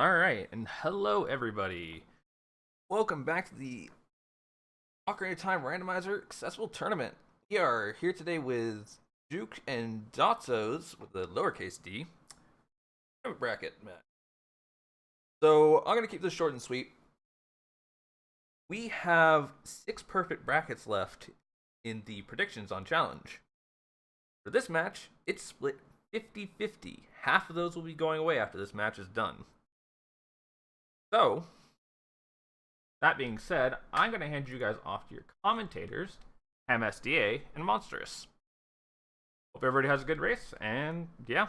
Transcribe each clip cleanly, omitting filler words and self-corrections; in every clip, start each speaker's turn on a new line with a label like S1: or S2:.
S1: Alright, and hello everybody. Welcome back to the Ocarina of Time Randomizer Accessible Tournament. We are here today with Juwk and Dotzos with the lowercase d bracket match. So I'm going to keep this short and sweet. We have 6 perfect brackets left in the predictions on challenge. For this match, it's split 50-50. Half of those will be going away after this match is done. So, that being said, I'm going to hand you guys off to your commentators, MSDA and Monstrous. Hope everybody has a good race, and yeah.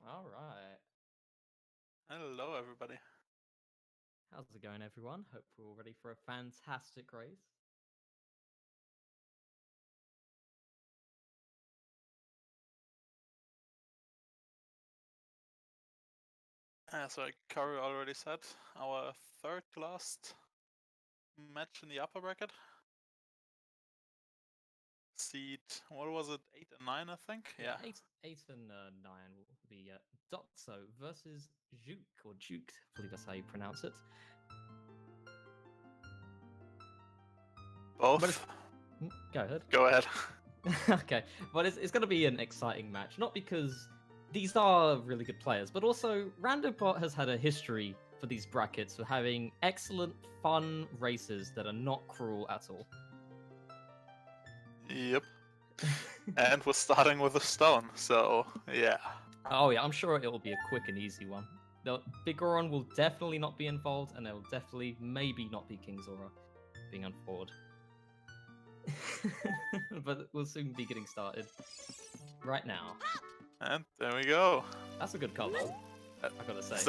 S2: All right.
S3: Hello, everybody.
S2: How's it going, everyone? Hope we're all ready for a fantastic race.
S3: So Curry already said our third last match in the upper bracket. Seed, what was it, 8 and 9, I think? Yeah.
S2: 8 and 9 will be Dotzo versus Juwk, or Juwk, I believe that's how you pronounce it.
S3: Both?
S2: Go ahead.
S3: Go ahead.
S2: Okay, but it's going to be an exciting match, not because these are really good players, but also Randobot has had a history for these brackets of having excellent, fun races that are not cruel at all.
S3: Yep. And we're starting with a stone, so yeah.
S2: Oh yeah, I'm sure it will be a quick and easy one. The Bigoron will definitely not be involved, and there will definitely, maybe not be King Zora being unforward. But we'll soon be getting started. Right now.
S3: And there we go.
S2: That's a good color, I gotta say.
S3: Is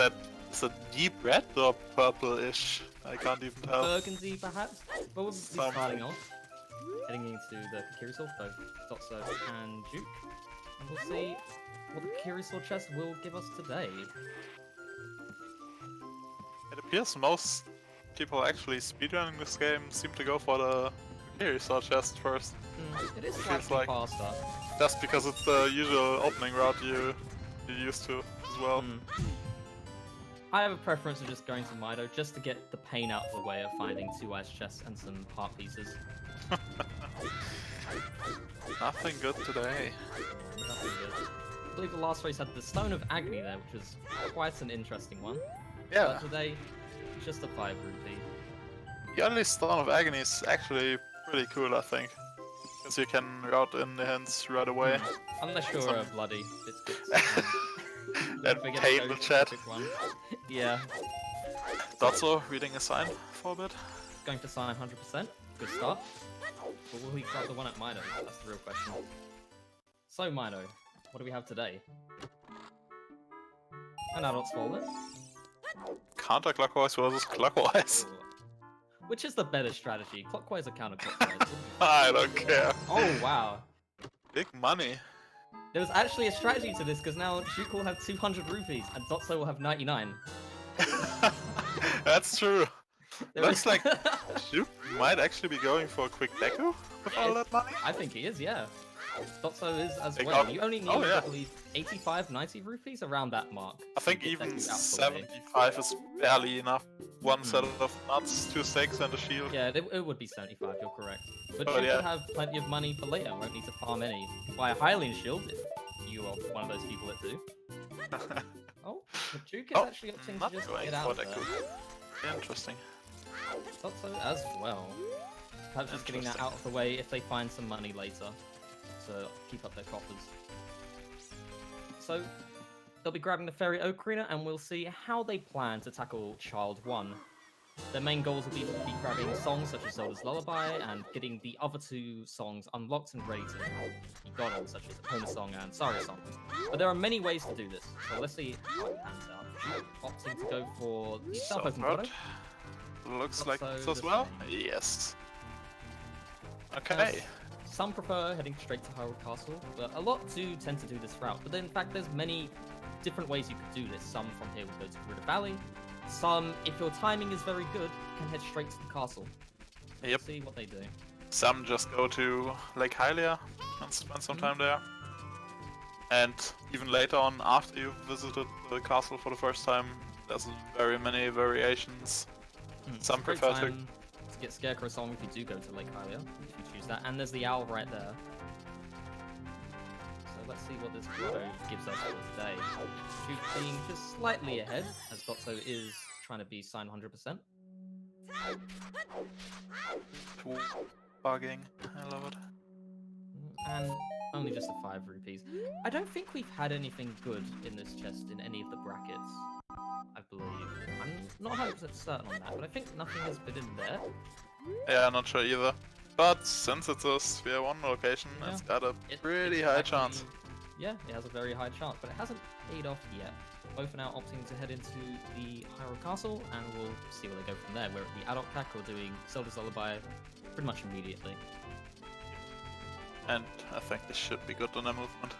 S3: that deep red or purple-ish? I can't even tell.
S2: Burgundy, perhaps? But we'll be starting off, heading into the Kirisaur, both Dotzo and Juwk. And we'll see what the Kirisaur chest will give us today.
S3: It appears most people actually speedrunning this game seem to go for the Kirisaur chest first.
S2: It is
S3: Feels
S2: slightly
S3: like
S2: faster.
S3: Just because it's the usual opening route you're used to as well.
S2: I have a preference of just going to Mido just to get the pain out of the way of finding 2 ice chests and some heart pieces.
S3: Nothing good today.
S2: Nothing good. I believe the last race had the Stone of Agony there, which was quite an interesting one.
S3: Yeah.
S2: But today, it's just a 5 rupee.
S3: The only Stone of Agony is actually pretty cool, I think. Because you can route in the hands right away.
S2: Unless you're bloody. It's
S3: That pain in the chat.
S2: One. Yeah.
S3: Dotzo reading a sign for a bit.
S2: Going for sign 100%. Good start. But will he grab the one at Mido? That's the real question. So, Mido, what do we have today? An Adult Swollen.
S3: Counterclockwise versus clockwise.
S2: Which is the better strategy? Clockwise or counterclockwise?
S3: I don't care.
S2: Oh, wow.
S3: Big money.
S2: There was actually a strategy to this, because now Juwk will have 200 rupees and Dotzo will have 99.
S3: That's true. Looks like Juwk might actually be going for a quick Decu with all that money.
S2: I think he is, yeah. Dotzo is as
S3: Big
S2: well.
S3: up.
S2: You only need, I believe, 85, 90 rupees around that mark.
S3: I think even 75 is barely enough. One set of nuts, 2 stakes, and a shield.
S2: Yeah, it would be 75, you're correct. But
S3: Oh,
S2: Juwk
S3: yeah.
S2: will have plenty of money for later, won't need to farm any. Buy a Hylian shield if you are one of those people that do. Oh, but Juwk is actually opting
S3: not
S2: to just
S3: going
S2: get
S3: for
S2: out of there.
S3: Deku. Interesting.
S2: Dotzo as well. Perhaps just getting that out of the way if they find some money later to keep up their coffers. So, they'll be grabbing the Fairy Ocarina and we'll see how they plan to tackle Child 1. Their main goals will be to be grabbing songs such as Zelda's Lullaby and getting the other 2 songs unlocked and ready to be gotten, such as Epona Song and Saria Song. But there are many ways to do this, so let's see how it pans out. Opting to go for the self-open photo.
S3: Looks like
S2: Dotzo
S3: this as
S2: the
S3: well.
S2: same.
S3: Yes. Okay.
S2: Some prefer heading straight to Hyrule Castle, but a lot do tend to do this route. But in fact, there's many different ways you could do this. Some from here will go to Gerudo Valley. Some, if your timing is very good, can head straight to the castle.
S3: Yep.
S2: See what they do.
S3: Some just go to Lake Hylia and spend some time there. And even later on, after you've visited the castle for the first time, there's very many variations. Some prefer to
S2: get Scarecrow Song if you do go to Lake Hylia, if you choose that. And there's the owl right there. So let's see what this grotto gives us for today. Juwk being just slightly ahead, as Dotzo is trying to be signed 100%.
S3: Bugging, I love it.
S2: And only just a 5 rupees. I don't think we've had anything good in this chest in any of the brackets, I believe. I'm not 100% certain on that, but I think nothing has been in there.
S3: Yeah, not sure either. But since it's a Sphere 1 location,
S2: Yeah.
S3: it's got a pretty
S2: it's
S3: high
S2: actually-
S3: chance.
S2: Yeah, it has a very high chance, but it hasn't paid off yet. Both are now opting to head into the Hyrule Castle, and we'll see where they go from there. We're at the adult pack, or doing Zelda's Lullaby pretty much immediately.
S3: And I think this should be good on their movement.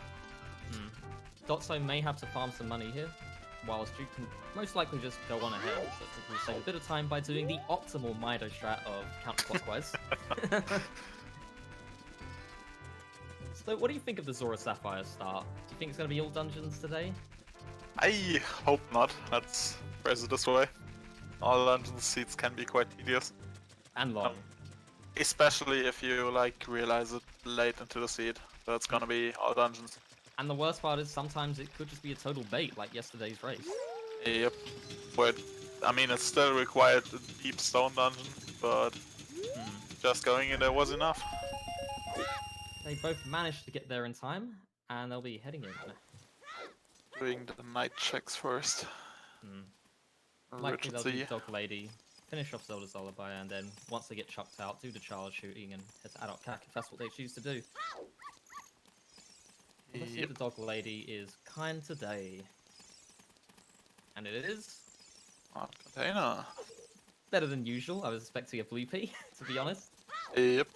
S2: Dotzo may have to farm some money here, whilst Juwk can most likely just go on ahead, so we'll save a bit of time by doing the optimal Mido strat of counterclockwise. So what do you think of the Zora Sapphire start? Do you think it's going to be all dungeons today?
S3: I hope not. Let's phrase it this way. All dungeon seeds can be quite tedious.
S2: And long.
S3: Especially if you realize it late into the seed. So it's gonna be all dungeons.
S2: And the worst part is sometimes it could just be a total bait, like yesterday's race.
S3: Yep. But I mean, it still required a deep stone dungeon, but just going in there was enough.
S2: They both managed to get there in time, and they'll be heading in.
S3: Doing the night checks first.
S2: Likely they'll do
S3: Richard
S2: Dog Lady, finish off Zelda's Lullaby, and then once they get chucked out, do the child shooting and head to Adult Cack if that's what they choose to do. Let's see if the Dog Lady is kind today. And it is.
S3: Art container.
S2: Better than usual. I was expecting a Bloopy, to be honest.
S3: Yep.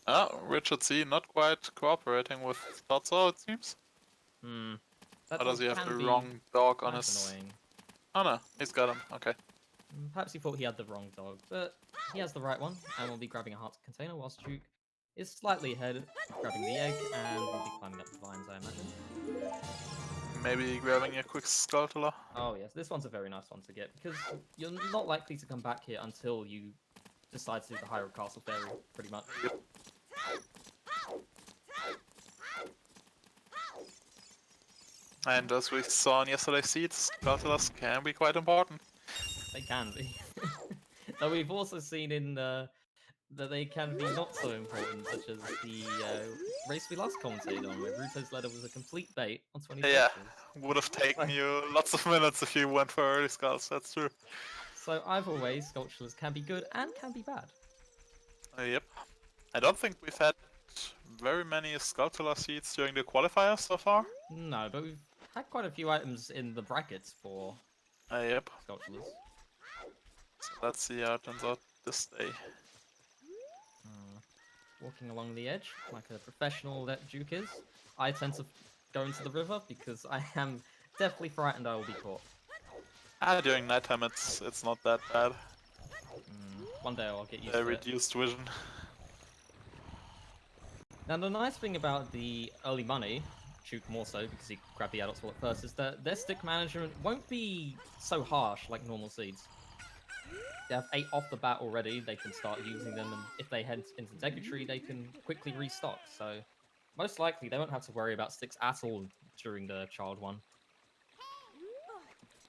S3: Oh, Richard C. not quite cooperating with Dotzo, it seems.
S2: That
S3: Or does he have
S2: can
S3: the
S2: be
S3: wrong dog on
S2: kind of
S3: his...
S2: annoying.
S3: Oh no, he's got him, okay.
S2: Perhaps he thought he had the wrong dog, but he has the right one, and we'll be grabbing a heart container whilst Juwk is slightly ahead, grabbing the egg, and we'll be climbing up the vines, I imagine.
S3: Maybe grabbing a quick Skulltula.
S2: Oh yes, this one's a very nice one to get, because you're not likely to come back here until you decide to do the Hyrule Castle Ferry, pretty much.
S3: Yep. And as we saw in yesterday's seeds, Skulltulas can be quite important.
S2: They can be. Though we've also seen in that they can be not so important, such as the race we last commentated on, where Ruto's letter was a complete bait on 20
S3: Yeah,
S2: seconds.
S3: would have taken you lots of minutes if you went for early skulls, that's true.
S2: So either way, Sculptures can be good and can be bad.
S3: Yep. I don't think we've had very many Skulltula seeds during the qualifiers so far.
S2: No, but we've had quite a few items in the brackets for
S3: Yep.
S2: Sculptures.
S3: So let's see how it turns out this day.
S2: Walking along the edge, like a professional that Juwk is, I tend to go into the river because I am definitely frightened I will be caught.
S3: During nighttime it's not that bad.
S2: One day I'll get used to it.
S3: Reduced vision.
S2: Now the nice thing about the early money, Juwk more so because he grabbed the adults all at first, is that their stick management won't be so harsh like normal seeds. They have 8 off the bat already, they can start using them, and if they head into Decu Tree, they can quickly restock, so most likely they won't have to worry about sticks at all during the child one.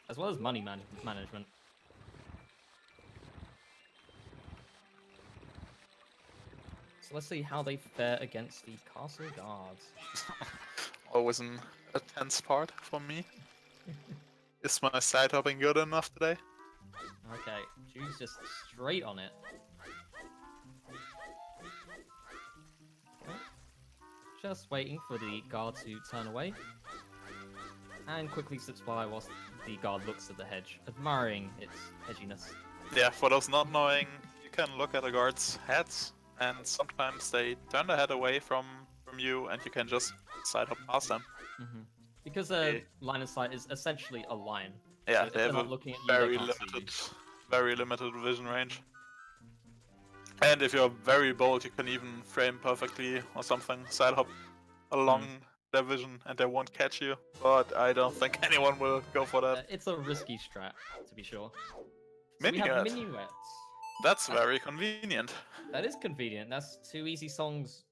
S2: As well as money management. So let's see how they fare against the castle guards.
S3: Always a tense part for me. Is my side hopping good enough today?
S2: Okay, Juwk's just straight on it. Okay. Just waiting for the guard to turn away. And quickly slips by whilst the guard looks at the hedge, admiring its hedginess.
S3: Yeah, for those not knowing, you can look at a guard's heads, and sometimes they turn their head away from you, and you can just side hop past them.
S2: Because a line of sight is essentially a line.
S3: Yeah,
S2: so
S3: they have
S2: not
S3: a
S2: looking at you,
S3: very
S2: they can't see you.
S3: limited vision range. And if you're very bold, you can even frame perfectly or something, side hop along their vision and they won't catch you. But I don't think anyone will go for that.
S2: It's a risky strat, to be sure. So we have
S3: Minuet.
S2: minuets.
S3: That's very convenient.
S2: That is convenient. That's 2 easy songs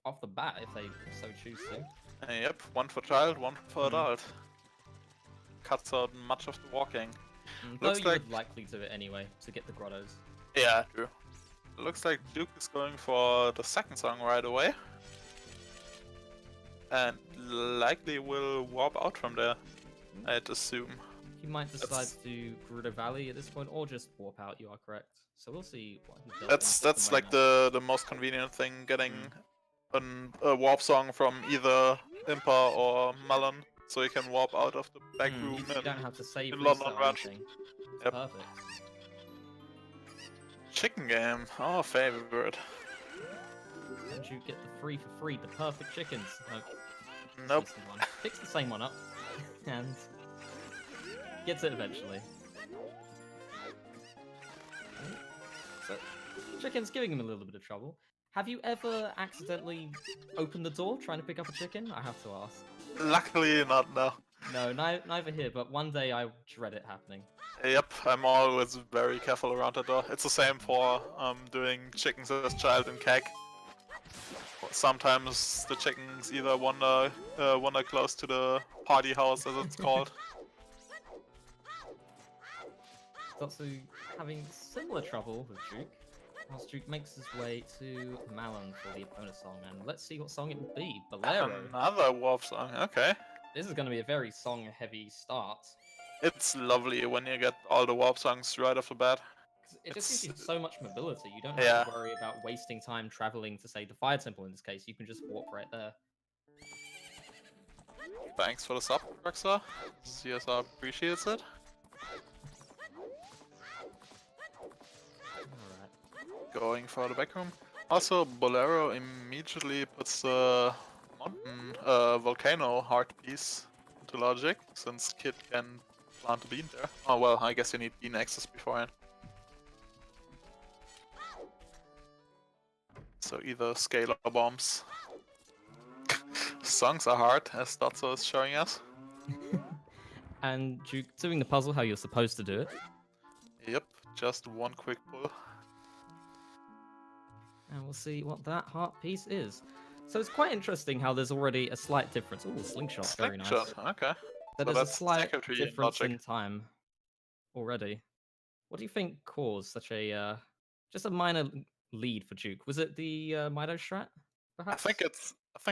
S2: off the bat if they so choose to.
S3: Yep, one for child, one for adult. Cuts out much of the walking.
S2: Though
S3: Looks
S2: you
S3: like
S2: would likely do it anyway to get the grottos.
S3: yeah, true. Looks like Juwk is going for the second song right away. And likely will warp out from there, I'd assume.
S2: He might decide to do Gerudo Valley at this point, or just warp out, you are correct. So we'll see what he does.
S3: That's like the most convenient thing, getting a warp song from either Impa or Malon, so you can warp out of the back room
S2: You don't have to save
S3: in
S2: reset
S3: London
S2: or
S3: Ranch.
S2: anything. It's
S3: Yep.
S2: perfect.
S3: Chicken game, our favorite.
S2: Don't you get the free for free, the perfect chickens? No,
S3: Nope.
S2: it's this one. Picks the same one up, and gets it eventually. So, chicken's giving him a little bit of trouble. Have you ever accidentally opened the door trying to pick up a chicken? I have to ask.
S3: Luckily not, no.
S2: No, neither here, but one day I dread it happening.
S3: Yep, I'm always very careful around the door. It's the same for doing chickens as child in CAG. Sometimes the chickens either wander close to the party house, as it's called.
S2: Dotzo having similar trouble with Juwk, whilst Juwk makes his way to Malon for the opponent song, and let's see what song it will be. Bolero.
S3: Another warp song, okay.
S2: This is going to be a very song-heavy start.
S3: It's lovely when you get all the warp songs right off the bat.
S2: 'Cause it just gives you so much mobility. You don't have
S3: Yeah.
S2: to worry about wasting time traveling to, say, the Fire Temple in this case. You can just walk right there.
S3: Thanks for the sub, Rockstar. CSR appreciates it.
S2: Alright.
S3: Going for the back room. Also, Bolero immediately puts the mountain volcano heart piece into logic, since Kid can plant a bean there. Oh well, I guess you need bean access beforehand. So either scalar bombs. Songs are hard, as Dotzo is showing us.
S2: And Juwk doing the puzzle how you're supposed to do it.
S3: Yep, just one quick pull.
S2: And we'll see what that heart piece is. So it's quite interesting how there's already a slight difference. Ooh, slingshot, very nice.
S3: Slingshot, okay.
S2: So there's a
S3: that's
S2: slight
S3: secretary
S2: difference
S3: logic.
S2: in time already. What do you think caused such a just a minor lead for Juwk? Was it the Mido strat,
S3: I
S2: perhaps?
S3: think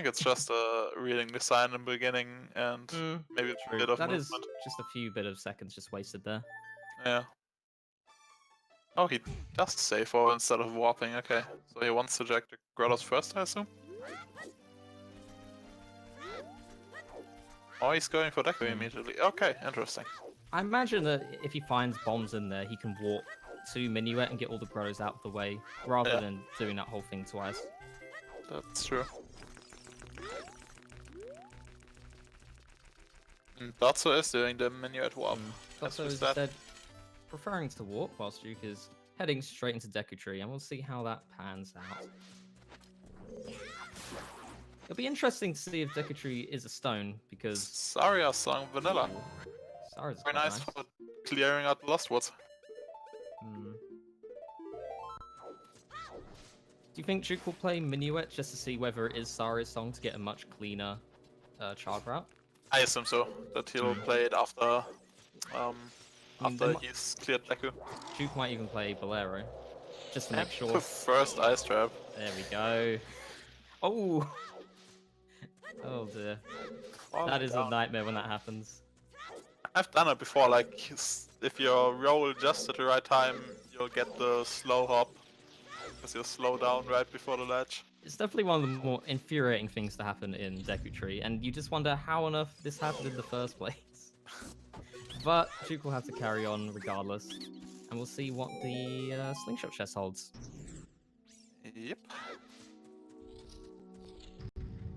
S3: it's just reading the sign in the beginning and maybe a
S2: True.
S3: bit of
S2: That is
S3: movement.
S2: just a few bit of seconds just wasted there.
S3: Yeah. Oh, he does save forward instead of warping, okay. So he wants to jack the Grottos first, I assume? Oh, he's going for Decu immediately. Okay, interesting.
S2: I imagine that if he finds bombs in there, he can walk to Minuet and get all the grottos out of the way, rather than doing that whole thing twice.
S3: That's true. And Dotzo is doing the minuet warp. That's
S2: Dotzo is
S3: just that.
S2: instead preferring to walk, whilst Juwk is heading straight into Deku Tree, and we'll see how that pans out. It'll be interesting to see if Deku Tree is a stone, because
S3: Saria song Vanilla.
S2: Sara's
S3: Very
S2: quite
S3: nice for clearing out the Lost Woods.
S2: Do you think Juwk will play Minuet just to see whether it is Sara's song to get a much cleaner child route?
S3: I assume so. That he'll play it after he's cleared Deku.
S2: Juwk might even play Bolero, just to make sure.
S3: The first ice trap.
S2: There we go. Oh! Oh dear. That is a nightmare when that happens.
S3: I've done it before, like, if you roll just at the right time, you'll get the slow hop. Because you'll slow down right before the ledge.
S2: It's definitely one of the more infuriating things to happen in Deku Tree, and you just wonder how on earth this happened in the first place. But Juwk will have to carry on regardless, and we'll see what the slingshot chest holds.
S3: Yep.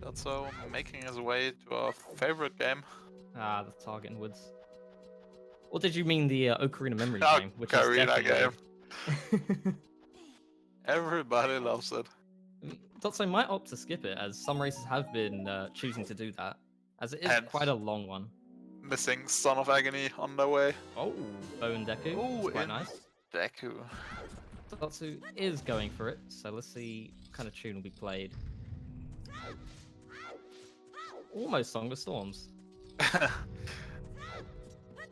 S3: Dotzo making his way to our favorite game.
S2: Ah, the Target in Woods. Or did you mean the Ocarina Memory game, which is
S3: Ocarina
S2: definitely...
S3: game. Everybody loves it.
S2: I mean, Dotzo might opt to skip it, as some races have been choosing to do that, as it is
S3: And
S2: quite a long one.
S3: missing Son of Agony on the way.
S2: Oh, Bow and Deku.
S3: Oh,
S2: It's quite
S3: in
S2: nice.
S3: Deku.
S2: Dotzo is going for it, so let's see what kind of tune will be played. Almost Song of Storms.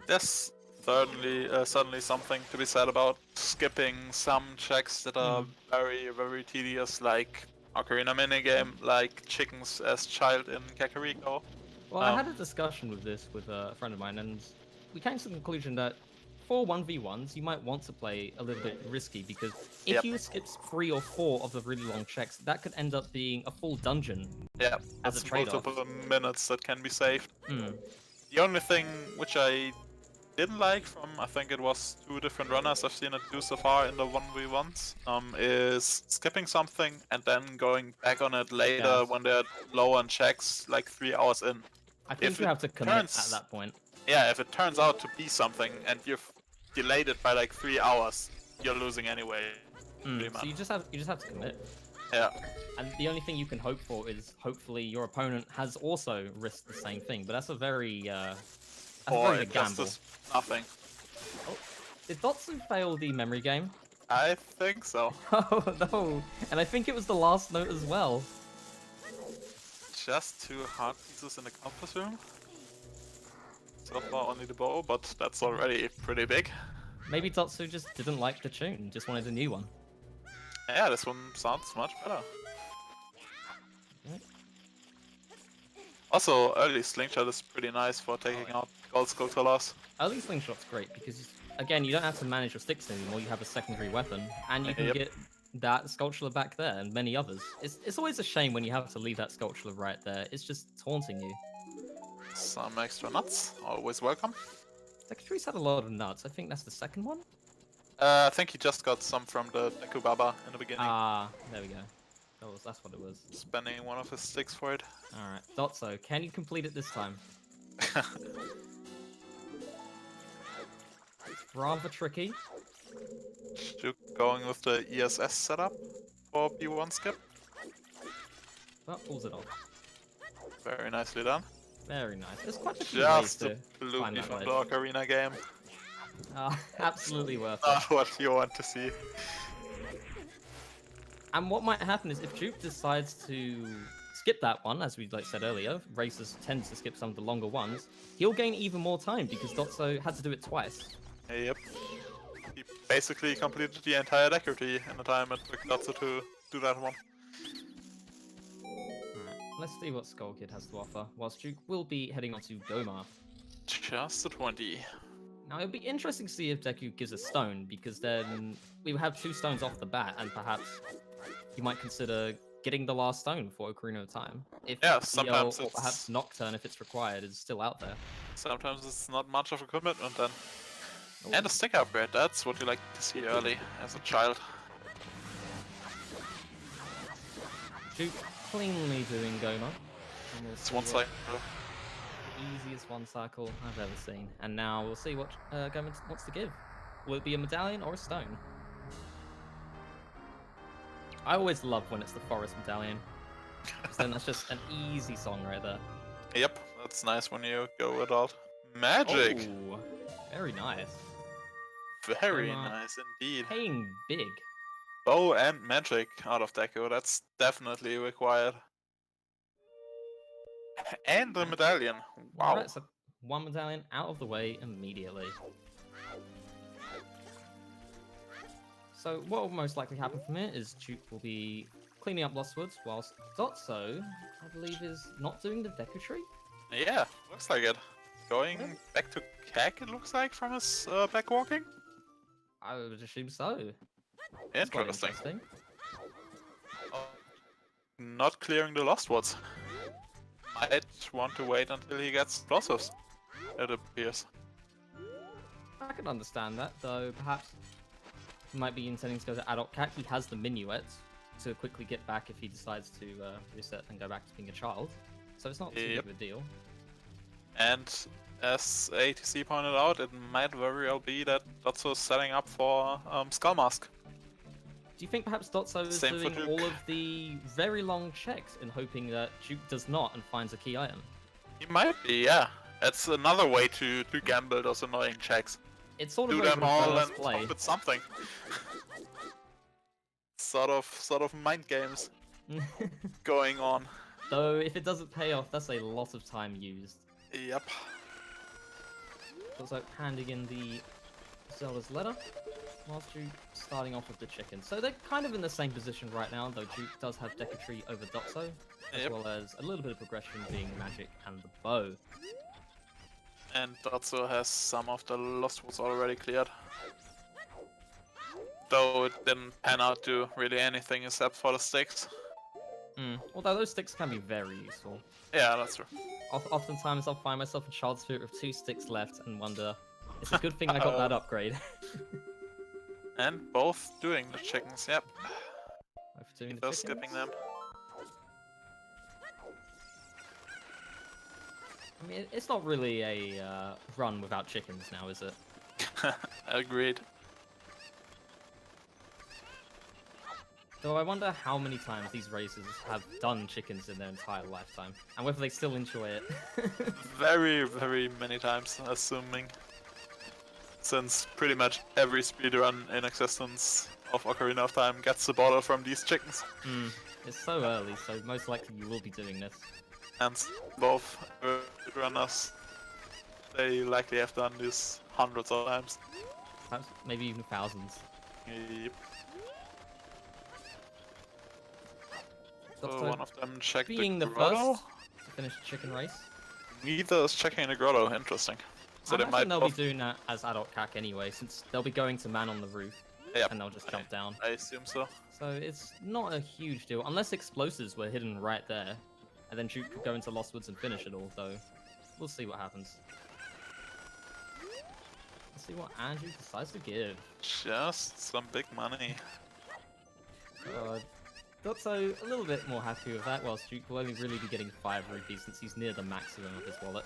S3: There's certainly something to be said about skipping some checks that are very, very tedious, like Ocarina minigame, like chickens as child in Kakariko.
S2: Well, I had a discussion with this with a friend of mine, and we came to the conclusion that for 1v1s, you might want to play a little bit risky, because if you skip 3 or 4 of the really long checks, that could end up being a full dungeon.
S3: Yeah,
S2: as a trade-off.
S3: multiple minutes that can be saved.
S2: Hmm.
S3: The only thing which I didn't like from, I think it was 2 different runners I've seen it do so far in the 1v1s, is skipping something and then going back on it later when they're low on checks, like 3 hours in.
S2: I think you have to commit at that point.
S3: Yeah, if it turns out to be something and you've delayed it by like 3 hours, you're losing anyway.
S2: So you just have to commit.
S3: Yeah.
S2: And the only thing you can hope for is hopefully your opponent has also risked the same thing. But that's a very big gamble.
S3: Nothing.
S2: Oh, did Dotson fail the memory game?
S3: I think so.
S2: Oh no! And I think it was the last note as well.
S3: Just 2 heart pieces in the compass room. So far only the bow, but that's already pretty big.
S2: Maybe Dotsu just didn't like the tune, just wanted a new one.
S3: Yeah, this one sounds much better. Also, early slingshot is pretty nice for taking out gold skulltulas.
S2: Early slingshot's great because, again, you don't have to manage your sticks anymore, you have a secondary weapon, and you can get that sculpture back there and many others. It's always a shame when you have to leave that sculpture right there, it's just taunting you.
S3: Some extra nuts, always welcome.
S2: Decu's had a lot of nuts, I think that's the second one?
S3: I think he just got some from the Deku Baba in the beginning.
S2: Ah, there we go. That's what it was.
S3: Spending one of his sticks for it.
S2: Alright, Dotso, can you complete it this time? It's rather tricky.
S3: Juwk going with the ESS setup for P1 skip.
S2: But pulls it off.
S3: Very nicely done.
S2: Very nice. There's quite a few ways
S3: Just
S2: to
S3: a blue
S2: find that
S3: from
S2: ledge.
S3: the Ocarina game.
S2: Absolutely worth it.
S3: Not what you want to see.
S2: And what might happen is if Juwk decides to skip that one, as we said earlier, racers tend to skip some of the longer ones, he'll gain even more time because Dotso had to do it twice.
S3: Yep. He basically completed the entire Deku tree in the time it took Dotso to do that one.
S2: Alright, let's see what Skull Kid has to offer, whilst Juwk will be heading on to Goma.
S3: Just a 20.
S2: Now it'll be interesting to see if Deku gives a stone, because then we will have 2 stones off the bat, and perhaps you might consider getting the last stone for Ocarina of Time. If
S3: sometimes
S2: or
S3: it's...
S2: perhaps Nocturne, if it's required, is still out there.
S3: Sometimes it's not much of a commitment then. And a stick upgrade, that's what you like to see early as a child.
S2: Juwk cleanly doing Goma.
S3: It's one cycle.
S2: Easiest one cycle I've ever seen. And now we'll see what Goma wants to give. Will it be a medallion or a stone? I always love when it's the forest medallion. Because then that's just an easy song right there.
S3: Yep, that's nice when you go without magic.
S2: Oh, very nice.
S3: Very nice indeed.
S2: Paying big.
S3: Bow and magic out of Deku, that's definitely required. And the medallion, wow.
S2: Alright, so 1 medallion out of the way immediately. So what will most likely happen from here is Juwk will be cleaning up Lost Woods, whilst Dotso, I believe, is not doing the Deku tree?
S3: Yeah, looks like it. Going back to Kek, it looks like, from his back walking.
S2: I would assume so.
S3: Interesting. Not clearing the Lost Woods. Might want to wait until he gets explosives, it appears.
S2: I can understand that, though perhaps he might be intending to go to Adult Cat. He has the Minuet to quickly get back if he decides to reset and go back to being a child. So it's not too big of a deal.
S3: And as ATC pointed out, it might very well be that Dotso is setting up for Skull Mask.
S2: Do you think perhaps Dotzo is
S3: Same for
S2: doing
S3: Juwk.
S2: all of the very long checks in hoping that Juwk does not and finds a key item?
S3: He might be, yeah. That's another way to gamble those annoying checks.
S2: It's sort of
S3: Do
S2: like
S3: them all
S2: reverse
S3: and
S2: play.
S3: hope it's something. sort of mind games going on.
S2: Though if it doesn't pay off, that's a lot of time used.
S3: Yep.
S2: Also handing in the Zelda's letter, whilst Juwk starting off with the chicken. So they're kind of in the same position right now, though Juwk does have Decu Tree over Dotzo, as
S3: Yep.
S2: well as a little bit of progression being magic and the bow.
S3: And Dotzo has some of the Lost Woods already cleared. Though it didn't pan out to really anything except for the sticks.
S2: Although those sticks can be very useful.
S3: Yeah, that's true.
S2: Oftentimes I'll find myself in Child Spirit with 2 sticks left and wonder, it's a good thing I got that upgrade.
S3: And both doing the chickens, yep.
S2: Both doing the
S3: They're
S2: chickens.
S3: skipping them.
S2: I mean, it's not really a run without chickens now, is it?
S3: Agreed.
S2: Though I wonder how many times these races have done chickens in their entire lifetime, and whether they still enjoy it.
S3: Very, very many times, assuming. Since pretty much every speedrun in existence of Ocarina of Time gets the bottle from these chickens.
S2: It's so early, so most likely you will be doing this.
S3: And both runners, they likely have done this hundreds of times.
S2: Perhaps maybe even thousands.
S3: Yep. So
S2: Dotzo
S3: one of them checked
S2: being
S3: the
S2: the
S3: grotto.
S2: first to finish the chicken race.
S3: Neither is checking the grotto, interesting. So
S2: I
S3: they
S2: imagine
S3: might
S2: they'll
S3: both...
S2: be doing that as adult CAC anyway, since they'll be going to man on the roof,
S3: Yep.
S2: and they'll just jump down.
S3: I assume so.
S2: So it's not a huge deal, unless explosives were hidden right there, and then Juwk could go into Lost Woods and finish it all, though. We'll see what happens. Let's see what Andrew decides to give.
S3: Just some big money.
S2: Dotzo a little bit more happy with that, whilst Juwk will only really be getting 5 rupees since he's near the maximum of his wallet.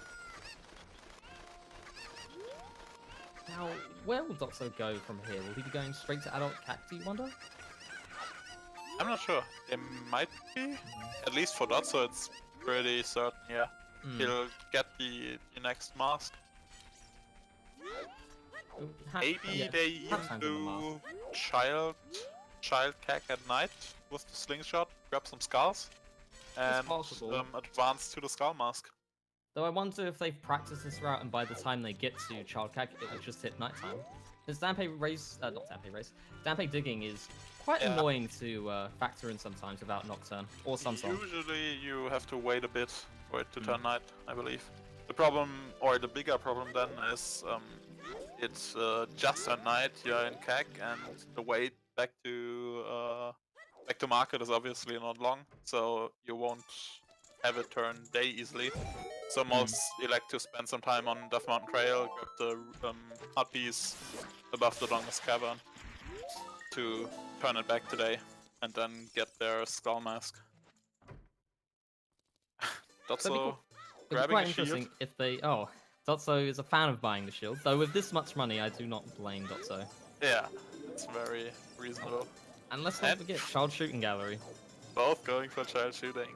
S2: Now, where will Dotzo go from here? Will he be going straight to adult CAC, do you wonder?
S3: I'm not sure. They might be. At least for Dotzo, it's pretty certain, yeah. He'll get the next mask. Maybe they even do child CAC at night with the slingshot, grab some skulls, and advance to the skull mask.
S2: Though I wonder if they've practiced this route and by the time they get to Child CAC, it will just hit nighttime. Because Dampe digging is quite annoying to factor in sometimes without Nocturne or Sunsong.
S3: Usually you have to wait a bit for it to turn night, I believe. The problem, or the bigger problem then, is it's just at night, you're in CAC, and the wait back to market is obviously not long, so you won't have it turn day easily. So most elect to spend some time on Death Mountain Trail, grab the hot piece above the longest cavern to turn it back today, and then get their skull mask. Dotzo grabbing
S2: quite
S3: a
S2: interesting
S3: shield.
S2: if they... Oh, Dotzo is a fan of buying the shield, though with this much money I do not blame Dotzo.
S3: Yeah, it's very reasonable.
S2: And let's not forget Child Shooting Gallery.
S3: Both going for child shooting.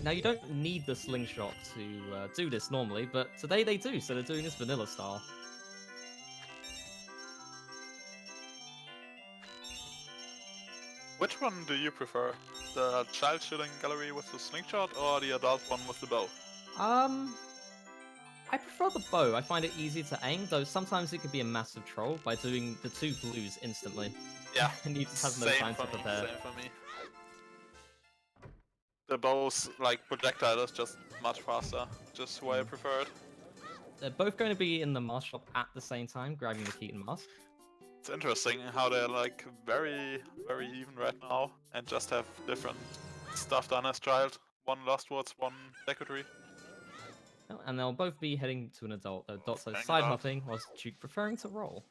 S2: Now you don't need the slingshot to do this normally, but today they do, so they're doing this vanilla style.
S3: Which one do you prefer? The child shooting gallery with the slingshot or the adult one with the bow?
S2: I prefer the bow. I find it easy to aim, though sometimes it could be a massive troll by doing the 2 blues instantly.
S3: Yeah,
S2: and you just have no time to prepare.
S3: Same for me. The bow's like projectile is just much faster, just why I prefer it.
S2: They're both going to be in the mask shop at the same time, grabbing the Keaton mask.
S3: It's interesting how they're like very, very even right now and just have different stuff done as child. One Lost Woods, one Decu Tree.
S2: Oh, and they'll both be heading to an adult, though Dotso
S3: Hang
S2: side
S3: on.
S2: hopping, whilst Juwk preferring to roll.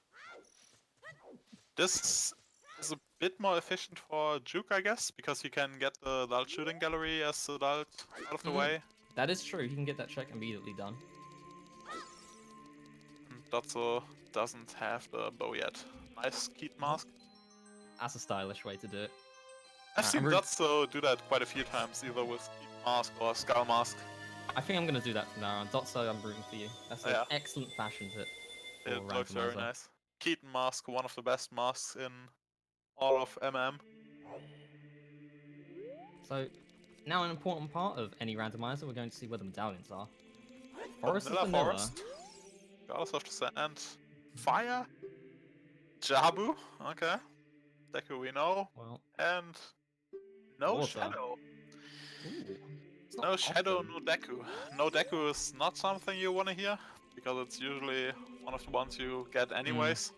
S3: This is a bit more efficient for Juwk, I guess, because you can get the adult shooting gallery as adult out of the way.
S2: That is true, you can get that check immediately done.
S3: And Dotso doesn't have the bow yet. nice Keat mask.
S2: That's a stylish way to do it.
S3: I've
S2: I'm
S3: seen
S2: really-
S3: Dotzo do that quite a few times, either with Keat mask or Skull mask.
S2: I think I'm going to do that from now on. Dotzo, I'm rooting for you. That's an
S3: Yeah.
S2: excellent fashion tip for
S3: It looks very
S2: Randomizer.
S3: nice. Keaton mask, one of the best masks in all of MM.
S2: So, now an important part of any randomizer, we're going to see where the medallions are. Forest is
S3: Vanilla
S2: vanilla.
S3: Forest. Goddess of the Sand. Fire. Jabu. Okay. Deku we know.
S2: Well,
S3: And no
S2: Water.
S3: Shadow.
S2: ooh, it's not
S3: No Shadow,
S2: often.
S3: no Deku. No Deku is not something you want to hear, because it's usually one of the ones you get anyways.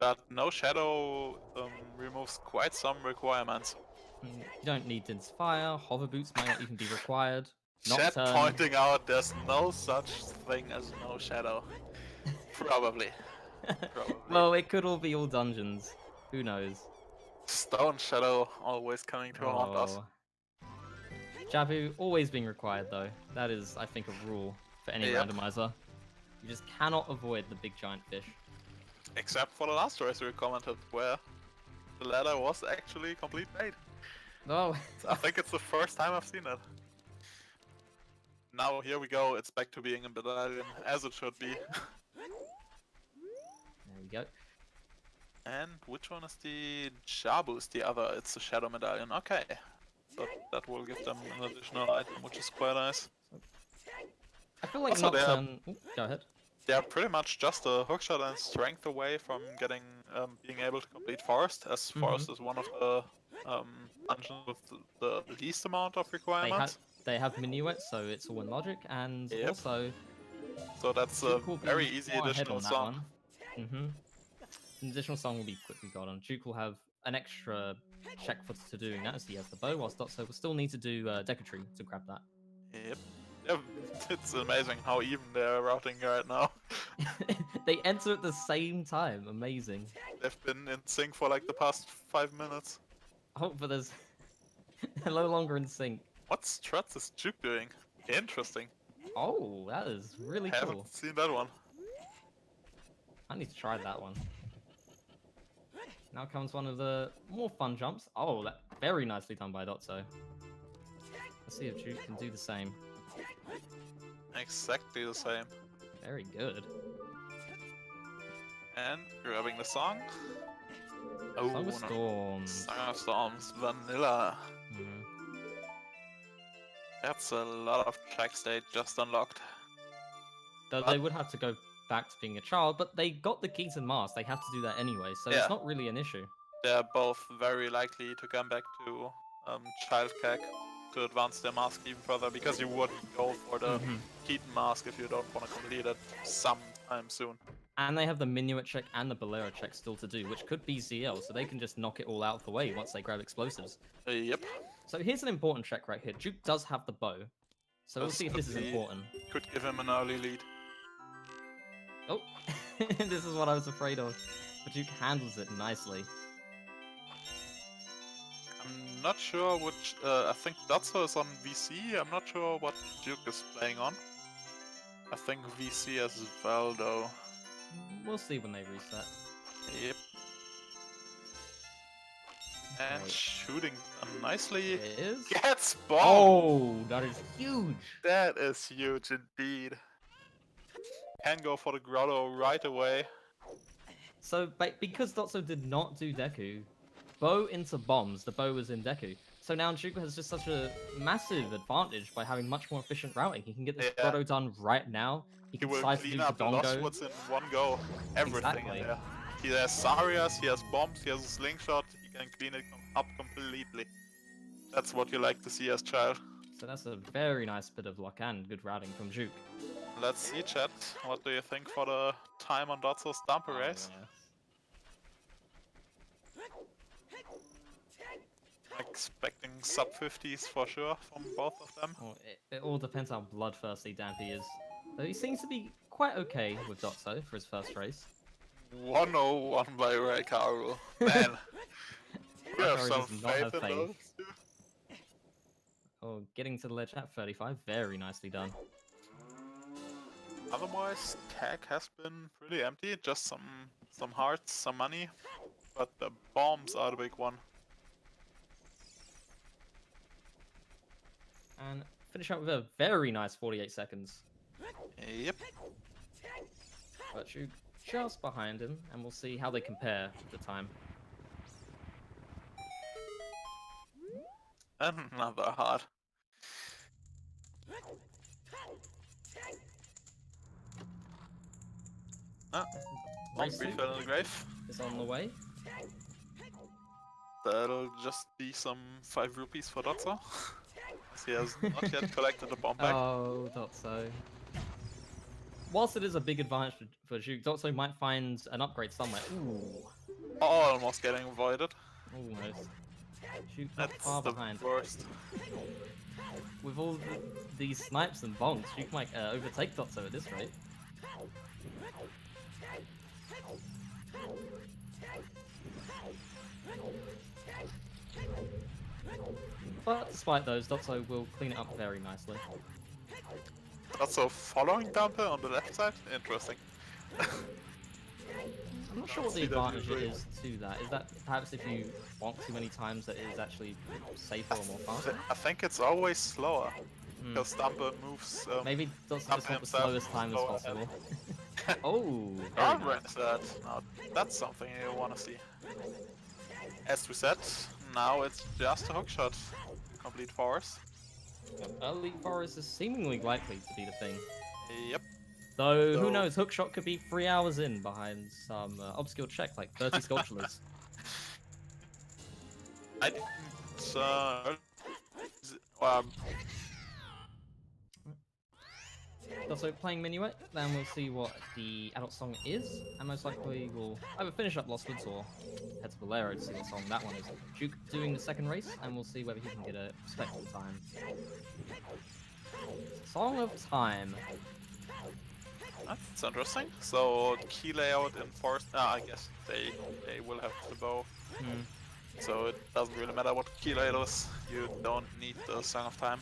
S3: But no Shadow removes quite some requirements.
S2: You don't need Inspire, Hover Boots might not even be required.
S3: Chat
S2: Nocturne.
S3: pointing out there's no such thing as no Shadow. Probably. Probably.
S2: Well, it could all be all dungeons. Who knows?
S3: Stone Shadow always coming to haunt us.
S2: Jabu always being required though. That is, I think, a rule for any
S3: Yep.
S2: randomizer. You just cannot avoid the big giant fish.
S3: Except for the last race we commented, where the ladder was actually complete bait.
S2: Oh,
S3: I think it's the first time I've seen it. Now here we go, it's back to being a medallion, as it should be.
S2: there we go.
S3: And which one is the Jabu's the other? It's the Shadow Medallion, okay. So that will give them an additional item, which is quite nice.
S2: I feel like
S3: Also,
S2: Nocturne. Go ahead.
S3: They're pretty much just a hookshot and strength away from getting being able to complete Forest, as Forest is one of the dungeons with the least amount of requirements.
S2: They have Minuet, so it's all in logic, and
S3: Yep.
S2: also
S3: So that's a
S2: Juwk will be
S3: very easy
S2: far ahead
S3: additional
S2: on that
S3: song.
S2: one. An additional song will be quickly got on. Juwk will have an extra check to doing that, as he has the bow, whilst Dotzo will still need to do Decu Tree to grab that.
S3: Yep. Yep. It's amazing how even they're routing right now.
S2: They enter at the same time. Amazing.
S3: They've been in sync for like the past 5 minutes.
S2: Oh, but there's they're no longer in sync.
S3: What struts is Juwk doing? Interesting.
S2: Oh, that is really
S3: Haven't
S2: cool.
S3: seen that one.
S2: I need to try that one. Now comes one of the more fun jumps. Oh, that very nicely done by Dotzo. Let's see if Juwk can do the same.
S3: Exactly the same.
S2: Very good.
S3: And grabbing the song. Oh,
S2: Song of
S3: no.
S2: Storms.
S3: Song of Storms, Vanilla.
S2: Mhm.
S3: That's a lot of tracks they just unlocked.
S2: Though they would have to go back to being a child, but they got the keys and mask. They have to do that anyway, so
S3: Yeah.
S2: it's not really an issue.
S3: They're both very likely to come back to Child Keg to advance their mask even further, because you wouldn't go for the Keaton mask if you don't want to complete it sometime soon.
S2: And they have the Minuet check and the Bolero check still to do, which could be ZL, so they can just knock it all out of the way once they grab explosives.
S3: Yep.
S2: So here's an important check right here. Juwk does have the bow, so we'll
S3: This
S2: see if
S3: could
S2: this is
S3: be-
S2: important.
S3: Could give him an early lead.
S2: Oh, this is what I was afraid of. But Juwk handles it nicely.
S3: I'm not sure which. I think Dotzo is on VC. I'm not sure what Juwk is playing on. I think VC as well, though.
S2: We'll see when they reset.
S3: Yep. And
S2: Right.
S3: shooting nicely.
S2: It is.
S3: Gets bombed!
S2: Oh, that is huge.
S3: That is huge indeed. Can go for the grotto right away.
S2: So, because Dotzo did not do Deku, bow into bombs, the bow was in Deku. So now Juwk has just such a massive advantage by having much more efficient routing. He can get this
S3: Yeah.
S2: grotto done right now. He
S3: He
S2: can
S3: will
S2: decide to do
S3: clean up the lost
S2: Dodongo.
S3: woods in one go. Everything
S2: Exactly.
S3: in there. He has Sarias, he has bombs, he has a slingshot. He can clean it up completely. That's what you like to see as child.
S2: So that's a very nice bit of luck and good routing from Juwk.
S3: Let's see, chat. What do you think for the time on Dotzo's Stamper race?
S2: yes.
S3: Expecting sub 50s for sure from both of them.
S2: Well, it all depends how bloodthirsty Dampy is. Though he seems to be quite okay with Dotzo for his first race.
S3: 101 by Raikaru. Man, you have
S2: Raikaru
S3: some
S2: does not
S3: faith
S2: have
S3: in
S2: faith.
S3: those two.
S2: Oh, getting to the ledge at 35, very nicely done.
S3: Otherwise, tag has been pretty empty. Just some some hearts, some money, but the bombs are the big one.
S2: And finish up with a very nice 48 seconds.
S3: Yep.
S2: But Juwk just behind him, and we'll see how they compare with the time.
S3: Another heart. Ah,
S2: Race suit
S3: refill in the grave.
S2: is on the way.
S3: That'll just be some 5 rupees for Dotzo. As he has not yet collected the bomb back.
S2: Oh, Dotzo. Whilst it is a big advantage for Juwk, Dotzo might find an upgrade somewhere. Ooh,
S3: Almost getting avoided.
S2: almost. Juwk not
S3: That's
S2: far
S3: the
S2: behind.
S3: worst.
S2: With all these snipes and bonks, Juwk might overtake Dotzo at this rate. But despite those, Dotzo will clean it up very nicely.
S3: Also, following Dumper on the left side? Interesting.
S2: I'm not sure what the
S3: See that
S2: advantage
S3: usually.
S2: is to that. Is that perhaps if you bonk too many times that it is actually safer or more fast?
S3: I think it's always slower.
S2: Hmm.
S3: Because Dumper moves.
S2: Maybe Dotzo just
S3: Dumper
S2: want the
S3: himself
S2: slowest time as
S3: slower
S2: possible. Oh, very
S3: Cavern
S2: nice.
S3: that. Now, that's something you want to see. As we said, now it's just a hookshot. Complete force.
S2: Early forest is seemingly likely to be the thing.
S3: Yep.
S2: Though,
S3: So-
S2: who knows, hookshot could be 3 hours in behind some obscure check, like 30 sculptures.
S3: I didn't.
S2: Also, playing Minuet, then we'll see what the adult song is, and most likely we'll either finish up Lost Woods or head to Bolero to see what song that one is. Juwk doing the second race, and we'll see whether he can get a respectable time. Song of Time.
S3: That's interesting. So key layout in forest. I guess they will have the bow.
S2: Hmm.
S3: So it doesn't really matter what key layout is. You don't need the Song of Time.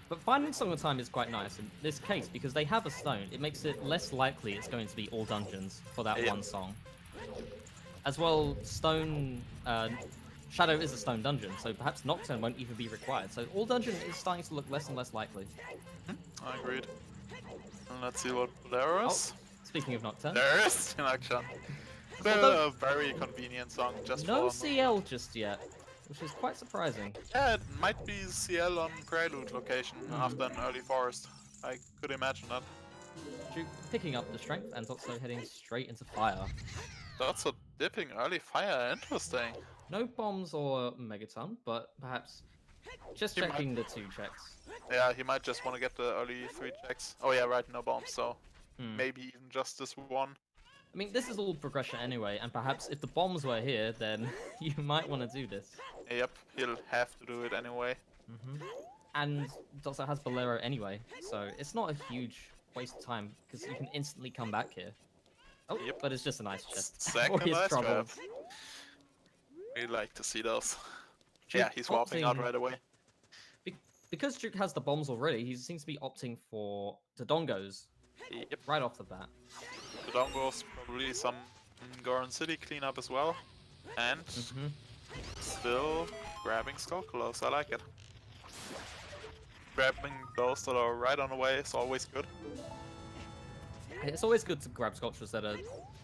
S2: But finding Song of Time is quite nice in this case, because they have a stone. It makes it less likely it's going to be all dungeons for that
S3: Yeah.
S2: one song. As well, stone... Shadow is a stone dungeon, so perhaps Nocturne won't even be required. So all dungeon is starting to look less and less likely.
S3: I agreed. And let's see what there is.
S2: Speaking of Nocturne,
S3: There is in action.
S2: Although-
S3: A very convenient song just
S2: no
S3: for...
S2: CL just yet, which is quite surprising.
S3: Yeah, it might be CL on Prelude location
S2: Hmm.
S3: after an early forest. I could imagine that.
S2: Juwk picking up the strength and Dotzo heading straight into fire.
S3: That's a dipping early fire, interesting.
S2: No bombs or Megaton, but perhaps just
S3: He might-
S2: checking the 2 checks.
S3: Yeah, he might just want to get the early 3 checks. Oh yeah, right, no bombs, so
S2: Hmm.
S3: maybe even just this one.
S2: I mean, this is all progression anyway, and perhaps if the bombs were here, then you might want to do this.
S3: Yep, he'll have to do it anyway.
S2: And Dotzo has Bolero anyway, so it's not a huge waste of time, because you can instantly come back here. Oh,
S3: Yep.
S2: but it's just a nice chest.
S3: Second
S2: or his
S3: ice
S2: troubles.
S3: grab. We like to see those.
S2: Juwk
S3: Yeah, he's warping out
S2: opting-
S3: right away.
S2: Because Juwk has the bombs already, he seems to be opting for Dodongos
S3: Yep,
S2: right off the bat.
S3: Dodongo's probably some Goron City cleanup as well. And
S2: Mm-hmm.
S3: still grabbing Skullclaws, I like it. Grabbing those that are right on the way is always good.
S2: It's always good to grab sculptures that are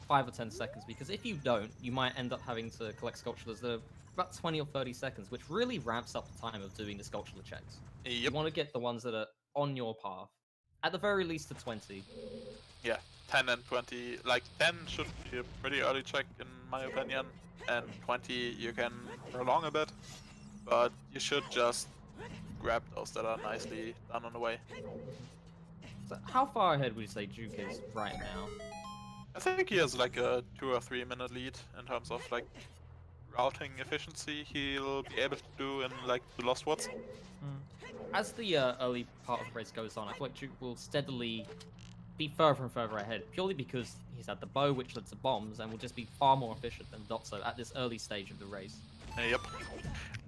S2: 5 or 10 seconds, because if you don't, you might end up having to collect sculptures that are about 20 or 30 seconds, which really ramps up the time of doing the sculpture checks. You
S3: Yep,
S2: want to get the ones that are on your path. At the very least to 20.
S3: yeah, 10 and 20. Like 10 should be a pretty early check in my opinion, and 20 you can prolong a bit, but you should just grab those that are nicely done on the way.
S2: So how far ahead would you say Juwk is right now?
S3: I think he has like a 2 or 3 minute lead in terms of like routing efficiency he'll be able to do in like the Lost Woods.
S2: As the early part of the race goes on, I feel like Juwk will steadily be further and further ahead, purely because he's had the bow, which led to bombs, and will just be far more efficient than Dotzo at this early stage of the race.
S3: Yep.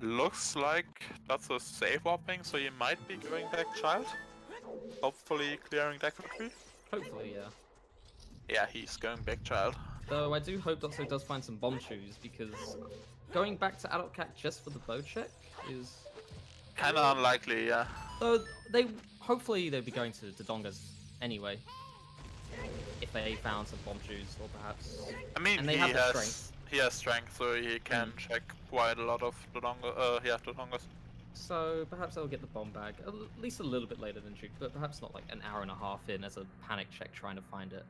S3: Looks like that's a safe warping, so he might be going back child. Hopefully clearing Decu tree.
S2: Hopefully, yeah.
S3: Yeah, he's going back child.
S2: Though I do hope Dotzo does find some bomb shoes, because going back to Adult Cat just for the bow check is...
S3: Kinda unlikely, yeah.
S2: Though hopefully they'll be going to Dodongo's anyway. If they found some bomb shoes, or perhaps...
S3: I mean,
S2: and they have the strength.
S3: He has strength, so he can check quite a lot of Dodongos.
S2: So perhaps they'll get the bomb bag at least a little bit later than Juwk, but perhaps not like an hour and a half in as a panic check trying to find it.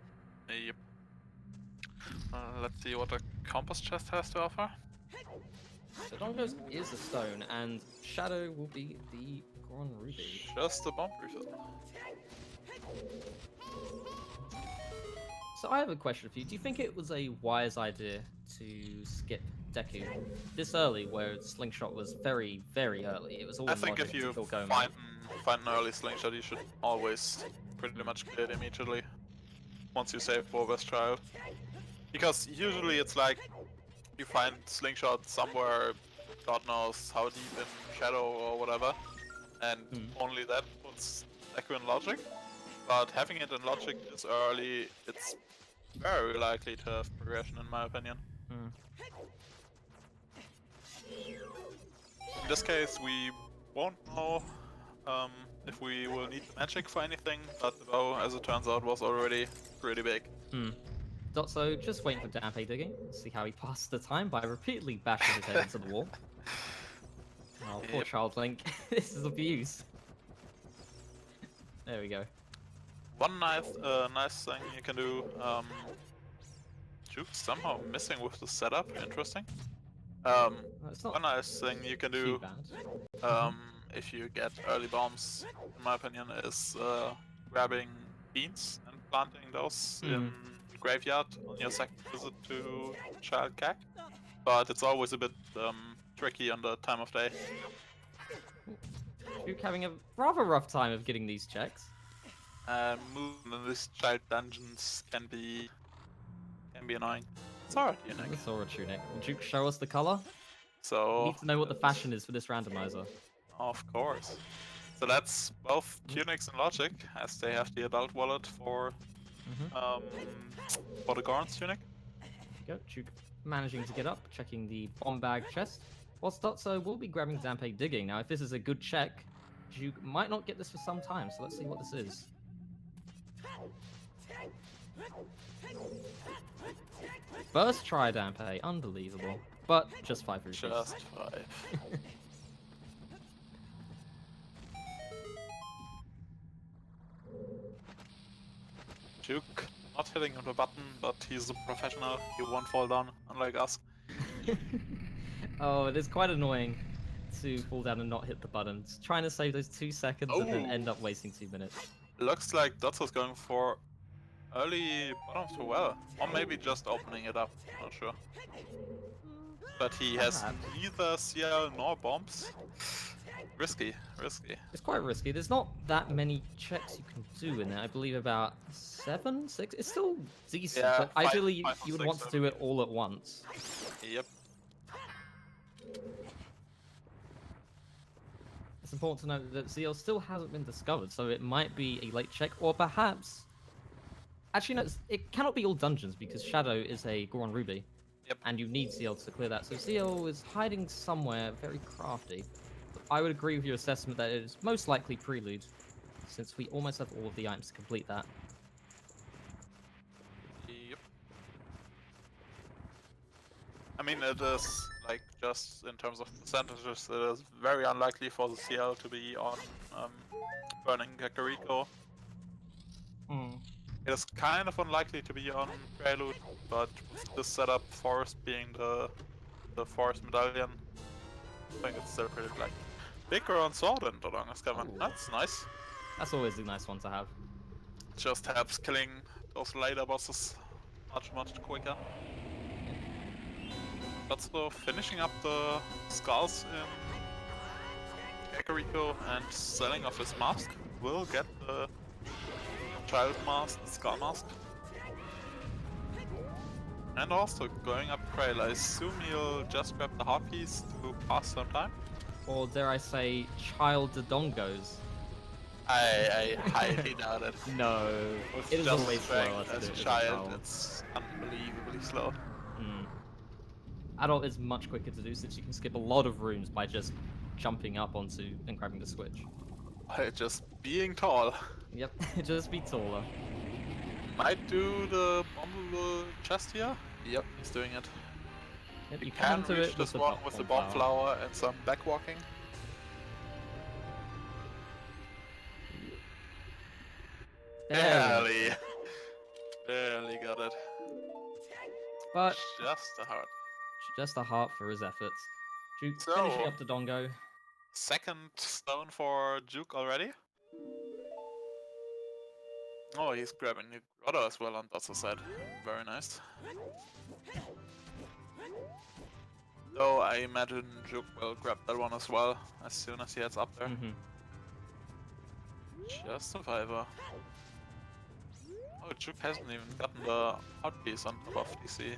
S3: Yep. Let's see what the compass chest has to offer.
S2: Dodongo's is a stone, and Shadow will be the Grand Ruby.
S3: Just a bomb refill.
S2: So I have a question for you. Do you think it was a wise idea to skip Decu this early, where Slingshot was very, very early? It was all
S3: I think if
S2: logic
S3: you
S2: to kill
S3: find
S2: Goemon.
S3: an early slingshot, you should always pretty much get it immediately once you save Warbear's Child. Because usually it's like you find slingshot somewhere, God knows how deep in Shadow or whatever, and only that puts Deku in logic. But having it in logic this early, it's very likely to have progression in my opinion. In this case, we won't know if we will need the magic for anything, but the bow, as it turns out, was already pretty big.
S2: Dotzo just waiting for Dampe digging, see how he passes the time by repeatedly bashing his head into the wall. Oh, poor Child Link. This is abuse. There we go.
S3: One nice thing you can do, Juwk somehow missing with the setup, interesting. One nice thing you can do, if you get early bombs, in my opinion, is grabbing beans and planting those in the graveyard on your second visit to Child Cack. But it's always a bit tricky on the time of day.
S2: Juwk having a rather rough time of getting these checks.
S3: Moving in these child dungeons can be annoying. Sora Tunic.
S2: The Sora Tunic. Will Juwk show us the color?
S3: So
S2: We need to know what the fashion is for this randomizer.
S3: Of course. So that's both tunics and logic, as they have the adult wallet for the Goron's tunic.
S2: There we go. Juwk managing to get up, checking the bomb bag chest. Whilst Dotzo will be grabbing Dampe digging. Now, if this is a good check, Juwk might not get this for some time, so let's see what this is. First try Dampe, unbelievable. But just 5 rupees.
S3: Just 5. Juwk not hitting the button, but he's a professional. He won't fall down, unlike us.
S2: Oh, it is quite annoying to fall down and not hit the buttons. Trying to save those 2 seconds and then end up wasting 2 minutes.
S3: Looks like Dotzo's going for early bottom to well, or maybe just opening it up, not sure. But he has neither CL nor bombs. Risky.
S2: It's quite risky. There's not that many checks you can do in there. I believe about 7, 6. It's still decent,
S3: Yeah,
S2: but ideally you would
S3: 6,
S2: want to do it all at once.
S3: Yep.
S2: It's important to note that ZL still hasn't been discovered, so it might be a late check, or perhaps... Actually, no, it cannot be all dungeons, because Shadow is a Goron Ruby.
S3: Yep.
S2: And you need ZL to clear that, so ZL is hiding somewhere very crafty. But I would agree with your assessment that it is most likely Prelude, since we almost have all of the items to complete that.
S3: Yep. I mean, it is, like, just in terms of percentages, it is very unlikely for the CL to be on Burning Kakariko. It is kind of unlikely to be on Prelude, but with this setup, Forest being the Forest Medallion, I think it's still pretty likely. Bigger on Sword and Dodongo's Cavern. That's nice.
S2: That's always a nice one to have.
S3: Just helps killing those later bosses much quicker. That's finishing up the skulls in Kakariko and selling off his mask. Will get the child mask, the skull mask. And also going up Grail, I assume he'll just grab the heart piece to pass some time.
S2: Or dare I say, child Dodongos.
S3: I highly doubt it.
S2: No,
S3: With
S2: it is
S3: just
S2: always
S3: strength
S2: slower to
S3: as
S2: do
S3: a
S2: it as a
S3: child,
S2: child.
S3: it's unbelievably slow.
S2: Mm. Adult is much quicker to do since you can skip a lot of rooms by just jumping up onto and grabbing the switch.
S3: By just being tall.
S2: Yep, just be taller.
S3: Might do the bombable chest here. Yep, he's doing it.
S2: Yep,
S3: You
S2: you
S3: can
S2: come into
S3: reach
S2: it
S3: this
S2: with
S3: one with the bomb flower and some backwalking. Barely. Barely got it.
S2: But
S3: Just a heart.
S2: just a heart for his efforts. Juwk
S3: So-
S2: finishing up Dodongo.
S3: Second stone for Juwk already. Oh, he's grabbing the grotto as well on Dotzo's side. Very nice. So I imagine Juwk will grab that one as well as soon as he heads up there.
S2: Mm-hmm.
S3: Just Survivor. Oh, Juwk hasn't even gotten the hot piece on top of DC.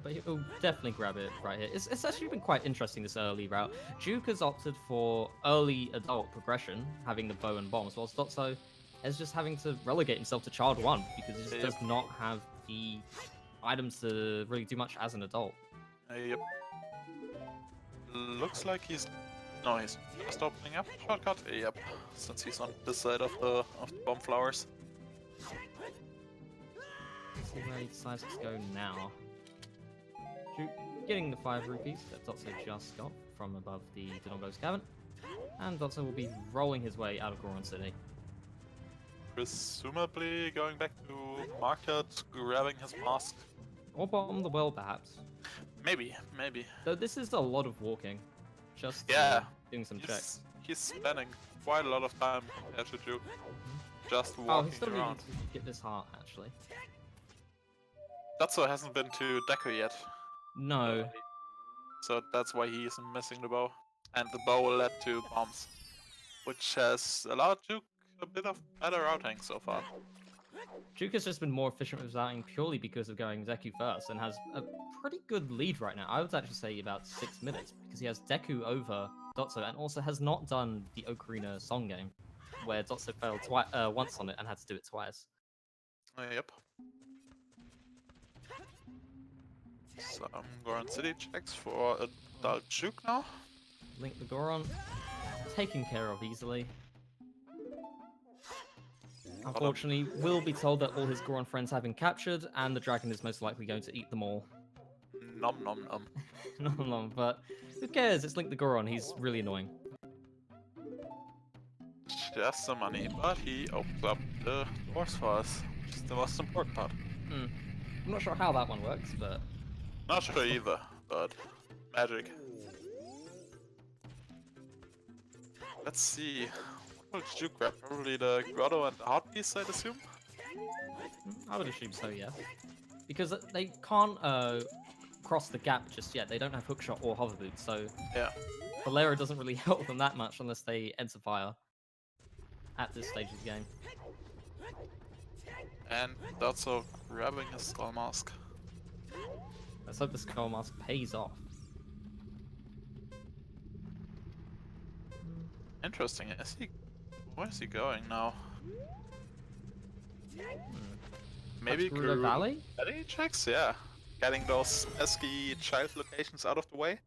S2: But he'll definitely grab it right here. It's actually been quite interesting this early route. Juwk has opted for early adult progression, having the bow and bombs, whilst Dotzo is just having to relegate himself to Child 1 because he just
S3: Yep.
S2: does not have the items to really do much as an adult.
S3: Yep. Looks like he's... No, he's just opening up shortcut. Yep, since he's on this side of the bomb flowers.
S2: Let's see where he decides to go now. Juwk getting the 5 rupees that Dotzo just got from above the Dodongo's Cavern. And Dotzo will be rolling his way out of Goron City.
S3: Presumably going back to market, grabbing his mask.
S2: Or bottom the well, perhaps.
S3: Maybe.
S2: Though this is a lot of walking. Just
S3: Yeah.
S2: doing some checks.
S3: He's spending quite a lot of time compared to Juwk. Just
S2: Oh, he
S3: walking
S2: still
S3: around.
S2: needs to get this heart, actually.
S3: Dotzo hasn't been to Decu yet.
S2: No.
S3: So that's why he isn't missing the bow. And the bow led to bombs. Which has allowed Juwk a bit of better routing so far.
S2: Juwk has just been more efficient with routing purely because of going Decu first and has a pretty good lead right now. I would actually say about 6 minutes because he has Decu over Dotzo and also has not done the Ocarina song game where Dotzo failed once on it and had to do it twice.
S3: Yep. Some Goron City checks for adult Juwk now.
S2: Link the Goron, taken care of easily. Unfortunately, we'll be told that all his Goron friends have been captured, and the dragon is most likely going to eat them all.
S3: Nom nom nom.
S2: No, but who cares? It's Link the Goron, he's really annoying.
S3: Just some money, but he opens up the doors for us, which is the most important part.
S2: I'm not sure how that one works, but...
S3: Not sure either, but magic. Let's see. What will Juwk grab? Probably the grotto and the heart piece, I'd assume?
S2: I would assume so, yeah. Because they can't cross the gap just yet. They don't have hookshot or hover boots, so
S3: Yeah.
S2: Valera doesn't really help them that much unless they enter fire at this stage of the game.
S3: And Dotzo grabbing his skull mask.
S2: Let's hope the skull mask pays off.
S3: Interesting. Where is he going now? Maybe
S2: Gerudo Valley?
S3: Valley checks? Yeah. Getting those pesky child locations out of the way.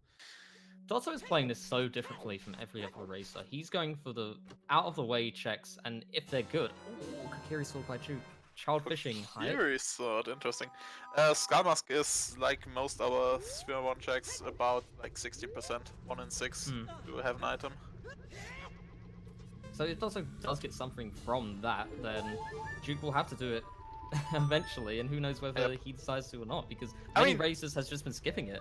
S2: Dotzo is playing this so differently from every other racer. He's going for the out-of-the-way checks, and if they're good... Ooh, Kakiri sword by Juwk. Child fishing, right?
S3: Very sword, interesting. Skull Mask is, like most our Sphere 1 checks, about like 60%, 1 in 6 to have an item.
S2: So if Dotzo does get something from that, then Juwk will have to do it eventually, and who knows whether he decides to or not, because many racers has just been skipping it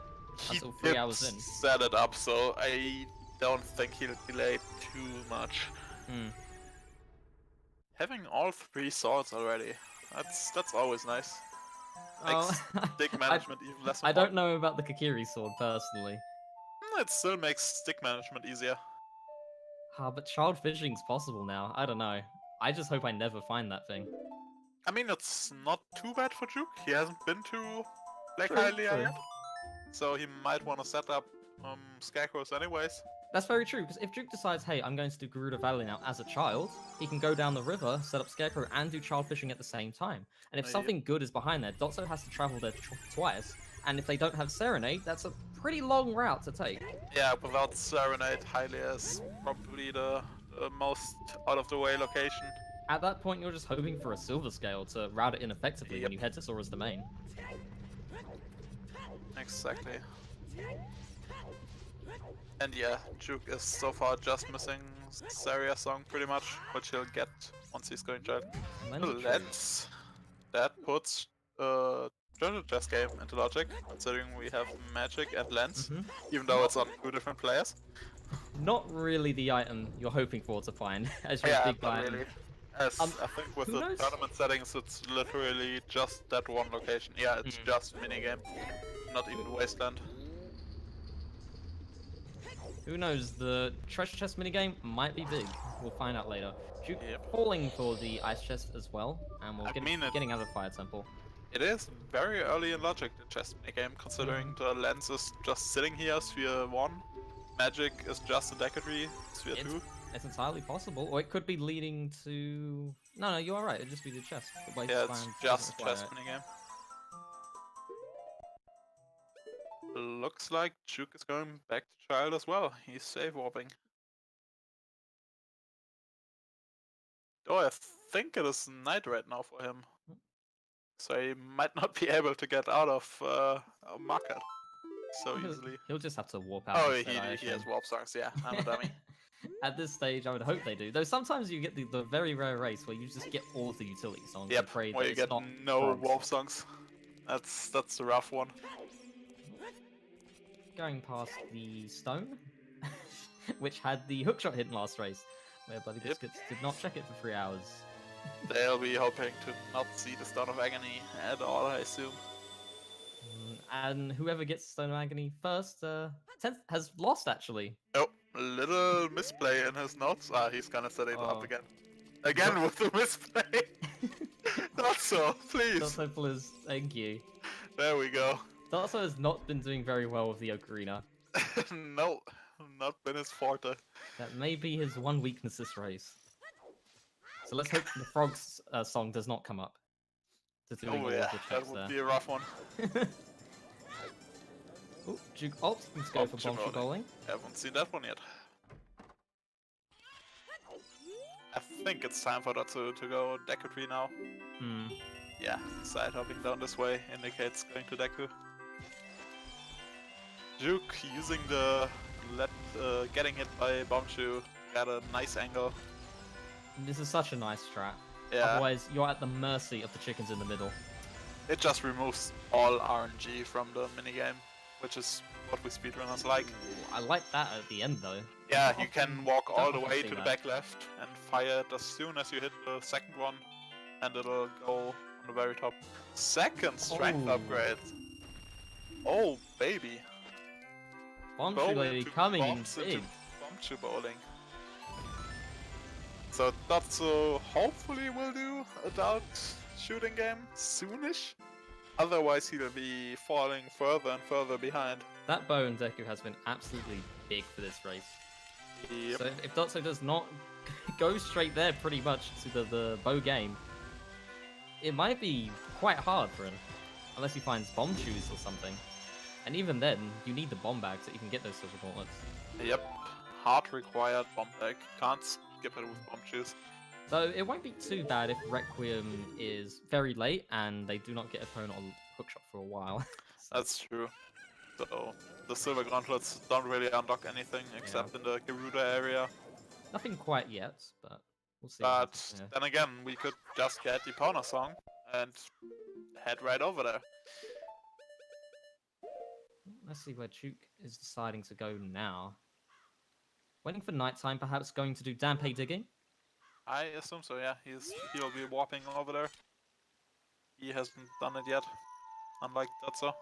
S2: until 3 hours in.
S3: Set it up, so I don't think he'll delay too much. Having all 3 swords already, that's always nice. Makes stick management even less important.
S2: I don't know about the Kakiri sword personally.
S3: It still makes stick management easier.
S2: But child fishing's possible now. I don't know. I just hope I never find that thing.
S3: I mean, it's not too bad for Juwk. He hasn't been to Black Hylia yet. So he might want to set up scarecrows anyways.
S2: That's very true, because if Juwk decides, hey, I'm going to do Gerudo Valley now as a child, he can go down the river, set up Scarecrow, and do child fishing at the same time. And if
S3: Yep.
S2: something good is behind there, Dotzo has to travel there twice, and if they don't have Serenade, that's a pretty long route to take.
S3: Yeah, without Serenade, Hylia is probably the most out-of-the-way location.
S2: At that point, you're just hoping for a Silver Scale to route it in effectively when
S3: Yep.
S2: you head to Sora's Domain.
S3: Exactly. And yeah, Juwk is so far just missing Saria's song pretty much, which he'll get once he's going child. That puts Treasure Chest game into logic, considering we have Magic and Lens, even though it's on 2 different players.
S2: Not really the item you're hoping for to find as your big
S3: not
S2: item.
S3: really. As I think with
S2: who
S3: the
S2: knows?
S3: tournament settings, it's literally just that one location. Yeah, it's just minigame, not even Wasteland.
S2: Who knows, the treasure chest minigame might be big. We'll find out later. Juwk
S3: Yep.
S2: falling for the ice chest as well, and we'll get getting out of Fire Temple.
S3: It is very early in logic, the chess minigame, considering the Lens is just sitting here, Sphere 1. Magic is just a Decu tree, Sphere 2.
S2: It's entirely possible, or it could be leading to... No, you are right, it'd just be the chest. The
S3: Yeah, it's just a chess minigame. Looks like Juwk is going back to child as well. He's save warping. Oh, I think it is night right now for him. So he might not be able to get out of market so easily.
S2: He'll just have to warp out.
S3: Oh,
S2: instead,
S3: he has warp songs, yeah. I'm a dummy.
S2: At this stage, I would hope they do. Though sometimes you get the very rare race where you just get all of the utility songs.
S3: Yep,
S2: Pray
S3: where
S2: that
S3: you
S2: it's
S3: get
S2: not
S3: no
S2: frogs.
S3: warp songs. That's the rough one.
S2: Going past the stone, which had the hookshot hidden last race, where Bloody Biscuits did not check it for 3 hours.
S3: They'll be hoping to not see the Stone of Agony at all, I assume.
S2: And whoever gets Stone of Agony first has lost, actually.
S3: Oh, little misplay in his notes. Ah, he's gonna set it up again. Again with the misplay! Not so, please!
S2: Dotzo, please. Thank you.
S3: There we go.
S2: Dotzo has not been doing very well with the Ocarina.
S3: No, not been his forte.
S2: That may be his one weakness this race. So let's hope the Frogs song does not come up.
S3: Oh yeah, that would be a rough one.
S2: Oh, Juwk opts to go for Bombshell Bowling.
S3: Haven't seen that one yet. I think it's time for that to go Deku tree now. Yeah, side hopping down this way indicates going to Deku. Juwk using the getting hit by Bombshell at a nice angle.
S2: This is such a nice strat.
S3: Yeah.
S2: Otherwise, you're at the mercy of the chickens in the middle.
S3: It just removes all RNG from the minigame, which is what we speedrunners like.
S2: Ooh, I like that at the end though.
S3: Yeah, you can walk all the
S2: often
S3: way
S2: see
S3: to the
S2: that.
S3: back left and fire it as soon as you hit the second one, and it'll go on the very top. Second strength
S2: Oh.
S3: upgrade. Oh baby.
S2: Bombshell Lady coming in big.
S3: Bombshell bowling. So Dotzo hopefully will do a dart shooting game soonish. Otherwise he'll be falling further and further behind.
S2: That bow and Deku has been absolutely big for this race.
S3: Yep.
S2: So if Dotzo does not go straight there pretty much to the bow game, it might be quite hard for him. Unless he finds bomb shoes or something. And even then, you need the bomb bag to even get those silver gauntlets.
S3: Yep. Hard required bomb bag. Can't skip it with bomb shoes.
S2: Though it won't be too bad if Requiem is very late and they do not get opponent on hookshot for a while.
S3: That's true. So the silver gauntlets don't really unlock anything except in the Gerudo area.
S2: Nothing quite yet, but we'll see.
S3: But then again, we could just get the Epona song and head right over there.
S2: Let's see where Juwk is deciding to go now. Waiting for nighttime, perhaps going to do Dampe digging?
S3: I assume so, yeah. He'll be warping over there. He hasn't done it yet, unlike Dotzo.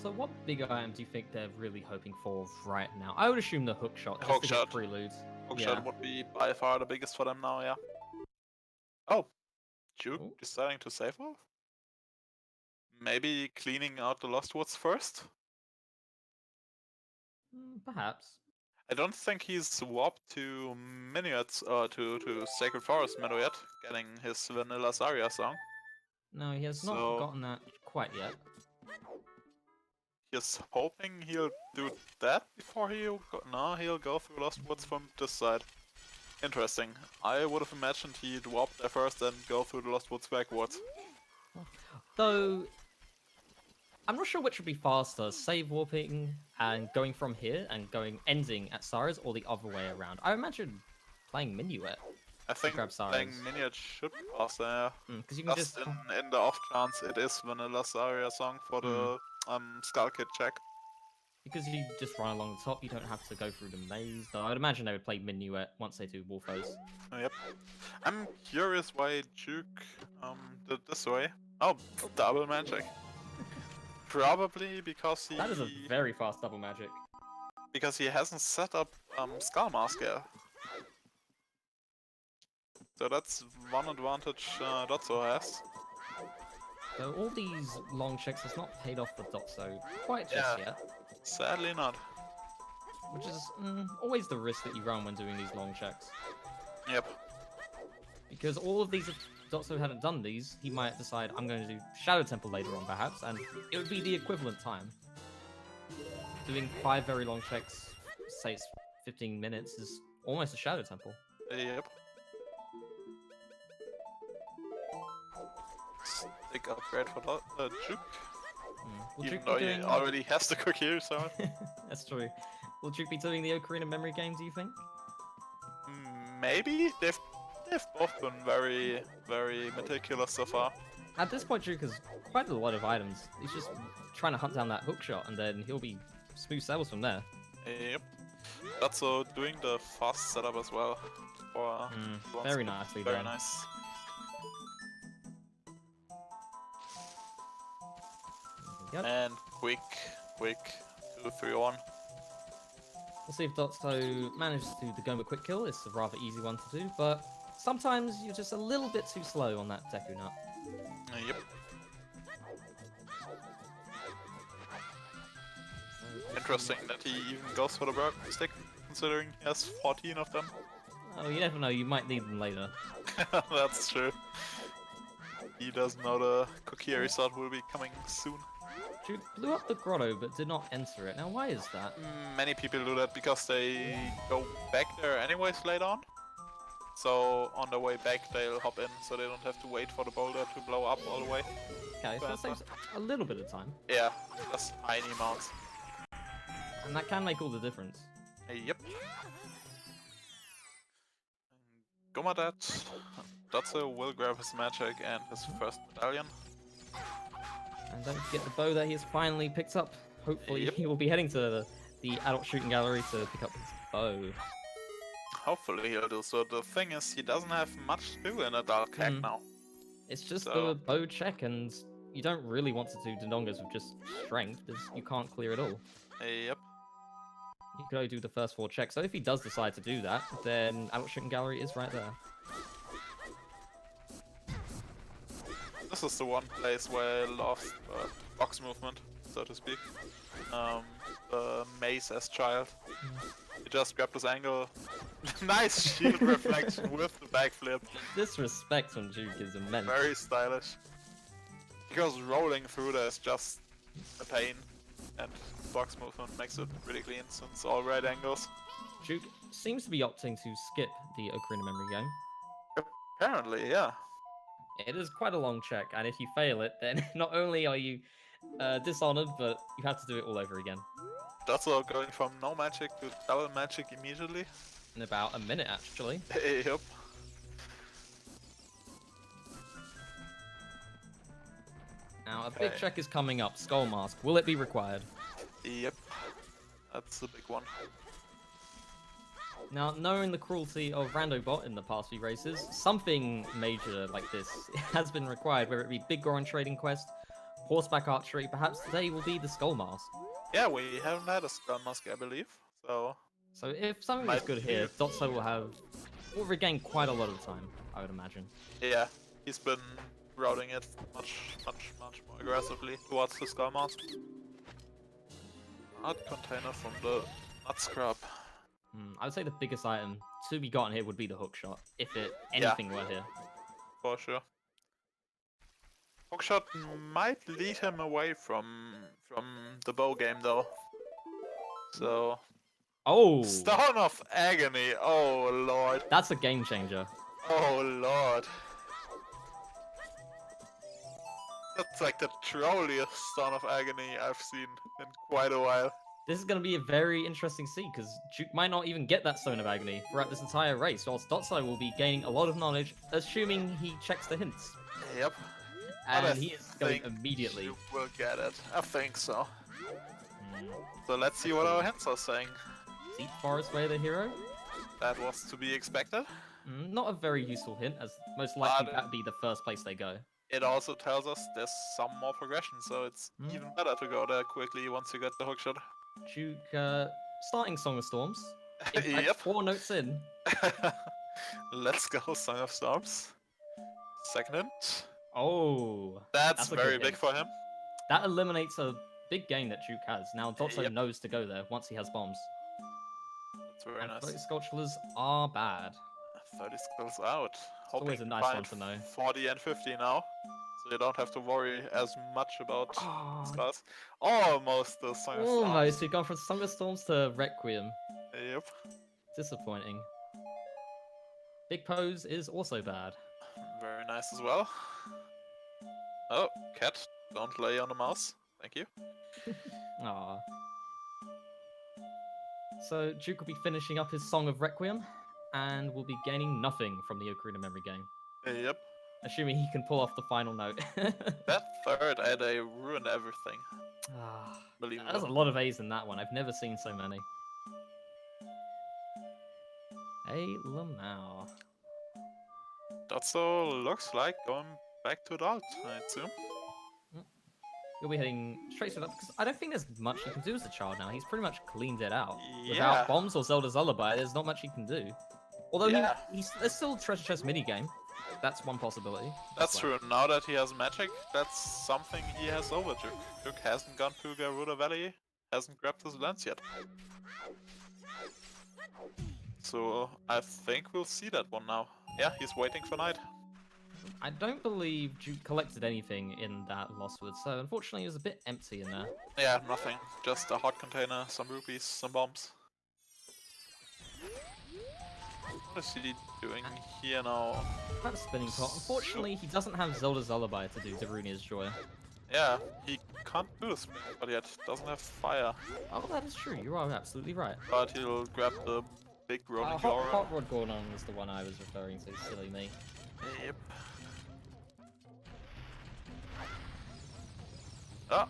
S2: So what big item do you think they're really hoping for right now? I would assume the hookshot.
S3: Hookshot.
S2: Prelude.
S3: Hookshot would be by far the biggest for them now, yeah. Oh, Juwk deciding to save off? Maybe cleaning out the Lost Woods first?
S2: Perhaps.
S3: I don't think he's warped to Minuets or to Sacred Forest Meadow yet, getting his Vanilla Zarya song.
S2: No, he has not
S3: So-
S2: gotten that quite yet.
S3: He's hoping he'll do that before he'll go. No, he'll go through Lost Woods from this side. Interesting. I would have imagined he'd warp there first and go through the Lost Woods backwards.
S2: Though, I'm not sure which would be faster, save warping and going from here and ending at Sara's, or the other way around. I imagine playing Minuet.
S3: I think
S2: grab
S3: playing
S2: Zarya's.
S3: Minuet should be faster, yeah.
S2: Because you can
S3: Just
S2: just...
S3: in the off chance it is Vanilla Zarya song for the Skull Kid check.
S2: Because you just run along the top, you don't have to go through the maze. Though I'd imagine they would play Minuet once they do Wolfos.
S3: Yep. I'm curious why Juwk did this way. Oh, double magic. Probably because he
S2: That is a very fast double magic.
S3: because he hasn't set up Skull Mask yet. So that's one advantage Dotzo has.
S2: So all these long checks has not paid off for Dotzo quite just yet.
S3: Sadly not.
S2: Which is always the risk that you run when doing these long checks.
S3: Yep.
S2: Because all of these, if Dotzo hadn't done these, he might decide, I'm going to do Shadow Temple later on perhaps, and it would be the equivalent time. Doing 5 very long checks, say it's 15 minutes, is almost a Shadow Temple.
S3: Yep. Stick upgrade for Juwk.
S2: Will
S3: Even
S2: Juwk
S3: though
S2: be
S3: he
S2: doing...
S3: already has the cookie, so
S2: That's true. Will Juwk be doing the Ocarina memory game, do you think?
S3: maybe they've both been very meticulous so far.
S2: At this point, Juwk has quite a lot of items. He's just trying to hunt down that hook shot, and then he'll be smooth sails from there.
S3: Yep. That's doing the fast setup as well. For
S2: Very nicely
S3: very
S2: done.
S3: nice.
S2: Yep.
S3: And quick 2-3-1.
S2: We'll see if Dotzo manages to do the Goma quick kill. It's a rather easy one to do, but sometimes you're just a little bit too slow on that Deku nut.
S3: Yep. Interesting that he even goes for the bird stick, considering he has 14 of them.
S2: Oh, you never know, you might need them later.
S3: That's true. He doesn't know the Kokiri sword will be coming soon.
S2: Juwk blew up the grotto, but did not enter it. Now, why is that?
S3: Many people do that because they go back there anyways later on. So on the way back they'll hop in, so they don't have to wait for the boulder to blow up all the way.
S2: Okay, so that saves a little bit of time,
S3: Yeah, just tiny amounts.
S2: and that can make all the difference.
S3: Yep. Gomadat. Dotzo will grab his magic and his first medallion.
S2: And don't forget the bow that he has finally picked up. Hopefully
S3: Yep.
S2: he will be heading to the adult shooting gallery to pick up his bow.
S3: Hopefully he'll do so. The thing is, he doesn't have much to do in a dark hack now.
S2: It's just
S3: So-
S2: the bow check, and you don't really want to do Dodongos with just strength, because you can't clear it all.
S3: Yep.
S2: You can only do the first 4 checks, so if he does decide to do that, then adult shooting gallery is right there.
S3: This is the one place where I lost box movement, so to speak. The maze as child. He just grabbed his angle. Nice shield reflection with the backflip.
S2: Disrespect from Juwk is immense.
S3: Very stylish. Because rolling through there is just a pain, and box movement makes it really clean since all right angles.
S2: Juwk seems to be opting to skip the Ocarina memory game.
S3: Apparently, yeah.
S2: It is quite a long check, and if you fail it, then not only are you dishonored, but you have to do it all over again.
S3: That's all going from no magic to double magic immediately.
S2: In about a minute, actually.
S3: Yep.
S2: Now, a big
S3: Okay.
S2: check is coming up. Skull Mask. Will it be required?
S3: Yep. That's a big one.
S2: Now, knowing the cruelty of Randobot in the past few races, something major like this has been required, whether it be Big Goron Trading Quest, Horseback Archery, perhaps today will be the Skull Mask.
S3: Yeah, we haven't had a Skull Mask, I believe. So,
S2: So if something is good here, Dotzo will regain quite a lot of time, I would imagine.
S3: yeah, he's been routing it much more aggressively towards the skull mask. Art container from the nut scrub.
S2: I would say the biggest item to be gotten here would be the hook shot, if anything were here.
S3: For sure. Hookshot might lead him away from the bow game though. So
S2: Oh!
S3: Stone of Agony, oh lord.
S2: That's a game changer.
S3: Oh lord. That's like the trolliest Stone of Agony I've seen in quite a while.
S2: This is going to be a very interesting scene, because Juwk might not even get that Stone of Agony throughout this entire race, whilst Dotzo will be gaining a lot of knowledge, assuming he checks the hints.
S3: Yep.
S2: And he is going immediately.
S3: You will get it. I think so. So let's see what our hints are saying.
S2: Deep Forest Way the hero?
S3: That was to be expected.
S2: Not a very useful hint, as most likely that'd be the first place they go.
S3: It also tells us there's some more progression, so it's even better to go there quickly once you get the hookshot.
S2: Juwk, starting Song of Storms. In fact,
S3: Yep.
S2: 4 notes in.
S3: Let's go, Song of Storms. Second hint.
S2: Oh.
S3: That's
S2: a
S3: very
S2: good
S3: big
S2: hint.
S3: for him.
S2: That eliminates a big gain that Juwk has. Now Dotzo knows to go there once he has bombs.
S3: That's very
S2: And
S3: nice.
S2: 30 Sculptures are bad.
S3: 30 skills out.
S2: Always a nice one to know.
S3: 40 and 50 now. So you don't have to worry as much about
S2: Oh,
S3: skulls. Almost the Song of Storms.
S2: almost. We've gone from Song of Storms to Requiem.
S3: Yep.
S2: Disappointing. Big Pose is also bad.
S3: Very nice as well. Oh, cat. Don't lay on the mouse. Thank you.
S2: Aww. So Juwk will be finishing up his Song of Requiem, and will be gaining nothing from the Ocarina memory game.
S3: Yep.
S2: Assuming he can pull off the final note.
S3: That third A ruined everything. Believe
S2: There's a lot of A's in that one. I've never seen so many. A Lamau.
S3: Dotzo looks like going back to adult, I assume.
S2: You'll be heading straight to that, because I don't think there's much he can do as a child now. He's pretty much cleaned it out.
S3: Yeah.
S2: Without bombs or Zelda's Lullaby, there's not much he can do. Although
S3: Yeah.
S2: there's still a treasure chest minigame. That's one possibility.
S3: That's true. Now that he has magic, that's something he has over Juwk. Juwk hasn't gone to Garuda Valley, hasn't grabbed his lens yet. So I think we'll see that one now. Yeah, he's waiting for night.
S2: I don't believe Juwk collected anything in that Lost Woods, so unfortunately it was a bit empty in there.
S3: Yeah, nothing. Just a hot container, some rupees, some bombs. What is he doing here now?
S2: Perhaps spinning pot. Unfortunately, he doesn't have Zelda's Lullaby to do Darunia's Joy.
S3: Yeah, he can't do the spinning pot yet. Doesn't have fire.
S2: Oh, that is true. You are absolutely right.
S3: But he'll grab the big rolling Gora.
S2: Hot Rod Ganon was the one I was referring to. Silly me.
S3: Yep. Ah.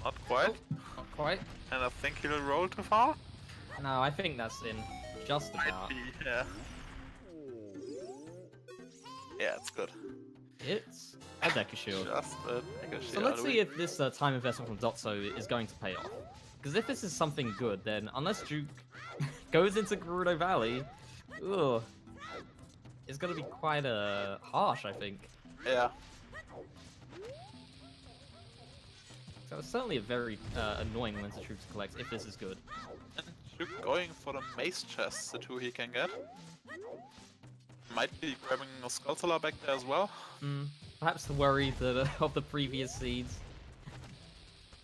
S3: Not quite.
S2: Not quite.
S3: And I think he'll roll too far.
S2: No, I think that's in just
S3: Might
S2: about.
S3: be, yeah. Yeah, it's good.
S2: It's a Decu Shield.
S3: Just a Decu
S2: So
S3: shield.
S2: let's see if this time investment from Dotzo is going to pay off. Because if this is something good, then unless Juwk goes into Gerudo Valley, ugh, it's going to be quite harsh, I think.
S3: Yeah.
S2: So it's certainly a very annoying lens of troops to collect if this is good.
S3: And Juwk going for the mace chest, the two he can get. Might be grabbing a Skulltula back there as well.
S2: Perhaps the worry that of the previous seeds.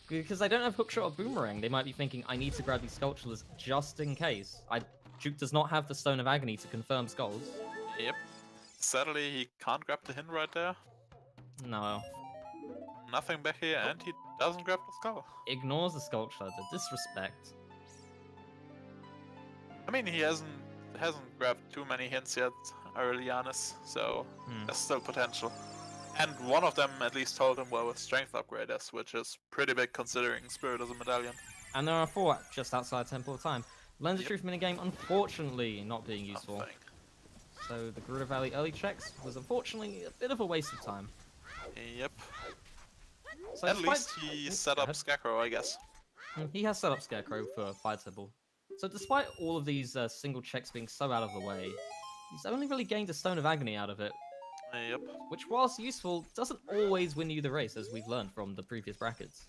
S2: Because I don't have Hookshot or Boomerang, they might be thinking, I need to grab these Skulltulas just in case. Juwk does not have the Stone of Agony to confirm skulls.
S3: Yep. Sadly, he can't grab the hint right there.
S2: No.
S3: Nothing back here, and he doesn't grab the skull.
S2: Ignores the Sculpture, the disrespect.
S3: I mean, he hasn't grabbed too many hints yet, Aurelianus, so there's still potential. And one of them at least told him where a strength upgrade is, which is pretty big considering Spirit is a medallion.
S2: And there are 4 just outside Temple of Time. Lens of Truth minigame, unfortunately, not being useful.
S3: Nothing.
S2: So the Gerudo Valley early checks was unfortunately a bit of a waste of time.
S3: Yep.
S2: So
S3: At
S2: despite-
S3: least he set up Scarecrow, I guess.
S2: He has set up Scarecrow for Fire Temple. So despite all of these single checks being so out of the way, he's only really gained a Stone of Agony out of it.
S3: Yep.
S2: which, whilst useful, doesn't always win you the race, as we've learned from the previous brackets.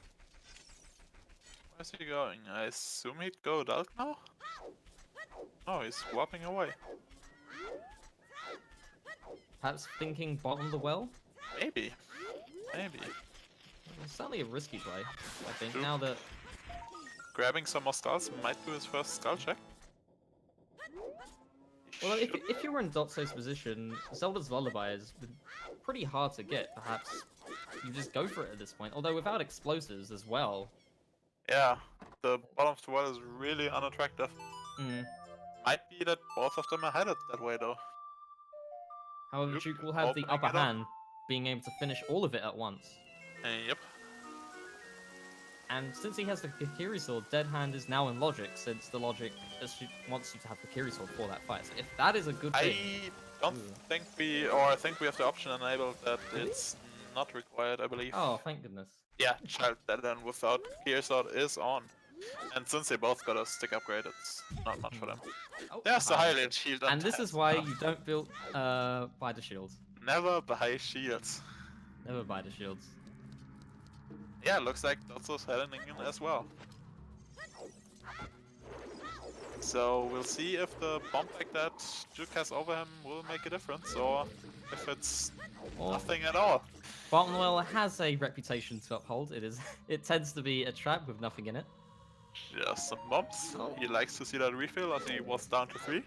S3: Where's he going? I assume he'd go Dalk now? Oh, he's swapping away.
S2: Perhaps thinking bottom of the well?
S3: Maybe. Maybe.
S2: It's certainly a risky play, I think,
S3: True.
S2: now that...
S3: Grabbing some more skulls might do his first skull check.
S2: Well, if you were in Dotzo's position, Zelda's Lullaby has been pretty hard to get. Perhaps you just go for it at this point, although without explosives as well.
S3: Yeah, the bottom of the well is really unattractive.
S2: Mm.
S3: Might be that both of them are headed that way though.
S2: However,
S3: Juwk
S2: Juwk will have the
S3: opening
S2: upper
S3: it up.
S2: hand, being able to finish all of it at once.
S3: Yep.
S2: And since he has the Kikiri Sword, Dead Hand is now in logic, since the logic wants you to have the Kikiri Sword for that fight. So if that is a good thing...
S3: I don't think I think we have the option enabled that it's not required, I believe.
S2: Oh, thank goodness.
S3: Yeah, Child Dead End without Gear Sword is on. And since they both got a stick upgrade, it's not much for them.
S2: Oh,
S3: There's the Hylian shield.
S2: and this is why you don't build buy the shields.
S3: Never buy shields.
S2: Never buy the shields.
S3: Yeah, looks like Dotzo's heading in as well. So we'll see if the bomb pack that Juwk has over him will make a difference, or if it's nothing at all.
S2: Bottomwell has a reputation to uphold. It tends to be a trap with nothing in it.
S3: Just some bumps.
S2: Oh.
S3: He likes to see that refill. I think he was down to 3.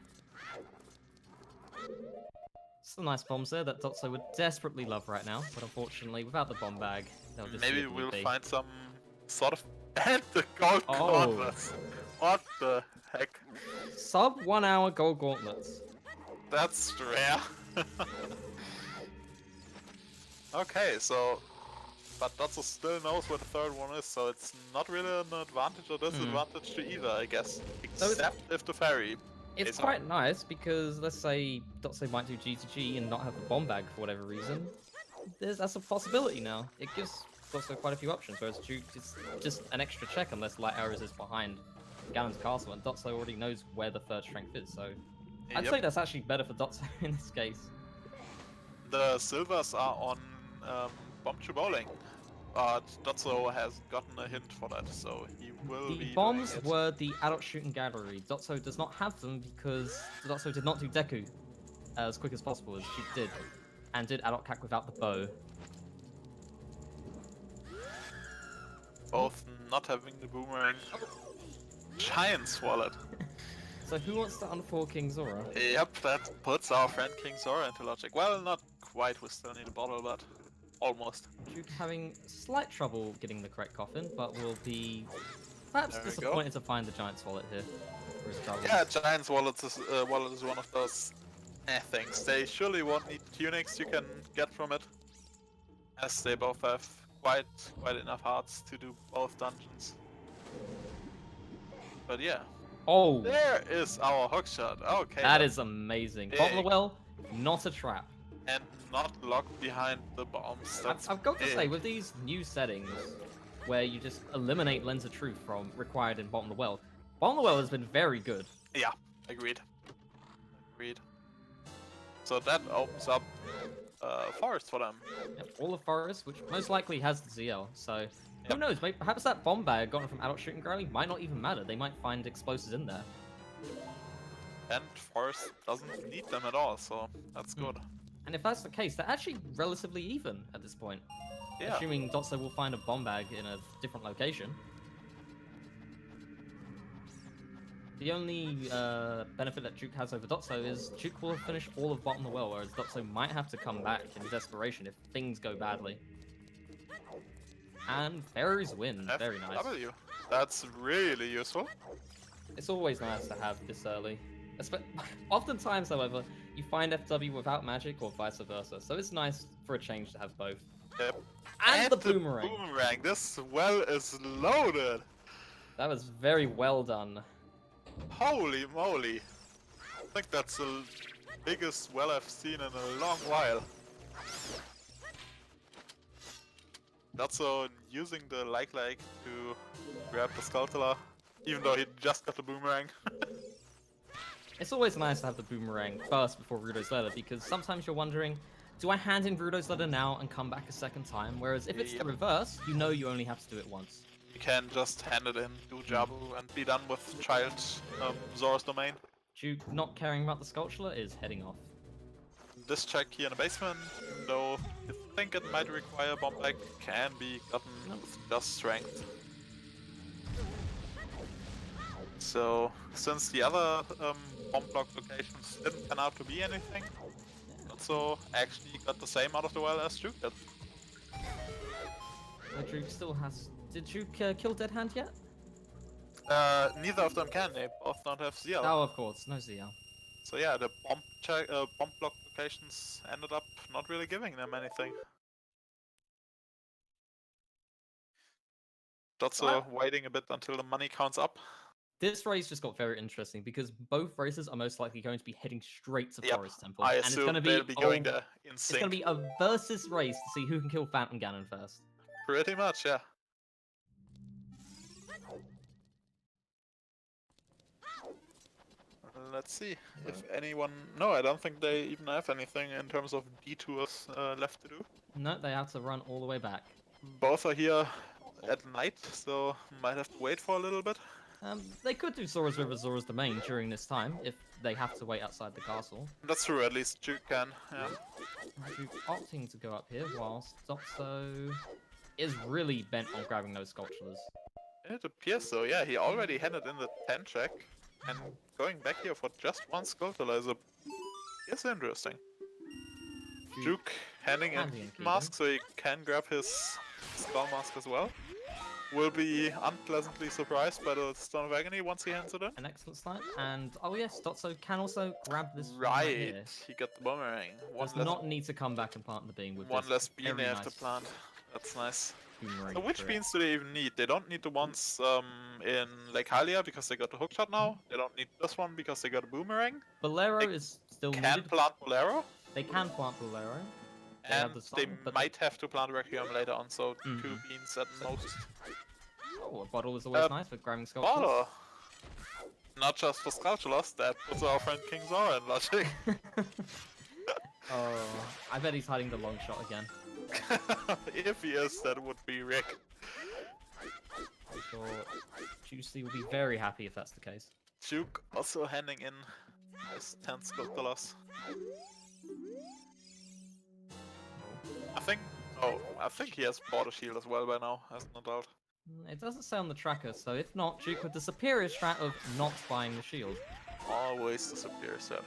S2: Some nice bombs there that Dotzo would desperately love right now, but unfortunately, without the bomb bag, they'll just
S3: Maybe
S2: leave
S3: we'll
S2: be.
S3: find some sort of... And the gold gauntlets! What the heck?
S2: Sub 1 hour gold gauntlets.
S3: That's rare. Okay, so... But Dotzo still knows where the third one is, so it's not really an advantage or disadvantage to either, I guess. Except if the fairy...
S2: It's
S3: is
S2: quite
S3: on.
S2: nice, because let's say Dotzo might do G2G and not have the bomb bag for whatever reason. That's a possibility now. It gives Dotzo quite a few options, whereas Juwk is just an extra check unless Light Arrows is behind Ganon's castle, and Dotzo already knows where the third strength is, so... I'd
S3: Yep.
S2: say that's actually better for Dotzo in this case.
S3: The silvers are on Bomb Bowling, but Dotzo has gotten a hint for that, so he will be
S2: The
S3: doing
S2: bombs
S3: it.
S2: were the adult shooting gallery. Dotzo does not have them because Dotzo did not do Deku as quick as possible as Juwk did, and did adult cack without the bow.
S3: Both not having the boomerang. Giant swallowed.
S2: So who wants to unfold King Zora?
S3: Yep, that puts our friend King Zora into logic. Well, not quite, we still need a bottle, but almost.
S2: Juwk having slight trouble getting the correct coffin, but will be perhaps
S3: There we go.
S2: disappointed to find the Giant's wallet here for his troubles.
S3: Yeah, Giant's wallet is one of those things. They surely won't need tunics you can get from it, as they both have quite enough hearts to do both dungeons. But yeah,
S2: Oh,
S3: there is our hookshot. Okay,
S2: that is amazing.
S3: big.
S2: Bottom of the well, not a trap.
S3: and not locked behind the bombs. That's
S2: I've got to
S3: big.
S2: say, with these new settings, where you just eliminate Lens of Truth from required in Bottom of the Well, Bottom of the Well has been very good.
S3: Yeah, agreed. Agreed. So that opens up forest for them.
S2: Yep, all of Forest, which most likely has the ZL, so who
S3: Yep.
S2: knows, maybe, perhaps that bomb bag gotten from adult shooting Growly might not even matter. They might find explosives in there.
S3: And forest doesn't need them at all, so that's good.
S2: And if that's the case, they're actually relatively even at this point.
S3: Yeah.
S2: Assuming Dotzo will find a bomb bag in a different location. The only benefit that Juwk has over Dotzo is Juwk will finish all of Bottom of the Well, whereas Dotzo might have to come back in desperation if things go badly. And fairies win. Very nice.
S3: FW. That's really useful.
S2: It's always nice to have this early. Oftentimes, however, you find FW without magic or vice versa, so it's nice for a change to have both.
S3: Yep.
S2: And the boomerang!
S3: Boomerang. This well is loaded.
S2: That was very well done.
S3: Holy moly. I think that's the biggest well I've seen in a long while. That's using the like to grab the Skulltula, even though he just got the boomerang.
S2: It's always nice to have the boomerang first before Rudo's Letter, because sometimes you're wondering, Do I hand in Rudo's letter now and come back a second time? Whereas if it's the reverse, you know you only have to do it once.
S3: You can just hand it in, do Jabu, and be done with child Zora's domain.
S2: Juwk, not caring about the sculpture, is heading off.
S3: This check here in the basement, though you think it might require bomb back, can be gotten with just strength. So, since the other bomb block locations didn't turn out to be anything, Dotzo actually got the same out of the well as Juwk did.
S2: Juwk still has... Did Juwk kill Dead Hand yet?
S3: Neither of them can, they both don't have ZL.
S2: Oh, of course, no ZL.
S3: So yeah, the bomb block locations ended up not really giving them anything. Dotzo waiting a bit until the money counts up.
S2: This race just got very interesting because both races are most likely going to be heading straight to Forest Temple.
S3: I
S2: and it's
S3: assume
S2: gonna
S3: they'll be going there in
S2: It's
S3: sync.
S2: going to be a versus race to see who can kill Phantom Ganon first.
S3: Pretty much, yeah. Let's see if anyone... No, I don't think they even have anything in terms of detours left to do.
S2: No, they have to run all the way back.
S3: Both are here at night, so might have to wait for a little bit.
S2: They could do Zora's River, Zora's Domain during this time, if they have to wait outside the castle.
S3: That's true, at least Juwk can, yeah.
S2: Juwk opting to go up here, whilst Dotzo is really bent on grabbing those sculptures.
S3: It appears so, yeah. He already handed in the 10 check, and going back here for just one Sculptalizer is interesting. Juwk handing in mask so he can grab his Skull Mask as well. Will be unpleasantly surprised by the Stone of Agony once he hands it in.
S2: An excellent snipe, and oh yes, Dotzo can also grab this
S3: Right,
S2: here.
S3: he got the boomerang.
S2: Does not need to come back and plant the bean with
S3: one
S2: this
S3: less bean
S2: very
S3: they have
S2: nice
S3: to plant. That's nice.
S2: boomerang
S3: So which
S2: for it.
S3: beans do they even need? They don't need the ones in Lake Hylia because they got the hookshot now. They don't need this one because they got a boomerang.
S2: Bolero
S3: They
S2: is still
S3: Can
S2: needed.
S3: plant Bolero.
S2: They can plant Bolero. They have
S3: And
S2: the
S3: they
S2: song, but
S3: might have to plant Requiem later on, so 2
S2: Mhm.
S3: beans at most.
S2: Oh, a bottle is always nice for grabbing sculptures.
S3: Bottle! Not just for Sculptulus, that puts our friend King Zora in logic.
S2: Oh, I bet he's hiding the long shot again.
S3: If he is, that would be Rick.
S2: I'm sure Juicy will be very happy if that's the case.
S3: Juwk also handing in his 10 Sculptulus. I think he has bought a shield as well by now, as an adult.
S2: It doesn't say on the tracker, so if not, Juwk with the superior strat of not buying the shield.
S3: Always the superior set.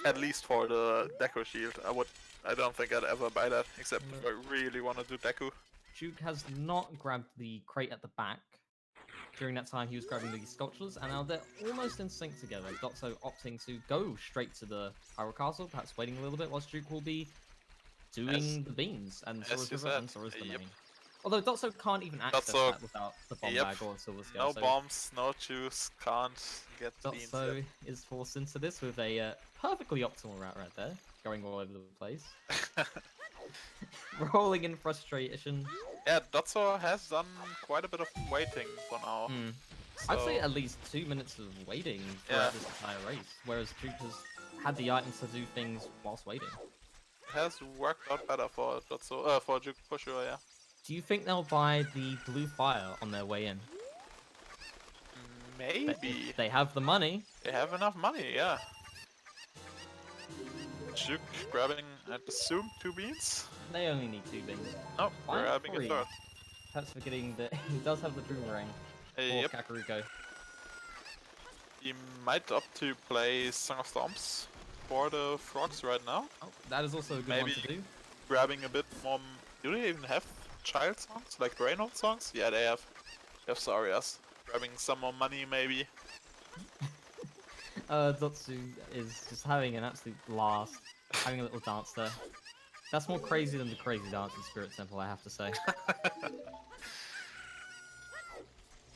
S3: At least for the Decu shield, I don't think I'd ever buy that, except if I really want to do Decu.
S2: Juwk has not grabbed the crate at the back. During that time, he was grabbing the sculptures, and now they're almost in sync together. Dotzo opting to go straight to the Hyrule Castle, perhaps waiting a little bit, whilst Juwk will be doing the beans and Zora's River and Zora's Domain. Although Dotzo can't even access that without the bomb bag or silver scale.
S3: No
S2: so
S3: bombs, no juice, can't get beans.
S2: Dotzo is forced into this with a perfectly optimal route right there, going all over the place. Rolling in frustration.
S3: Yeah, Dotzo has done quite a bit of waiting for now.
S2: I'd
S3: So-
S2: say at least 2 minutes of waiting throughout this entire race, whereas Juwk has had the items to do things whilst waiting.
S3: It has worked out better for Dotzo, for Juwk for sure, yeah.
S2: Do you think they'll buy the blue fire on their way in?
S3: Maybe.
S2: They have the money.
S3: They have enough money, yeah. Juwk grabbing, I assume, 2 beans?
S2: They only need 2 beans.
S3: Oh,
S2: Why
S3: grabbing a
S2: 3?
S3: third.
S2: Perhaps forgetting that he does have the boomerang for
S3: Yep.
S2: Kakariko.
S3: He might opt to play Song of Storms for the frogs right now.
S2: Oh, that is also a good
S3: Maybe
S2: one to do.
S3: grabbing a bit more... Do they even have child songs? Like Reinhold songs? Yeah, they have. They have Sarias. Grabbing some more money, maybe.
S2: Dotsu is just having an absolute blast, having a little dance there. That's more crazy than the crazy dance in Spirit Temple, I have to say.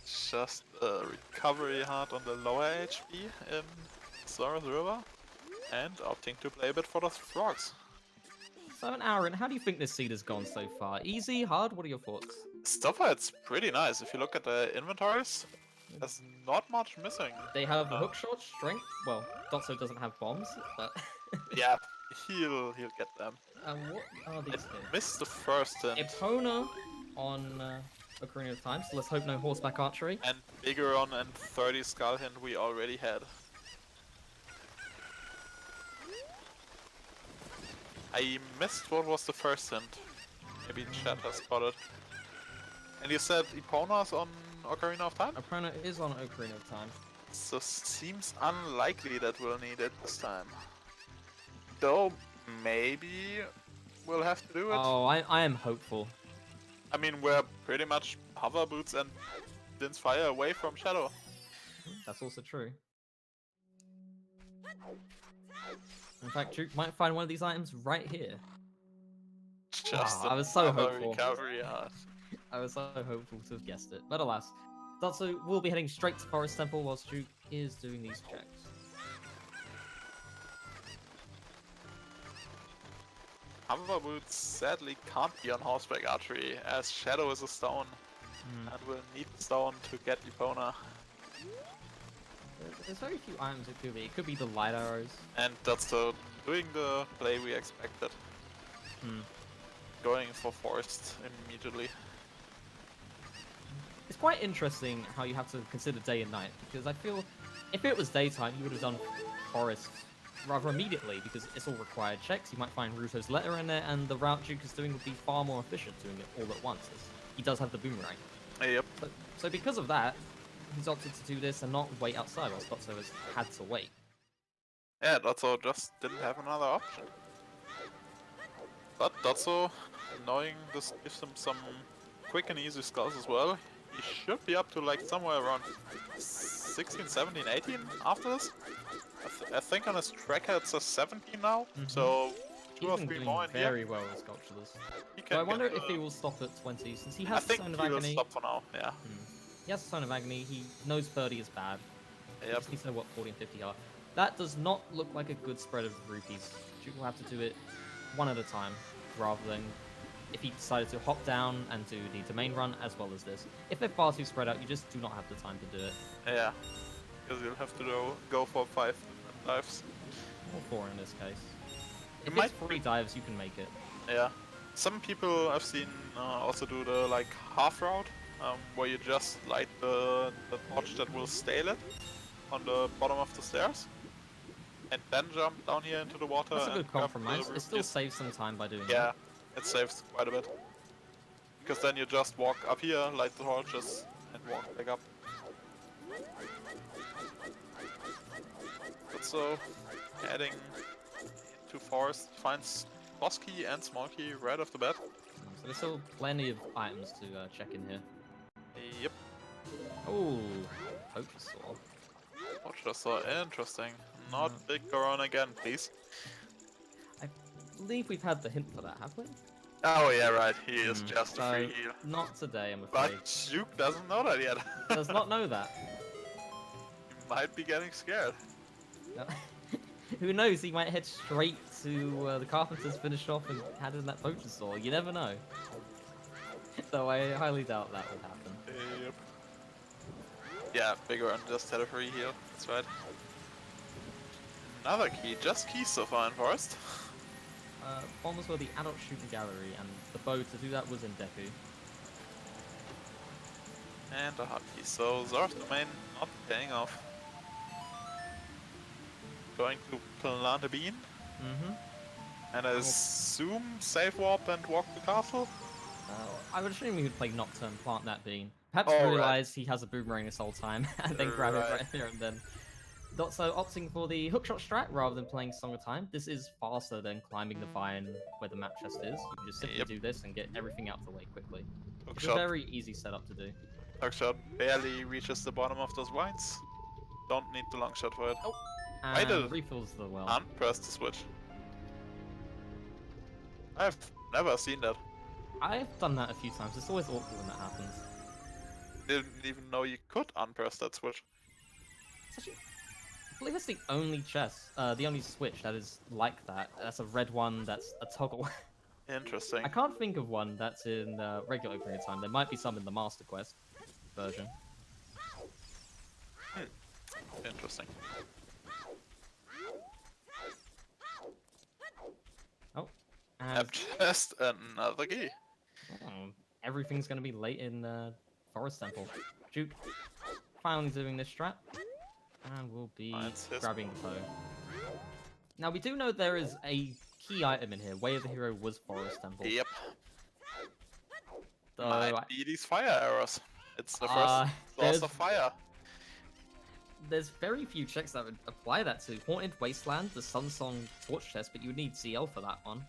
S3: Just a recovery heart on the lower HP in Zora's River. And opting to play a bit for the frogs.
S2: So, an hour in, how do you think this seed has gone so far? Easy, hard? What are your thoughts?
S3: So far it's pretty nice. If you look at the inventories, There's not much missing.
S2: They have a hook shot, strength. Well, Dotzo doesn't have bombs, but
S3: Yeah, he'll get them.
S2: what are these here?
S3: Missed the first hint.
S2: Epona on Ocarina of Time, so let's hope no horseback archery.
S3: And Bigeron and 30 skull hint we already had. I missed what was the first hint. Maybe chat has spotted. And you said Epona's on Ocarina of Time?
S2: Epona is on Ocarina of Time.
S3: So seems unlikely that we'll need it this time. Though, maybe we'll have to do it.
S2: Oh, I am hopeful.
S3: I mean, we're pretty much hover boots and Din's fire away from Shadow.
S2: That's also true. In fact, Juwk might find one of these items right here.
S3: Just
S2: I was so
S3: another
S2: hopeful.
S3: recovery art.
S2: I was so hopeful to have guessed it, but alas. Dotzo will be heading straight to Forest Temple whilst Juwk is doing these checks.
S3: Hover boots sadly can't be on horseback archery, as Shadow is a stone, and we'll need the stone to get Epona.
S2: There's very few items it could be. It could be the light arrows.
S3: And that's doing the play we expected. Going for forest immediately.
S2: It's quite interesting how you have to consider day and night, because I feel if it was daytime, you would have done forest rather immediately, because it's all required checks. You might find Ruto's letter in there, and the route Juwk is doing would be far more efficient doing it all at once, as he does have the boomerang.
S3: Yep.
S2: So because of that, he's opted to do this and not wait outside, whilst Dotzo has had to wait.
S3: Yeah, Dotzo just didn't have another option. But Dotzo, knowing this gives him some quick and easy skulls as well, he should be up to like somewhere around 16, 17, 18 after this. I think on his tracker it says 17 now, so two or
S2: He's been
S3: three
S2: doing
S3: more in here.
S2: very well with sculptures.
S3: He
S2: So I
S3: can
S2: wonder
S3: get,
S2: if he will stop at 20, since he
S3: I
S2: has the
S3: think
S2: Stone of
S3: he will
S2: Agony.
S3: stop for now, yeah.
S2: He has the Stone of Agony, he knows 30 is bad. He
S3: Yep.
S2: just needs to know what 40 and 50 are. That does not look like a good spread of rupees. Juwk will have to do it one at a time, rather than if he decided to hop down and do the domain run as well as this. If they're far too spread out, you just do not have the time to do it.
S3: Yeah, because you'll have to go for 5 different dives.
S2: Or 4 in this case.
S3: It
S2: If
S3: might
S2: it's 3 dives, you can make it.
S3: Yeah. Some people I've seen also do the like half route, where you just light the torch that will stay lit on the bottom of the stairs, and then jump down here into the water.
S2: That's a
S3: and
S2: good
S3: grab the
S2: compromise. It still
S3: rupees.
S2: saves some time by doing
S3: Yeah,
S2: that.
S3: it saves quite a bit. Because then you just walk up here, light the torches, and walk back up. So, heading to forest, finds boss key and small key right off the bat.
S2: So there's still plenty of items to check in here.
S3: Yep.
S2: Oh, poacher sword.
S3: Watch this, so interesting. Not big Ganon again, please.
S2: I believe we've had the hint for that, have we?
S3: Oh yeah, right. He is just a free
S2: So,
S3: heal.
S2: not today, I'm
S3: But
S2: afraid.
S3: Juwk doesn't know that yet.
S2: Does not know that.
S3: He might be getting scared.
S2: No. Who knows? He might head straight to the carpenters, finish off, and hand in that poacher sword. You never know. Though I highly doubt that would happen.
S3: Yep. Yeah, bigger and just had a free heal. That's right. Another key. Just keys so far in forest.
S2: Bombers were the adult shooting gallery, and the bow to do that was in Decu.
S3: And a hotkey. So Zora's domain not paying off. Going to plant a bean. And I assume save warp and walk the castle.
S2: I would assume he would play Nocturne, plant that bean. Perhaps
S3: Oh, right.
S2: realize he has a boomerang this whole time, and then grab it
S3: Right.
S2: right there and then. Dotzo opting for the hookshot strat rather than playing Song of Time. This is faster than climbing the vine where the map chest is. You can just simply do this and get everything out of the way quickly. It's a
S3: Hookshot.
S2: very easy setup to do.
S3: Hookshot barely reaches the bottom of those vines. Don't need the long shot for it. I
S2: And
S3: did.
S2: refills the well.
S3: Unpress the switch. I've never seen that.
S2: I've done that a few times. It's always awkward when that happens.
S3: Didn't even know you could unpress that switch.
S2: It's actually, I believe that's the only chest, the only switch that is like that. That's a red one that's a toggle.
S3: Interesting.
S2: I can't think of one that's in regular Ocarina of Time. There might be some in the Master Quest version.
S3: interesting.
S2: Oh,
S3: I've
S2: and
S3: just another key.
S2: everything's going to be late in Forest Temple. Juwk finally doing this strat, and we'll be
S3: Finds his-
S2: grabbing the Poe. Now, we do know there is a key item in here. Way of the Hero was Forest Temple.
S3: Yep.
S2: So
S3: Might be these fire arrows. It's the first
S2: Uh,
S3: source
S2: there's-
S3: of fire.
S2: there's very few checks that would apply that to. Haunted Wasteland, the Sun Song Torch Chest, but you would need CL for that one.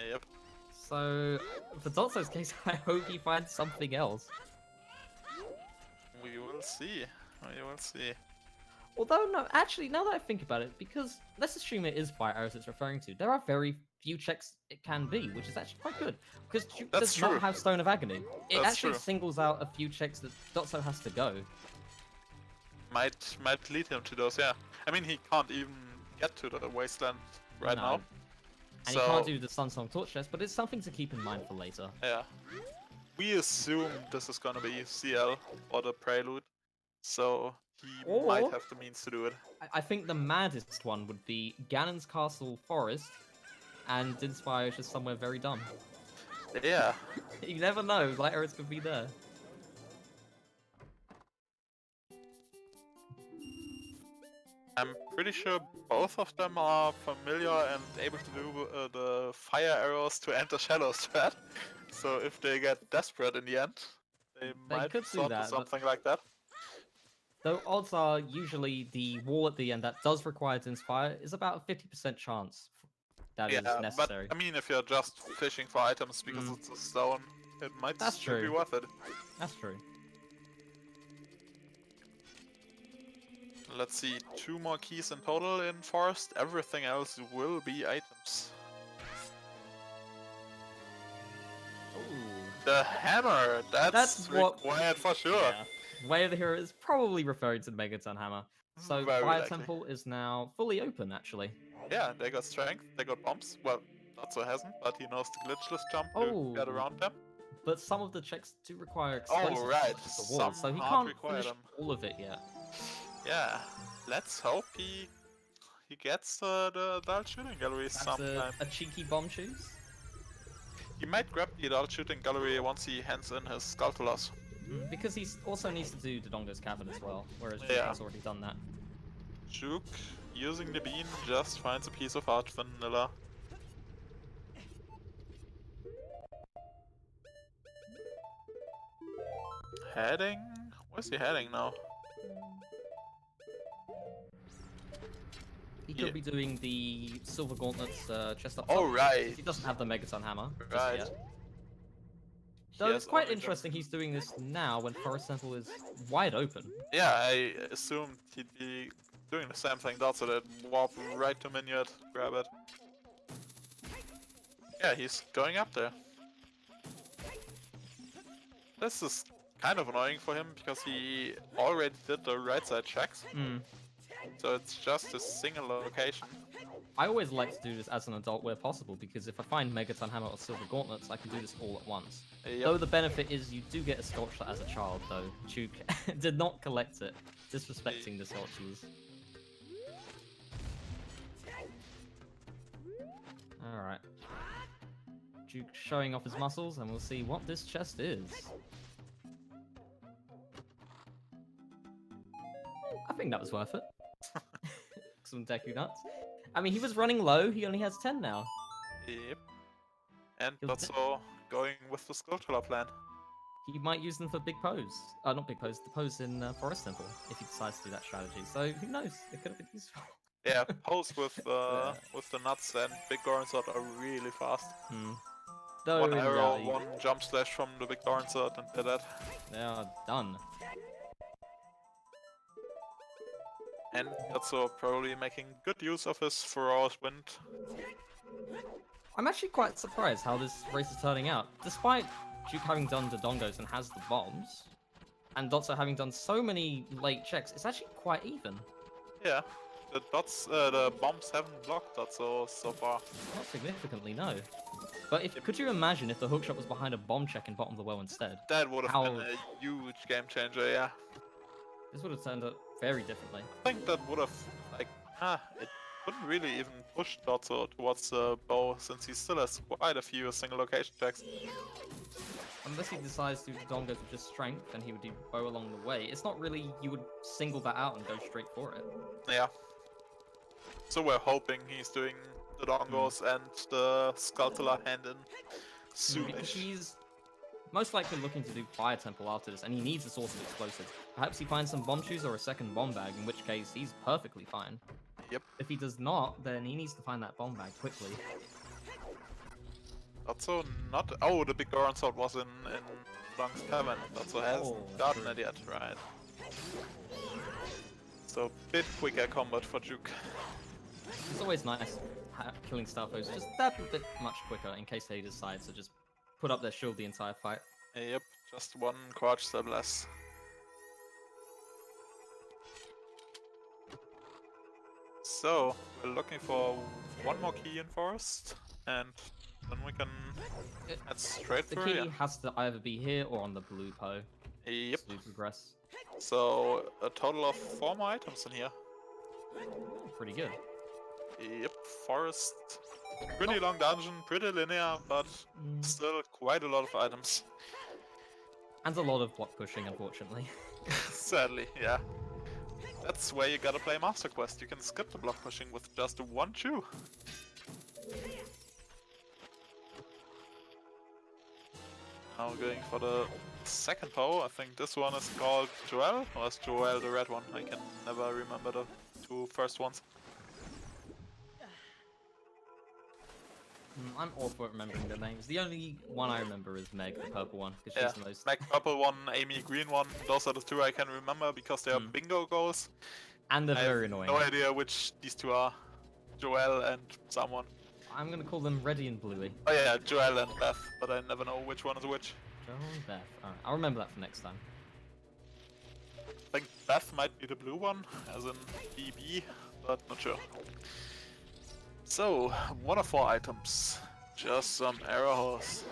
S3: Yep.
S2: So, for Dotzo's case, I hope he finds something else.
S3: We will see. We will see.
S2: Although, no, actually, now that I think about it, because let's assume it is fire arrows it's referring to, there are very few checks it can be, which is actually quite good. Because Juwk
S3: That's
S2: does
S3: true.
S2: not have Stone of Agony. It
S3: That's
S2: actually
S3: true.
S2: singles out a few checks that Dotzo has to go.
S3: Might lead him to those, yeah. I mean, he can't even get to the wasteland right
S2: No.
S3: now.
S2: And
S3: So,
S2: he can't do the Sun Song Torch Chest, but it's something to keep in mind for later.
S3: yeah. We assume this is gonna be CL or the prelude, so he might
S2: Or-
S3: have the means to do it.
S2: I think the maddest one would be Ganon's Castle Forest, and Inspire is just somewhere very dumb.
S3: Yeah.
S2: You never know, light arrows could be there.
S3: I'm pretty sure both of them are familiar and able to do the fire arrows to enter shadow strat. So if they get desperate in the end, they might
S2: could do
S3: resort to
S2: that, but-
S3: something like that.
S2: Though odds are usually the wall at the end that does require to Inspire is about a 50% chance that is
S3: Yeah,
S2: necessary.
S3: but I mean, if you're just fishing for items because
S2: Mm.
S3: it's a stone, it might
S2: That's
S3: still be
S2: true.
S3: worth it.
S2: That's true.
S3: Let's see, 2 more keys in total in forest. Everything else will be items.
S2: Ooh.
S3: The hammer, that's
S2: what-
S3: required for sure.
S2: Yeah. Way of the Hero is probably referring to the Megaton Hammer. So
S3: Very
S2: Fire
S3: likely.
S2: Temple is now fully open, actually.
S3: Yeah, they got strength, they got bombs. Well, Dotzo hasn't, but he knows the glitchless jump
S2: Oh.
S3: to get around them.
S2: But some of the checks do require explosives to
S3: right,
S2: touch the wall, so
S3: some
S2: he
S3: hard
S2: can't
S3: require
S2: finish
S3: them.
S2: all of it yet.
S3: Yeah, let's hope he gets the adult shooting gallery
S2: That's
S3: sometime.
S2: a cheeky bomb choose.
S3: He might grab the adult shooting gallery once he hands in his Skulltulas.
S2: Because he also needs to do Dodongo's Cavern as well, whereas Juwk
S3: Yeah.
S2: has already done that.
S3: Juwk, using the bean, just finds a piece of art vanilla. Heading? Where's he heading now?
S2: He could
S3: Yeah.
S2: be doing the Silver Gauntlets chest up
S3: Oh,
S2: top,
S3: right.
S2: 'cause he doesn't have the Megaton Hammer just
S3: Right.
S2: yet.
S3: He
S2: Though it's
S3: has
S2: quite
S3: only the-
S2: interesting he's doing this now when Forest Temple is wide open.
S3: Yeah, I assumed he'd be doing the same thing. That's that warp right to Minuet, grab it. Yeah, he's going up there. This is kind of annoying for him because he already did the right side checks, so it's just a single location.
S2: I always like to do this as an adult where possible, because if I find Megaton Hammer or Silver Gauntlets, I can do this all at once.
S3: Yep.
S2: Though the benefit is you do get a sculpture as a child, though. Juwk did not collect it, disrespecting the sculptures. Alright. Juwk showing off his muscles, and we'll see what this chest is. I think that was worth it. Some Decu nuts. I mean, he was running low, he only has 10 now.
S3: Yep. And
S2: He'll
S3: that's all going with the Skulltula plan.
S2: He might use them for big pose. Not big pose, the pose in Forest Temple, if he decides to do that strategy. So, who knows? It could have been useful.
S3: Yeah, pose with the nuts and big Gornsword are really fast.
S2: Though,
S3: One
S2: in
S3: arrow,
S2: reality,
S3: one jump slash from the big Gornsword and did that.
S2: they are done.
S3: And Dotzo probably making good use of his 4 hours wind.
S2: I'm actually quite surprised how this race is turning out. Despite Juwk having done Dodongos and has the bombs, and Dotzo having done so many late checks, it's actually quite even.
S3: Yeah, the bombs haven't blocked Dotzo so far.
S2: Not significantly, no. But could you imagine if the hookshot was behind a bomb check in bottom of the well instead?
S3: That would have
S2: How-
S3: been a huge game changer, yeah.
S2: This would have turned out very differently.
S3: I think that would have, like, it wouldn't really even push Dotzo towards the bow, since he still has quite a few single location checks.
S2: Unless he decides to do Dodongo with just strength, then he would do bow along the way. It's not really, you would single that out and go straight for it.
S3: Yeah. So we're hoping he's doing the Dongos and the Sculptular hand in
S2: Because
S3: soonish.
S2: he's most likely looking to do Fire Temple after this, and he needs a source of explosives. Perhaps he finds some bomb shoes or a second bomb bag, in which case he's perfectly fine.
S3: Yep.
S2: If he does not, then he needs to find that bomb bag quickly.
S3: Dotzo not. Oh, the big Goron sword was in Long's Cavern. Dotzo hasn't gotten it yet, right? So, bit quicker combat for Juwk.
S2: It's always nice killing Stalfos just that bit much quicker in case they decide to just put up their shield the entire fight.
S3: Yep, just one crouch step less. So, we're looking for one more key in forest, and then we can head straight
S2: The
S3: through.
S2: key
S3: Yeah.
S2: has to either be here or on the blue Poe
S3: Yep.
S2: to progress.
S3: So, a total of 4 more items in here.
S2: Oh, pretty good.
S3: Yep, forest. Pretty long dungeon, pretty linear, but still quite a lot of items.
S2: And a lot of block pushing, unfortunately.
S3: Sadly, yeah. That's where you gotta play Master Quest. You can skip the block pushing with just one chew. Now we're going for the second Poe. I think this one is called Joel, or is Joel the red one? I can never remember the 2 first ones.
S2: I'm awful at remembering their names. The only one I remember is Meg, the purple one, because
S3: Yeah,
S2: she's the most...
S3: Mac purple one, Amy green one. Those are the 2 I can remember because they are bingo goals.
S2: And they're
S3: I
S2: very
S3: have
S2: annoying.
S3: no idea which these 2 are. Joel and someone.
S2: I'm gonna call them Reddy and Bluey.
S3: Oh yeah, Joel and Beth, but I never know which one is which.
S2: Joel and Beth. Alright, I'll remember that for next time.
S3: I think Beth might be the blue one, as in BB, but not sure. So, 1 of 4 items. Just some arrows.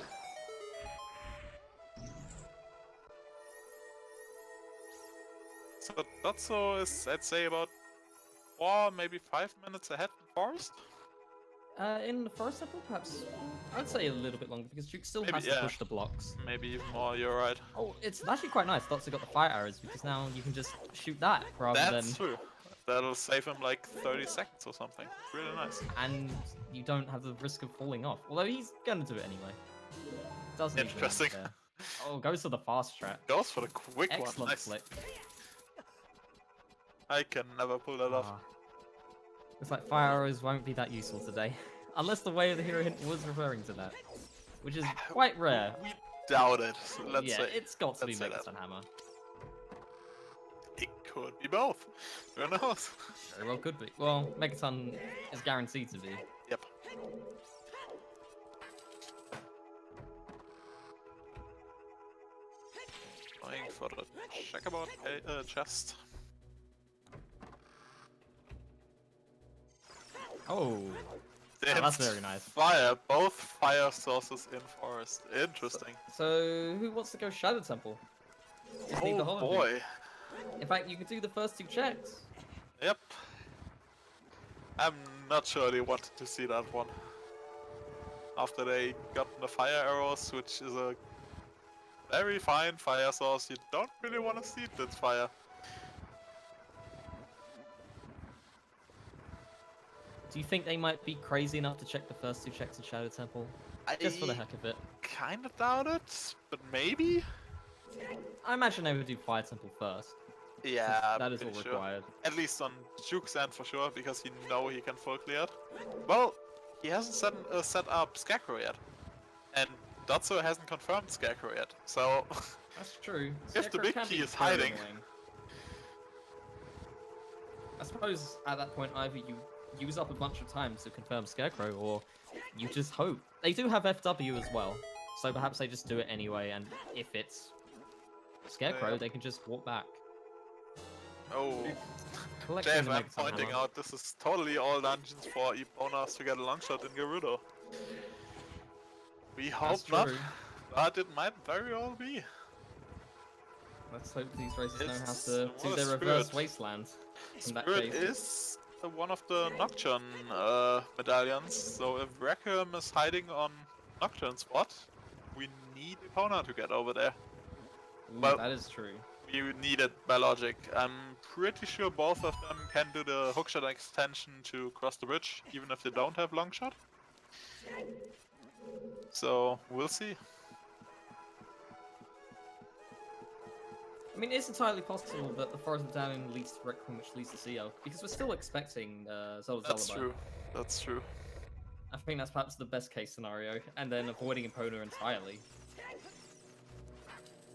S3: So Dotzo is, I'd say, about 4, maybe 5 minutes ahead in forest?
S2: In the forest temple, perhaps, I'd say a little bit longer, because Juwk still
S3: Maybe,
S2: has to
S3: yeah.
S2: push the blocks.
S3: Maybe even more, you're right.
S2: Oh, it's actually quite nice. Dotzo got the fire arrows, because now you can just shoot that, rather
S3: That's
S2: than...
S3: true. That'll save him like 30 seconds or something. Really nice.
S2: And you don't have the risk of falling off. Although he's gonna do it anyway. Doesn't even
S3: Interesting.
S2: care. Oh, goes for the fast strat.
S3: Goes for the quick one.
S2: Excellent
S3: Nice.
S2: flick.
S3: I can never pull that off.
S2: Ah. Looks like fire arrows won't be that useful today. Unless the way of the hero hint was referring to that. Which is quite rare.
S3: We doubt it. So let's
S2: Yeah,
S3: say
S2: it's got to be
S3: let's say that.
S2: Megaton Hammer.
S3: It could be both. Who knows?
S2: Very well could be. Well, Megaton is guaranteed to be.
S3: Yep. Going for the checkerboard chest.
S2: Oh, that's very nice.
S3: Fire, both fire sources in forest. Interesting.
S2: So, who wants to go Shadow Temple? Just leave the
S3: Oh
S2: Hollow View.
S3: boy.
S2: In fact, you could do the first 2 checks.
S3: Yep. I'm not sure they wanted to see that one. After they got the fire arrows, which is a very fine fire source, you don't really want to see that fire.
S2: Do you think they might be crazy enough to check the first 2 checks in Shadow Temple? Just for the heck of it.
S3: Kind of doubt it, but maybe?
S2: I imagine they would do Fire Temple first.
S3: Yeah,
S2: That is all
S3: pretty sure.
S2: required.
S3: At least on Juwk's end for sure, because he know he can full clear it. Well, he hasn't set up Scarecrow yet. And Dotzo hasn't confirmed Scarecrow yet, so...
S2: That's true.
S3: If the
S2: Scarecrow
S3: big
S2: can
S3: key
S2: be
S3: is
S2: very
S3: hiding.
S2: annoying. I suppose at that point either you use up a bunch of times to confirm Scarecrow, or you just hope. They do have FW as well, so perhaps they just do it anyway, and if it's Scarecrow,
S3: Yeah.
S2: they can just walk back.
S3: Oh,
S2: Collecting
S3: Jeff,
S2: the
S3: I'm
S2: Megaton
S3: pointing
S2: Hammer.
S3: out this is totally all dungeons for Eponas to get a long shot in Gerudo. We hope
S2: That's
S3: not,
S2: true.
S3: but it might very well be.
S2: Let's hope these races know how
S3: It's-
S2: to
S3: what
S2: do
S3: a
S2: their reverse
S3: Spirit.
S2: Wasteland. In that
S3: Spirit
S2: case.
S3: is one of the Nocturne medallions, so if Requiem is hiding on Nocturne spot, we need Epona to get over there.
S2: Ooh,
S3: Well-
S2: that is true.
S3: We need it by logic. I'm pretty sure both of them can do the hookshot extension to cross the bridge, even if they don't have long shot. So, we'll see.
S2: I mean, it's entirely possible that the Forest of Damnation leads to Requiem, which leads to Seal, because we're still expecting Zelda's
S3: That's
S2: Lullaby.
S3: true. That's true.
S2: I think that's perhaps the best case scenario, and then avoiding Epona entirely.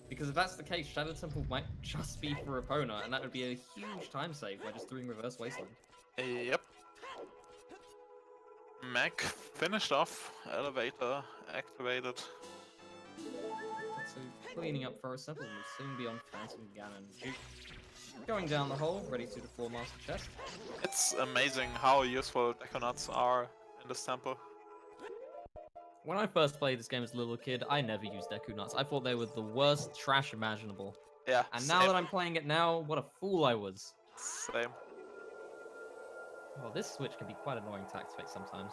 S2: Because if that's the case, Shadow Temple might just be for Epona, and that would be a huge time save by just doing Reverse Wasteland.
S3: Yep. Mech finished off. Elevator activated.
S2: So cleaning up Forest Temple will soon be on Phantom Ganon. Juwk going down the hole, ready to the Floor Master chest.
S3: It's amazing how useful Decu nuts are in this temple.
S2: When I first played this game as a little kid, I never used Deku Nuts. I thought they were the worst trash imaginable.
S3: Yeah.
S2: And now that I'm playing it now, what a fool I was.
S3: Same.
S2: Oh, this switch can be quite annoying to activate sometimes.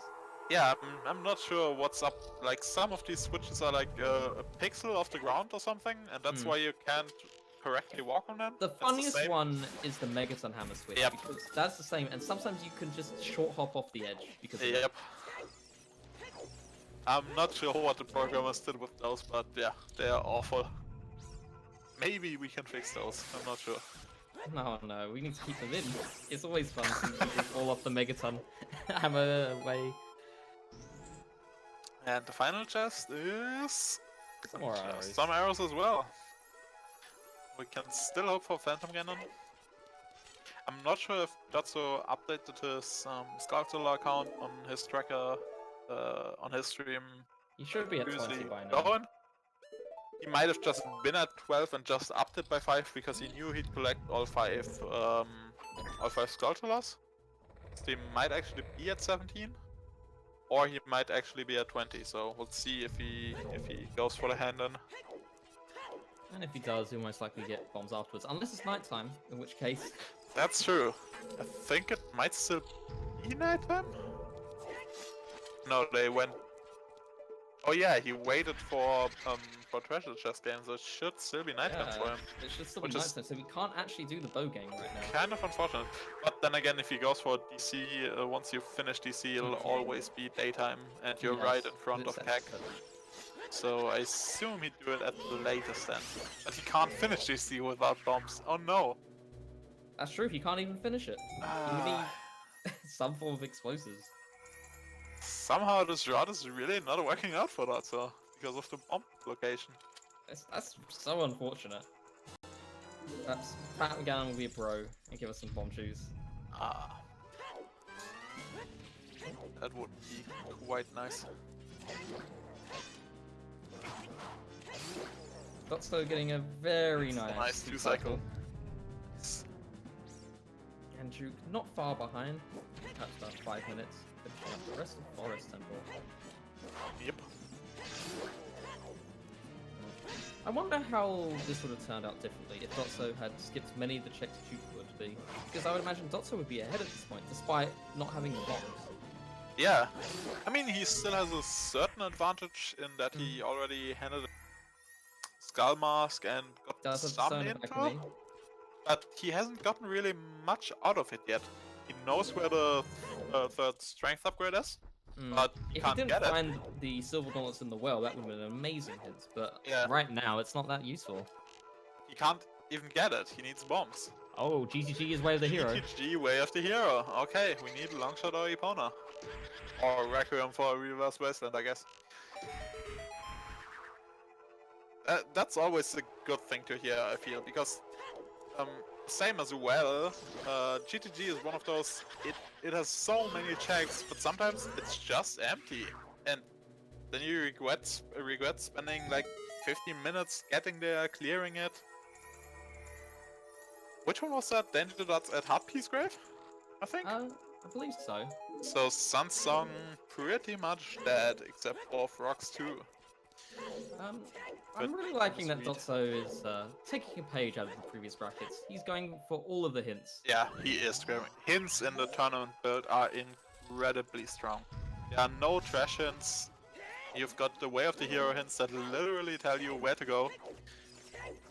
S3: Yeah, I'm not sure what's up. Like, some of these switches are like a pixel off the ground or something, and that's why you can't correctly walk on them.
S2: The
S3: That's
S2: funniest
S3: same.
S2: one is the Megaton Hammer switch,
S3: Yep.
S2: because that's the same, and sometimes you can just short hop off the edge because of it.
S3: Yep. I'm not sure what the programmers did with those, but yeah, they're awful. Maybe we can fix those, I'm not sure.
S2: No, we need to keep them in. It's always fun to see people fall off the Megaton Hammer away.
S3: And the final chest is...
S2: Some more arrows.
S3: Some arrows as well. We can still hope for Phantom Ganon. I'm not sure if Dotzo updated his Skulltula account on his tracker, on his stream.
S2: You should be at 20
S3: Previously
S2: by now.
S3: going. He might have just been at 12 and just upped it by 5 because he knew he'd collect all 5 Skulltulas. So he might actually be at 17, or he might actually be at 20. So we'll see if he goes for the hand in.
S2: And if he does, he'll most likely get bombs afterwards. Unless it's nighttime, in which case...
S3: That's true. I think it might still be nighttime? No, they went... Oh yeah, he waited for treasure chest game, so it should still be nighttime for him.
S2: It should still be
S3: Which is-
S2: nighttime, so we can't actually do the bow game right now.
S3: Kind of unfortunate. But then again, if he goes for DC, once you finish DC, it'll always be daytime, and you're
S2: Yes,
S3: right in front of
S2: makes
S3: Kek.
S2: sense.
S3: So I assume he'd do it at the latest then. But he can't finish DC without bombs. Oh no!
S2: That's true, he can't even finish it. You
S3: Ah.
S2: need some form of explosives.
S3: Somehow this route is really not working out for that, so because of the bomb location.
S2: That's so unfortunate. Perhaps Phantom Ganon will be a bro and give us some bomb shoes.
S3: Ah. That would be quite nice.
S2: Dotzo getting a very nice,
S3: Nice 2-cycle.
S2: And Juwk not far behind, perhaps about 5 minutes, finishing up the rest of Forest Temple.
S3: Yep.
S2: I wonder how this would have turned out differently if Dotzo had skipped many of the checks Juwk would be. Because I would imagine Dotzo would be ahead at this point, despite not having the bombs.
S3: Yeah. I mean, he still has a certain advantage in that he already handled Skull Mask and got
S2: Does have
S3: some
S2: Zone of
S3: intro,
S2: Agony.
S3: but he hasn't gotten really much out of it yet. He knows where the third strength upgrade is, but he
S2: If
S3: can't
S2: he
S3: get
S2: didn't
S3: it.
S2: find the silver gauntlets in the well, that would have been an amazing hint. But
S3: Yeah.
S2: right now, it's not that useful.
S3: He can't even get it. He needs bombs.
S2: Oh, GGG is way of the hero.
S3: GTG, way of the hero. Okay, we need Longshot or Epona. Or Requiem for a Reverse Wasteland, I guess. That's always a good thing to hear, I feel, because same as well, GTG is one of those, it has so many checks, but sometimes it's just empty. And then you regret spending like 15 minutes getting there, clearing it. Which one was that? Danger Dots at Hard Peace Grave? I think?
S2: I believe so.
S3: So Sunsong pretty much dead, except for Frogs 2.
S2: I'm really liking that Dotzo is taking a page out of the previous brackets. He's going for all of the hints.
S3: Yeah, he is going. Hints in the tournament build are incredibly strong. There are no trash hints. You've got the Way of the Hero hints that literally tell you where to go.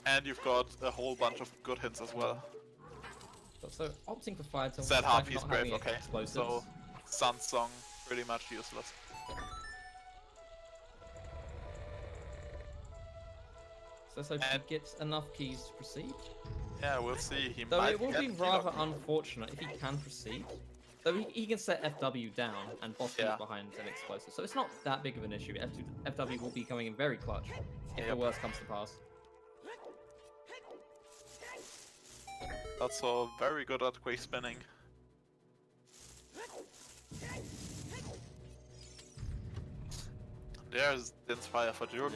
S3: And you've got a whole bunch of good hints as well.
S2: So opting for fire temple.
S3: Set half he's
S2: not
S3: brave,
S2: having
S3: okay.
S2: explosives.
S3: So Sun Song pretty much useless.
S2: So he gets enough keys to proceed.
S3: Yeah, we'll see. He
S2: Though
S3: might
S2: it will
S3: get
S2: be
S3: the
S2: rather
S3: key lock.
S2: unfortunate if he can proceed. Though he can set FW down and boss keys
S3: Yeah.
S2: behind an explosive, so it's not that big of an issue. FW will be coming in very clutch if the
S3: Yep.
S2: worst comes to pass.
S3: That's so very good at quick spinning. There's Din's Fire for Juwk.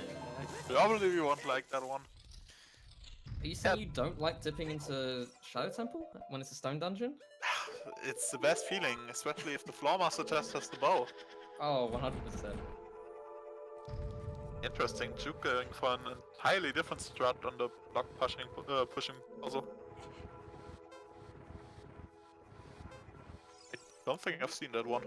S3: Probably we won't like that one.
S2: Are you saying you don't like dipping into Shadow Temple when it's a stone dungeon?
S3: It's the best feeling, especially if the Floor Master just has the bow.
S2: Oh, 100%.
S3: Interesting, Juwk going for an entirely different strat on the block pushing puzzle. I don't think I've seen that one.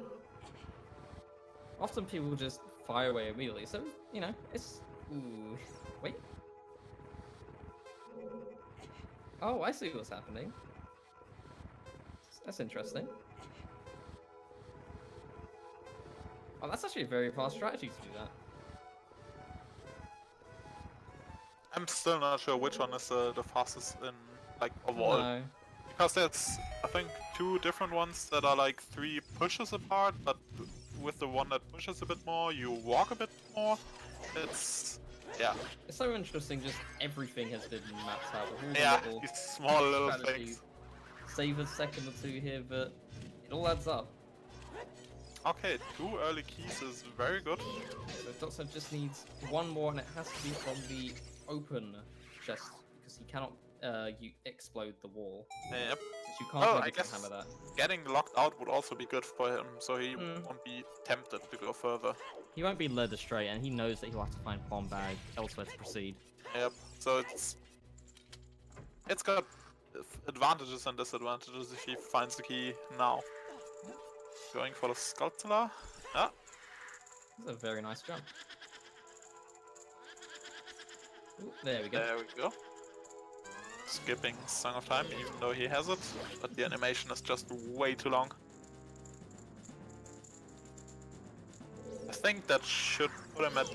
S2: Often people just fire away immediately, so, you know, it's... Ooh... Wait. Oh, I see what's happening. That's interesting. Oh, that's actually a very fast strategy to do that.
S3: I'm still not sure which one is the fastest in, like, of all.
S2: No.
S3: Because there's, I think, two different ones that are like 3 pushes apart, but with the one that pushes a bit more, you walk a bit more. It's... yeah.
S2: It's so interesting, just everything has been mapped out with all the
S3: Yeah,
S2: little
S3: these small little
S2: strategies.
S3: things.
S2: Save a second or two here, but it all adds up.
S3: Okay, 2 early keys is very good.
S2: So Dotson just needs one more, and it has to be from the open chest, because he cannot you explode the wall.
S3: Yep.
S2: Since you can't
S3: Oh, I
S2: levitate
S3: guess
S2: hammer that.
S3: getting locked out would also be good for him, so he won't be tempted to go further.
S2: He won't be led astray, and he knows that he'll have to find bomb bag elsewhere to proceed.
S3: Yep, so it's got advantages and disadvantages if he finds the key now. Going for the Sculptor. Ah,
S2: That's a very nice jump. Ooh, there we go.
S3: there we go. Skipping Song of Time, even though he has it, but the animation is just way too long. I think that should put him at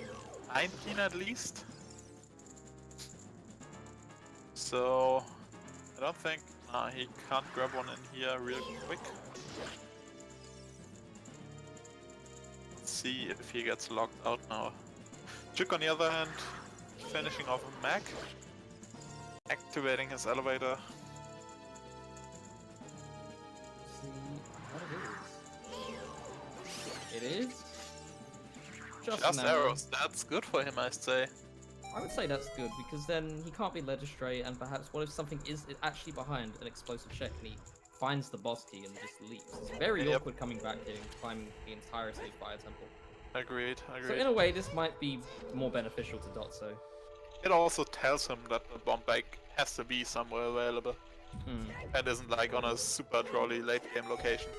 S3: 19 at least. So, I don't think... nah, he can't grab one in here real quick. Let's see if he gets locked out now. Juwk on the other hand, finishing off a mag. Activating his elevator.
S2: See what it is. It is just
S3: Just
S2: an
S3: arrows, that's good for him, I'd say.
S2: I would say that's good, because then he can't be led astray, and perhaps what if something is actually behind an explosive check and he finds the boss key and just leaves. It's very
S3: Yep.
S2: awkward coming back here and climbing the entirety of Fire Temple.
S3: Agreed,
S2: So
S3: agreed.
S2: in a way, this might be more beneficial to Dotzo.
S3: It also tells him that the bomb bag has to be somewhere available.
S2: Hmm.
S3: And isn't like on a super trolley late game location.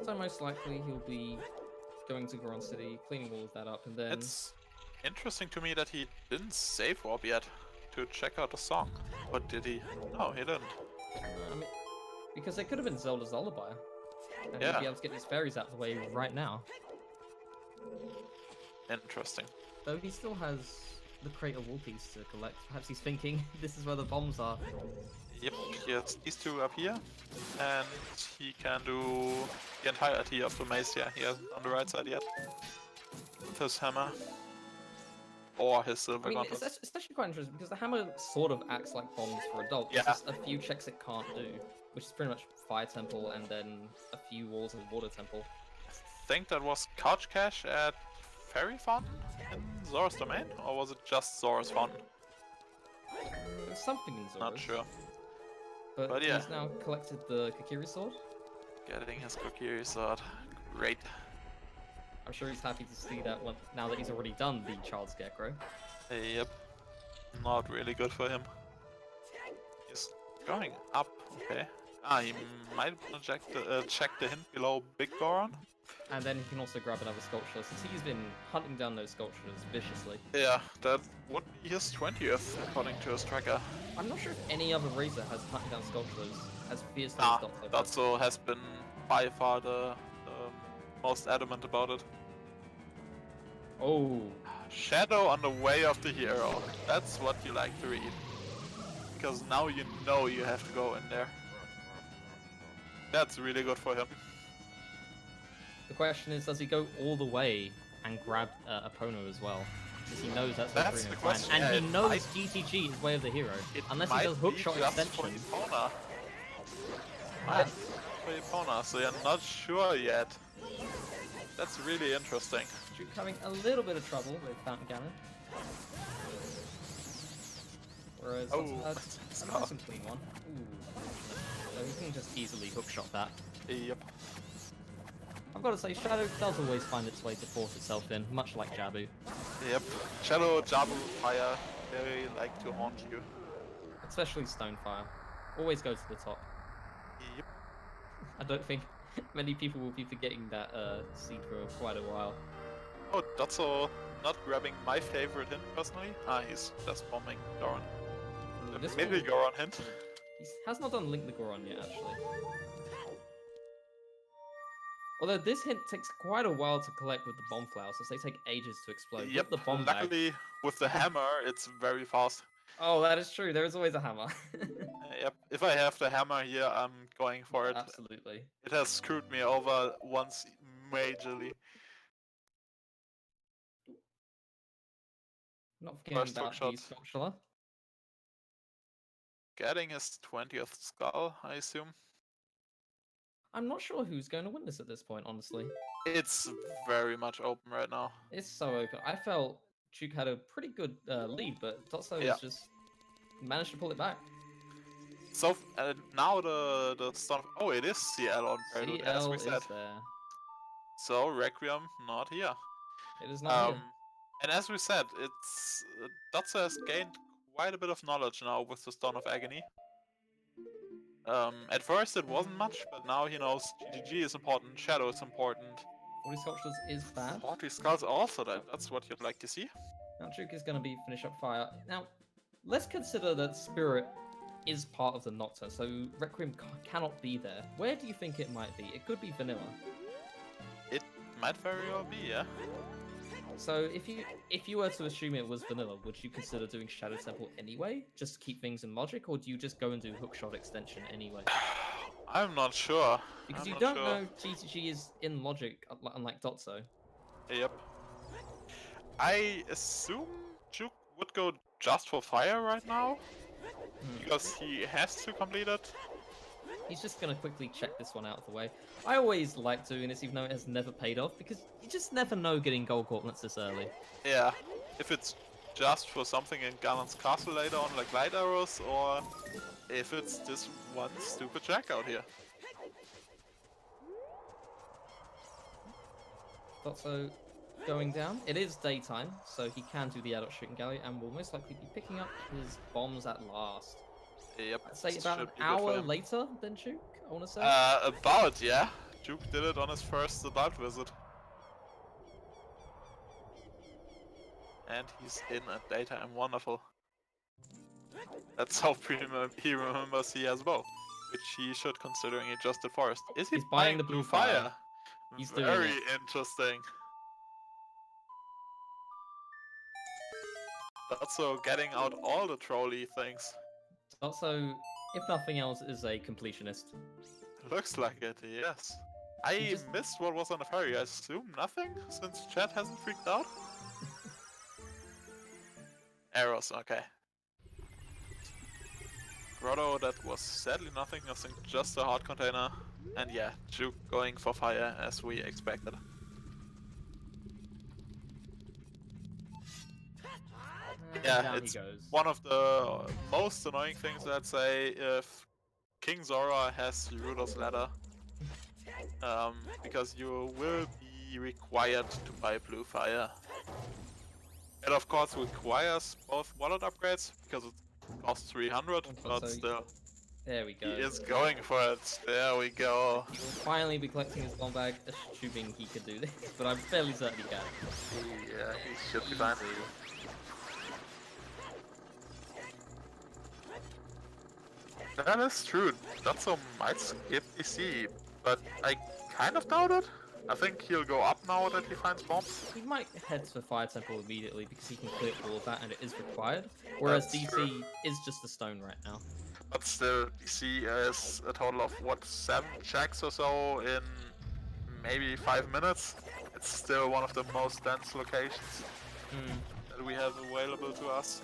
S2: So most likely he'll be going to Goron City, cleaning all of that up, and then...
S3: It's interesting to me that he didn't save warp yet to check out the song. Or did he? No, he didn't.
S2: I mean, because it could have been Zelda's Lullaby. And
S3: Yeah.
S2: he'd be able to get these fairies out of the way right now.
S3: Interesting.
S2: Though he still has the crate of wall piece to collect. Perhaps he's thinking, this is where the bombs are.
S3: Yep, he has these 2 up here. And he can do the entirety of the maze here. He hasn't on the right side yet. With his hammer. Or his silver
S2: I mean,
S3: gauntlets.
S2: it's actually quite interesting, because the hammer sort of acts like bombs for adults.
S3: Yeah.
S2: There's just a few checks it can't do, which is pretty much Fire Temple and then a few walls of Water Temple.
S3: I think that was Couch Cache at Fairy Fountain in Zora's Domain? Or was it just Zora's Fountain?
S2: Something in Zora's.
S3: Not sure.
S2: But
S3: yeah.
S2: he's now collected the Kokiri sword.
S3: Getting his Kokiri sword. Great.
S2: I'm sure he's happy to see that one now that he's already done the Child Scarecrow.
S3: Yep. Not really good for him. He's going up, okay. He might want to check the hint below Big Goron.
S2: And then he can also grab another sculpture, since he's been hunting down those sculptures viciously.
S3: Yeah, that would be his 20th, according to his tracker.
S2: I'm not sure if any other Razor has hunted down sculptures as fiercely as Dotzo.
S3: Dotzo has been by far the most adamant about it.
S2: Oh.
S3: Shadow on the way of the hero. That's what you like to read. Because now you know you have to go in there. That's really good for him.
S2: The question is, does he go all the way and grab Apono as well? Because he knows that's
S3: the
S2: plan.
S3: question.
S2: And
S3: Yeah,
S2: he knows GTG is way of the hero. Unless he does hookshot extension.
S3: For Epona, so you're not sure yet. That's really interesting.
S2: Juwk having a little bit of trouble with Fountain Ganon. Whereas that's a nice and clean one. Ooh. So he can just easily hookshot that.
S3: Yep.
S2: I've got to say, Shadow does always find its way to force itself in, much like Jabu.
S3: Yep. Shadow, Jabu, Fire, they like to haunt you.
S2: Especially Stonefire. Always go to the top.
S3: Yep.
S2: I don't think many people will be forgetting that seed for quite a while.
S3: Oh, Dotzo not grabbing my favorite hint personally. He's just bombing Goron. Maybe Goron hint.
S2: He has not done Link the Goron yet, actually. Although this hint takes quite a while to collect with the bomb flowers, as they take ages to explode.
S3: Yep.
S2: With the bomb
S3: Luckily, with the hammer, it's very fast.
S2: Oh, that is true. There is always a hammer.
S3: Yep. If I have the hammer here, I'm going for it.
S2: Absolutely.
S3: It has screwed me over once majorly.
S2: Not forgetting
S3: First
S2: about
S3: hookshot.
S2: the Sculpture.
S3: Getting his 20th skull, I assume.
S2: I'm not sure who's going to win this at this point, honestly.
S3: It's very much open right now.
S2: It's so open. I felt Juwk had a pretty good lead, but Dotzo has just managed to pull it back.
S3: So now the stuff. Oh, it is CL on Prelude, as we said.
S2: Is there.
S3: So Requiem not here.
S2: It is not here.
S3: And as we said, it's Dotzo has gained quite a bit of knowledge now with the Stone of Agony. At first it wasn't much, but now he knows GGG is important, Shadow is important.
S2: 40 Sculptures is bad.
S3: 40 Skulls also, that's what you'd like to see.
S2: Now Juwk is going to be finish up fire. Now, let's consider that Spirit is part of the Nocta, so Requiem cannot be there. Where do you think it might be? It could be vanilla.
S3: It might very well be, yeah.
S2: So if you were to assume it was vanilla, would you consider doing Shadow Temple anyway, just to keep things in logic, or do you just go and do hookshot extension anyway?
S3: I'm not sure.
S2: Because you don't know GTG is in logic, unlike Dotzo.
S3: Yep. I assume Juwk would go just for fire right now, because he has to complete it.
S2: He's just going to quickly check this one out of the way. I always like doing this, even though it has never paid off, because you just never know getting gold gauntlets this early.
S3: Yeah, if it's just for something in Ganon's castle later on, like light arrows, or if it's this one stupid jack out here.
S2: Dotzo going down. It is daytime, so he can do the adult shooting gallery, and will most likely be picking up his bombs at last.
S3: Yep.
S2: I'd say about an hour later than Juwk, I want to say.
S3: About, yeah. Juwk did it on his first adult visit. And he's in at daytime, wonderful. That's how he remembers he has bow, which he should, considering he just did forest. Is he
S2: He's buying the blue fire? He's doing
S3: very
S2: it.
S3: interesting. Also getting out all the trolley things.
S2: Also, if nothing else, is a completionist.
S3: Looks like it, yes. I missed what was on the ferry. I assume nothing, since chat hasn't freaked out? Arrows, okay. Grotto, that was sadly nothing, I think just a heart container. And yeah, Juwk going for fire as we expected. Yeah, it's one of the most annoying things, let's say, if King Zora has Rudo's ladder. Because you will be be required to buy blue fire. It of course requires both wallet upgrades because it costs 300, but
S2: So
S3: still.
S2: there we go.
S3: He is going for it. There we go.
S2: He will finally be collecting his bomb bag, assuming he could do this, but I'm fairly certain he can.
S3: Yeah, he should be fine. That is true. Dotzo might skip DC, but I kind of doubt it. I think he'll go up now that he finds bombs.
S2: He might head to Fire Temple immediately because he can clear all of that and it is required, whereas
S3: That's
S2: DC
S3: true.
S2: is just a stone right now.
S3: But still, DC is a total of what, 7 checks or so in maybe 5 minutes. It's still one of the most dense locations that we have available to us.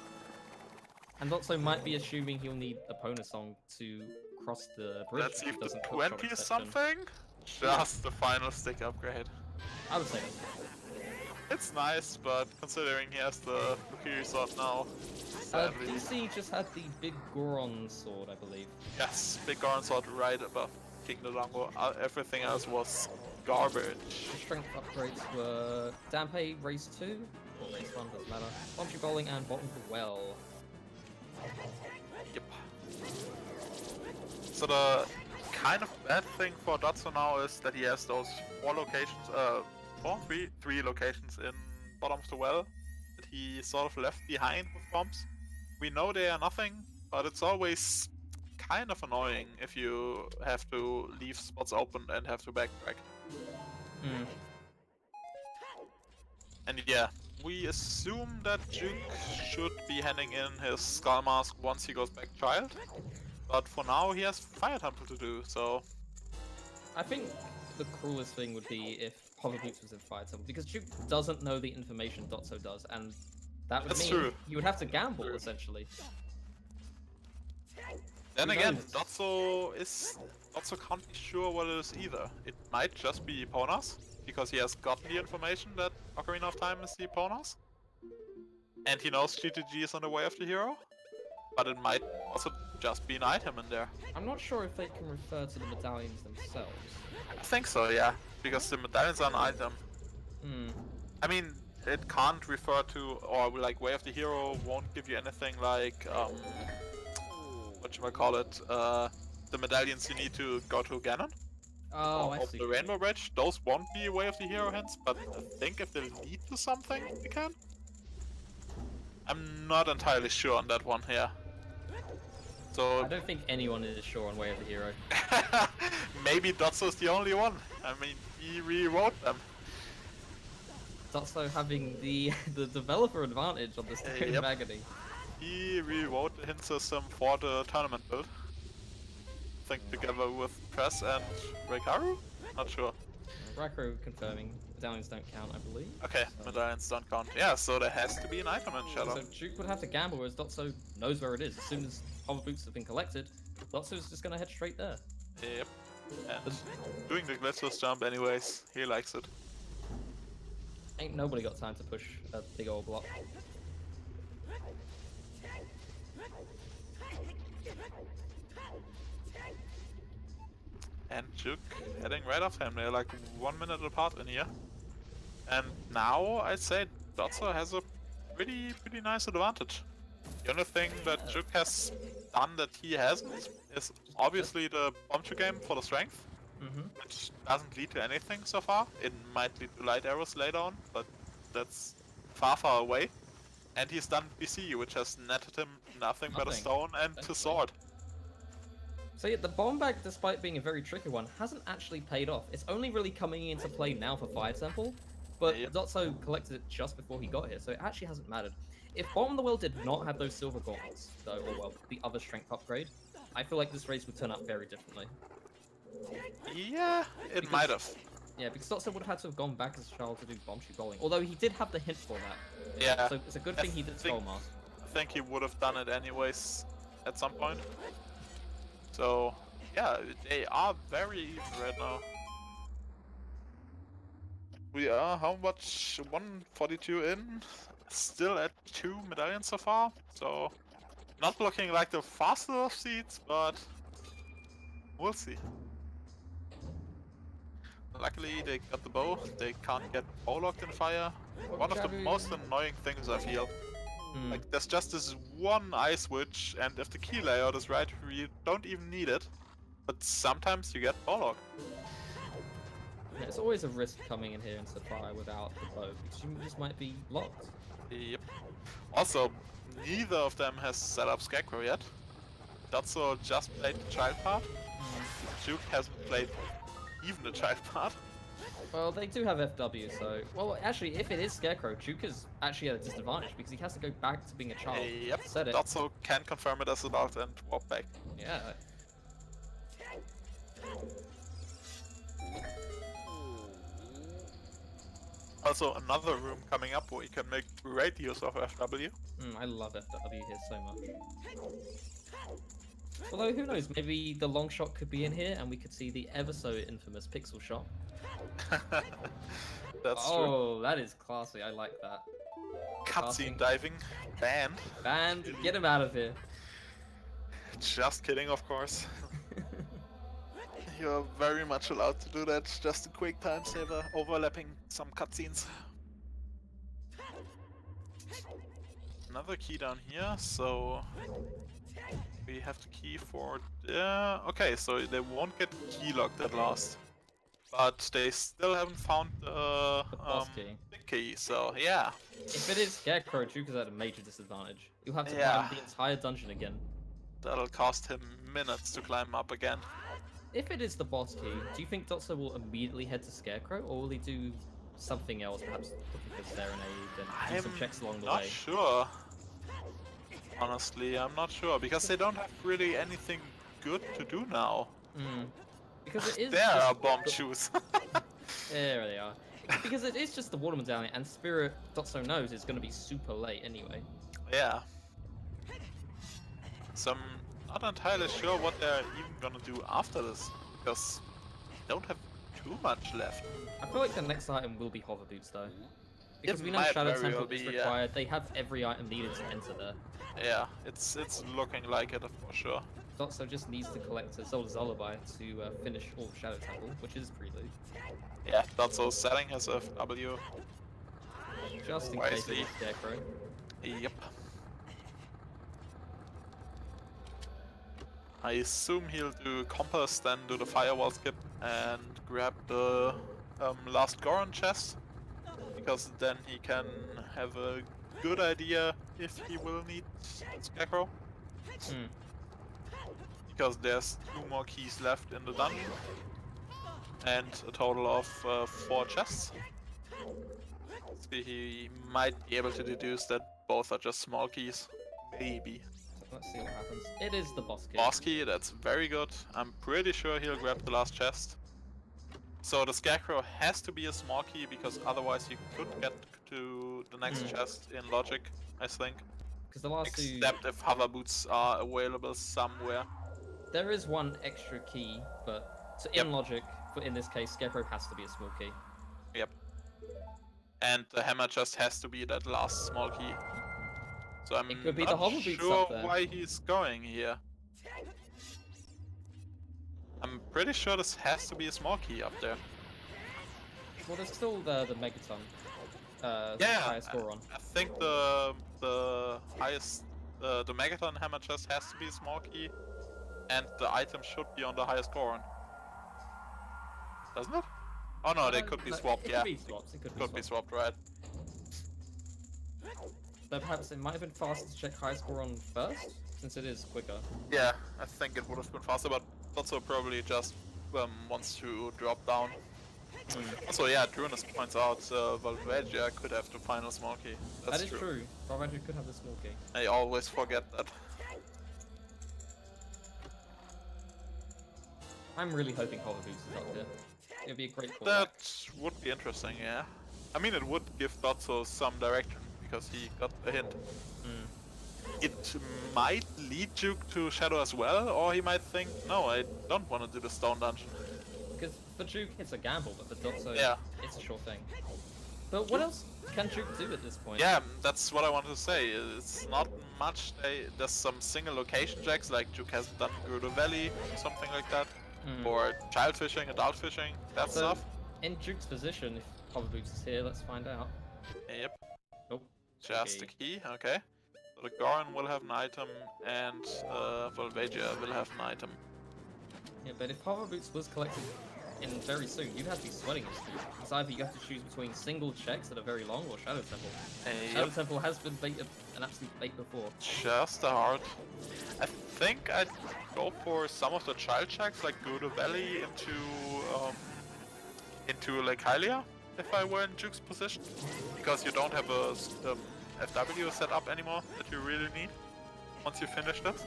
S2: And Dotzo might be assuming he'll need a Pona song to cross the bridge.
S3: Let's see if the
S2: doesn't put shot
S3: 20 is
S2: reception.
S3: something. Just the final stick upgrade.
S2: I would say that's
S3: It's nice, but considering he has the Lukiri sword now, sadly.
S2: DC just had the big Goron sword, I believe.
S3: Yes, big Ganon sword right above King Dodongo. Everything else was garbage.
S2: The strength upgrades were Dampe Race 2, or Race 1, doesn't matter. Bombshoe Bowling and Bottom of the Well.
S3: Yep. So the kind of bad thing for Dotzo now is that he has those 3 locations in Bottom of the Well that he sort of left behind with bombs. We know they are nothing, but it's always kind of annoying if you have to leave spots open and have to backtrack. And yeah, we assume that Juwk should be handing in his Skull Mask once he goes back child. But for now he has Fire Temple to do, so...
S2: I think the cruelest thing would be if Hover Boots was in Fire Temple, because Juwk doesn't know the information Dotzo does, and that would
S3: That's
S2: mean
S3: true.
S2: you would have to gamble, essentially.
S3: Then
S2: Who
S3: again,
S2: knows?
S3: Dotzo can't be sure what it is either. It might just be Ponas, because he has gotten the information that Ocarina of Time is the Ponas. And he knows GTG is on the way of the hero. But it might also just be an item in there.
S2: I'm not sure if they can refer to the medallions themselves.
S3: I think so, yeah. Because the medallions are an item. I mean, it can't refer to, or like Way of the Hero won't give you anything like, whatchamacallit, the medallions you need to go to Ganon.
S2: Oh, I
S3: Of
S2: see.
S3: the Rainbow Bridge. Those won't be Way of the Hero hints, but I think if they lead to something, they can. I'm not entirely sure on that one here. So
S2: I don't think anyone is sure on Way of the Hero.
S3: maybe Dotzo's the only one. I mean, he rewrote them.
S2: Dotzo having the developer advantage on this game
S3: Yep.
S2: of Agony.
S3: He rewrote the hint system for the tournament build. I think together with Press and Reikaru? Not sure.
S2: Raikro confirming medallions don't count, I believe.
S3: Okay,
S2: So-
S3: medallions don't count. Yeah, so there has to be an item in
S2: So
S3: Shadow.
S2: Juwk would have to gamble, whereas Dotzo knows where it is. As soon as Hover Boots have been collected, Dotzo's just gonna head straight there.
S3: Yep. And doing the Glitzer's jump anyways, he likes it.
S2: Ain't nobody got time to push a big old block.
S3: And Juwk heading right after him. They're like 1 minute apart in here. And now I'd say Dotzo has a pretty nice advantage. The only thing that Juwk has done that he hasn't is obviously the Bombchu game for the strength, which doesn't lead to anything so far. It might lead to light arrows later on, but that's far away. And he's done BC, which has netted him nothing but a
S2: Nothing,
S3: stone and a
S2: thankfully.
S3: sword.
S2: So yeah, the bomb bag, despite being a very tricky one, hasn't actually paid off. It's only really coming into play now for Fire Temple, but
S3: Yep.
S2: Dotzo collected it just before he got here, so it actually hasn't mattered. If Bottom of the World did not have those silver gauntlets, though, or well, the other strength upgrade, I feel like this race would turn out very differently.
S3: Yeah, it
S2: Because-
S3: might have.
S2: Yeah, because Dotzo would have had to have gone back as a child to do Bombshoe Bowling, although he did have the hint for that.
S3: Yeah,
S2: So it's a good
S3: I
S2: thing he did
S3: think-
S2: Skull Mask.
S3: I think he would have done it anyways at some point. So, yeah, they are very even right now. We are how much? 142 in, still at 2 medallions so far. So, not looking like the fastest of seeds, but we'll see. luckily they got the bow. They can't get bow locked in fire. One of the most annoying things I feel. Like there's just this one eye switch, and if the key layout is right, you don't even need it. But sometimes you get bow locked.
S2: Yeah, it's always a risk coming in here into fire without the bow, because you just might be locked.
S3: Yep. Also, neither of them has set up Scarecrow yet. Dotzo just played the child part. Juwk hasn't played even the child part.
S2: Well, they do have FW, so... Well, actually, if it is Scarecrow, Juwk is actually at a disadvantage, because he has to go back to being a child.
S3: Yep,
S2: Set it.
S3: Dotzo can confirm it as adult and walk back.
S2: Yeah.
S3: Also, another room coming up where you can make great use of FW.
S2: I love FW here so much. Although, who knows, maybe the long shot could be in here, and we could see the ever so infamous pixel shot.
S3: That's true.
S2: Oh, that is classy, I like that.
S3: Cutscene diving, banned.
S2: Banned, get him out of here.
S3: Just kidding, of course. You're very much allowed to do that, just a quick time saver, overlapping some cutscenes. Another key down here, so we have the key for the... Okay, so they won't get key locked at last. But they still haven't found the
S2: boss key.
S3: big key, so yeah.
S2: If it is Scarecrow, Juwk is at a major disadvantage. You'll have to
S3: Yeah.
S2: climb the entire dungeon again.
S3: That'll cost him minutes to climb up again.
S2: If it is the boss key, do you think Dotzo will immediately head to Scarecrow, or will he do something else, perhaps looking for Serenade and do some checks along the
S3: Not
S2: way?
S3: sure. Honestly, I'm not sure, because they don't have really anything good to do now.
S2: Because it is
S3: There
S2: just
S3: are bomb shoes.
S2: There they are. Because it is just the water medallion, and Spirit, Dotzo knows, is going to be super late anyway.
S3: Yeah. So I'm not entirely sure what they're even gonna do after this, because they don't have too much left.
S2: I feel like the next item will be hover boots though. Because we know
S3: might
S2: Shadow
S3: very well
S2: Temple is
S3: be,
S2: required, they have every item needed to enter there.
S3: Yeah, it's looking like it for sure.
S2: Dotzo just needs to collect a Zelda's Lullaby to finish all of Shadow Temple, which is Prelude.
S3: Yeah, that's all setting has FW.
S2: Just in case
S3: Wisely.
S2: it's Scarecrow.
S3: Yep. I assume he'll do Compass, then do the Firewall skip and grab the last Goron chest, because then he can have a good idea if he will need Scarecrow. Because there's 2 more keys left in the dungeon, and a total of 4 chests. So he might be able to deduce that both are just small keys. Maybe.
S2: Let's see what happens. It is the boss key.
S3: Boss key, that's very good. I'm pretty sure he'll grab the last chest. So the Scarecrow has to be a small key, because otherwise you could get to the next chest in logic, I think.
S2: Because the last two...
S3: Except if hover boots are available somewhere.
S2: There is one extra key, but in logic, but in this case, Scarecrow has to be a small key.
S3: Yep. And the hammer chest has to be that last small key. So I'm
S2: It could be
S3: not
S2: the hover boots
S3: sure
S2: up there.
S3: why he's going here. I'm pretty sure this has to be a small key up there.
S2: Well, there's still the Megaton.
S3: Yeah,
S2: Highest score on.
S3: I think the highest, the Megaton hammer chest has to be a small key, and the item should be on the highest score. Doesn't it? Oh no, they could be swapped.
S2: It
S3: Yeah,
S2: could be swapped. It
S3: could be swapped, right?
S2: So perhaps it might have been faster to check high score on first, since it is quicker.
S3: Yeah, I think it would have been faster, but also probably just wants to drop down. Also, yeah, Drunas points out Valvegia could have the final small key. That's
S2: That is true. Valvegia could have the small key.
S3: I always forget that.
S2: I'm really hoping Hover Boots is up here. It would be a great callback.
S3: That would be interesting, yeah. I mean, it would give Dotzo some direction, because he got a hint. It might lead Juwk to Shadow as well, or he might think, no, I don't want to do the stone dungeon.
S2: Because for Juwk, it's a gamble, but for Dotzo,
S3: Yeah.
S2: it's a sure thing. But what else can Juwk do at this point?
S3: Yeah, that's what I wanted to say. It's not much. There's some single location checks, like Juwk hasn't done Gerudo Valley, something like that. Or child fishing, adult fishing, that stuff.
S2: in Juwk's position, if Hover Boots is here, let's find out.
S3: Yep.
S2: Oh,
S3: Just a key, okay. So the Goron will have an item, and Volvagia will have an item.
S2: Yeah, but if Hover Boots was collected in very soon, you'd have to be sweating this thing. It's either you have to choose between single checks that are very long or Shadow Temple. Shadow Temple has been an absolute bait before.
S3: Just a heart. I think I'd go for some of the child checks, like go to Valley into Lake Hylia, if I were in Juwk's position. Because you don't have a FW set up anymore that you really need once you finish it.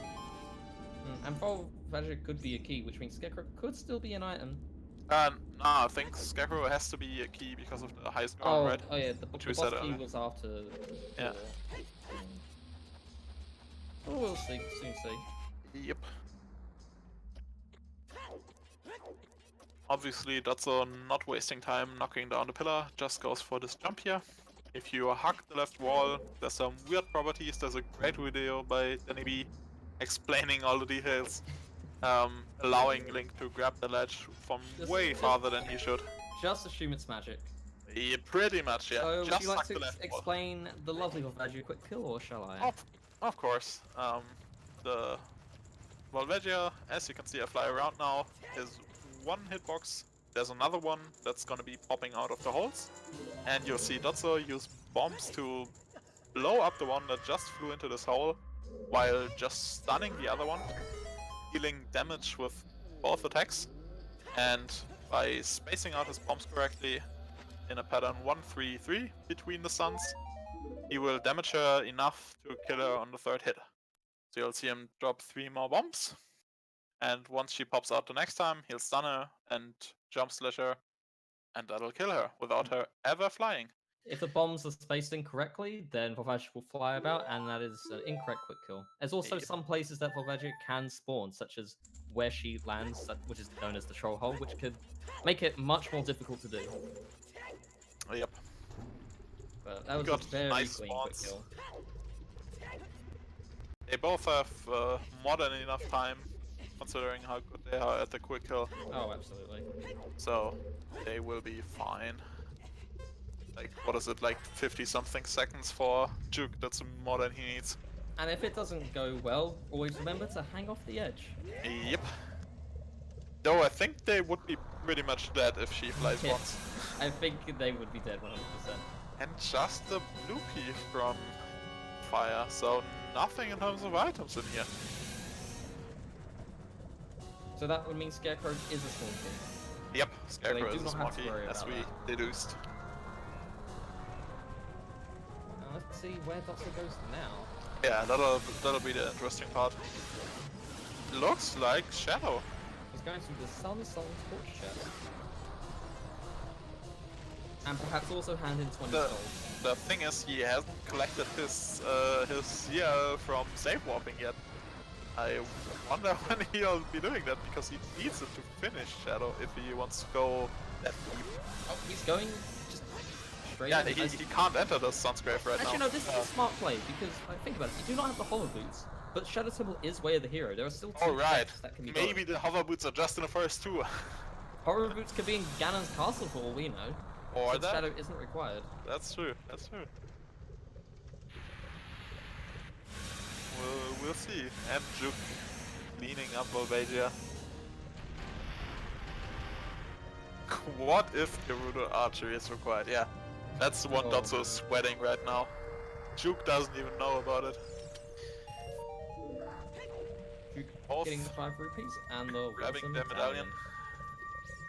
S2: And Volvagia could be a key, which means Scarecrow could still be an item.
S3: No, I think Scarecrow has to be a key because of the highest ground, right?
S2: Oh yeah, the boss key was after.
S3: Yeah.
S2: Oh, we'll see. Soon see.
S3: Yep. Obviously, Dotzo not wasting time knocking down the pillar, just goes for this jump here. If you hug the left wall, there's some weird properties. There's a great video by Danny B explaining all the details, allowing Link to grab the ledge from way farther than he should.
S2: Just assume it's magic.
S3: Yeah, pretty much, yeah.
S2: So,
S3: just
S2: would you like
S3: the
S2: to
S3: left wall.
S2: explain the lovely Volvagia quick kill, or shall I?
S3: Of course. The Volvagia, as you can see, I fly around now, is one hitbox. There's another one that's gonna be popping out of the holes. And you'll see Dotzo use bombs to blow up the one that just flew into this hole, while just stunning the other one, dealing damage with both attacks. And by spacing out his bombs correctly in a pattern 1-3-3 between the stuns, he will damage her enough to kill her on the third hit. So you'll see him drop 3 more bombs, and once she pops out the next time, he'll stun her and jump slash her, and that'll kill her without her ever flying.
S2: If the bombs are spaced incorrectly, then Volvagia will fly about, and that is an incorrect quick kill. There's also some places that Volvagia can spawn, such as where she lands, which is known as the troll hole, which could make it much more difficult to do.
S3: Yep.
S2: But that was a very clean quick kill.
S3: They both have more than enough time, considering how good they are at the quick kill.
S2: Oh, absolutely.
S3: So they will be fine. Like, what is it, like 50-something seconds for Juwk? That's more than he needs.
S2: And if it doesn't go well, always remember to hang off the edge.
S3: Yep. Though I think they would be pretty much dead if she flies once.
S2: I think they would be dead 100%.
S3: And just the blue key from fire, so nothing in terms of items in here.
S2: So that would mean Scarecrow is a small key.
S3: Yep, Scarecrow is a
S2: not
S3: small
S2: have to
S3: key,
S2: worry
S3: as
S2: about
S3: we
S2: that.
S3: deduced.
S2: Now let's see where Dotzo goes now.
S3: Yeah, that'll be the interesting part. Looks like Shadow.
S2: He's going through the Sun Song Torch chest. And perhaps also hand in 20 souls.
S3: The thing is, he hasn't collected his CL from save warping yet. I wonder when he'll be doing that, because he needs it to finish Shadow if he wants to go that deep.
S2: Oh, he's going just straight.
S3: Yeah, he can't enter the Sunsgrave right now.
S2: Actually, no, this is a smart play, because think about it, you do not have the Hollow Boots, but Shadow Temple is Way of the Hero. There are still two chests that can be
S3: Maybe the hover boots are just in the first 2.
S2: Horror Boots could be in Ganon's castle for all we know.
S3: Or
S2: that
S3: that.
S2: Shadow isn't required.
S3: That's true, that's true. We'll see. And Juwk cleaning up Volvagia. What if Gerudo archery is required? Yeah, that's the one Dotzo is sweating right now. Juwk doesn't even know about it.
S2: Juwk getting the 5 rupees and the
S3: grabbing
S2: awesome
S3: the medallion.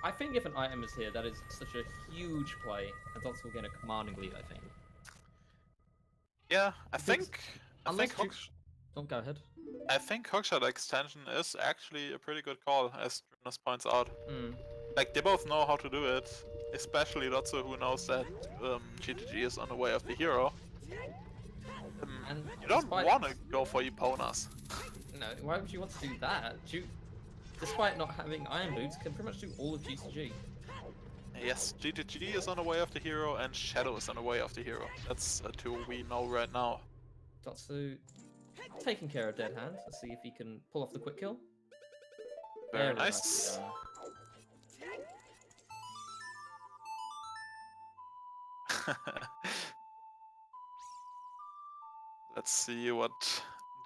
S2: I think if an item is here, that is such a huge play, and Dotzo will get a commanding lead, I think.
S3: Yeah, I think
S2: Don't go ahead.
S3: I think Hookshot extension is actually a pretty good call, as Jonas points out. Like, they both know how to do it, especially Dotzo, who knows that GTG is on the way of the hero.
S2: And
S3: you don't want to go for Eponas.
S2: No, why would you want to do that? Despite not having Iron Boots, can pretty much do all of GTG.
S3: Yes, GTG is on the way of the hero, and Shadow is on the way of the hero. That's a 2 we know right now.
S2: Dotzo taking care of Dead Hand. Let's see if he can pull off the quick kill.
S3: Very nice. Let's see what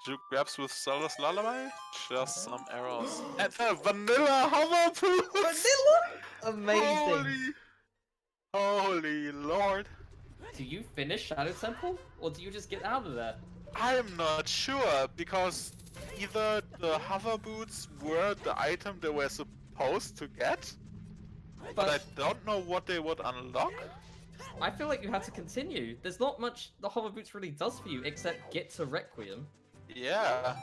S3: Juwk grabs with Zelda's Lullaby. Just some arrows. And a vanilla hover boots!
S2: Vanilla? Amazing.
S3: Holy lord.
S2: Do you finish Shadow Temple, or do you just get out of there?
S3: I'm not sure, because either the hover boots were the item they were supposed to get, but I don't know what they would unlock.
S2: I feel like you had to continue. There's not much the hover boots really does for you, except get to Requiem.
S3: Yeah.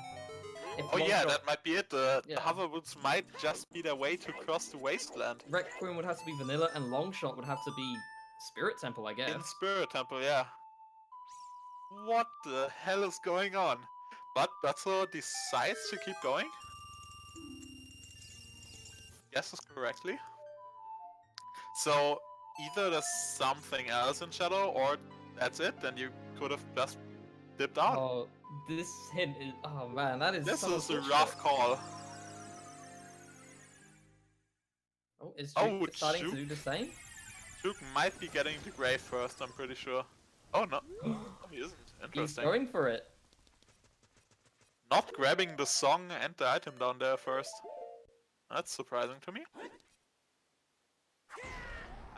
S2: If
S3: Oh yeah,
S2: Longshot-
S3: that might be it. The
S2: Yeah.
S3: hover boots might just be their way to cross the wasteland.
S2: Requiem would have to be vanilla, and Longshot would have to be Spirit Temple, I guess.
S3: In Spirit Temple, yeah. What the hell is going on? But Dotzo decides to keep going. Guesses correctly. So either there's something else in Shadow, or that's it, and you could have just dipped out.
S2: Oh, this hint is... Oh man, that is
S3: This
S2: so
S3: is a
S2: bullshit.
S3: rough call.
S2: Oh, is
S3: Oh,
S2: Juwk deciding to
S3: Juwk.
S2: do the same?
S3: Juwk might be getting the grave first, I'm pretty sure. Oh no, he isn't.
S2: He's
S3: Interesting.
S2: going for it.
S3: Not grabbing the song and the item down there first. That's surprising to me.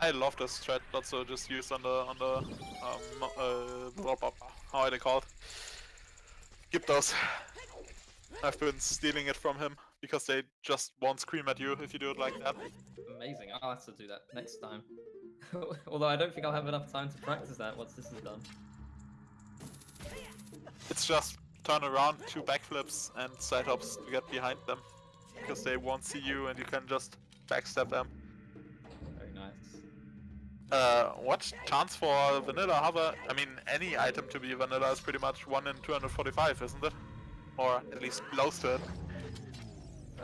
S3: I love this strat Dotzo just used on the how are they called? Skip those. I've been stealing it from him because they just won't scream at you if you do it like that.
S2: Amazing. I'll have to do that next time. Although I don't think I'll have enough time to practice that once this is done.
S3: It's just turn around, 2 backflips and side hops to get behind them. Because they won't see you and you can just backstab them.
S2: Very nice.
S3: What chance for vanilla hover? I mean, any item to be vanilla is pretty much 1 in 245, isn't it? Or at least close to it.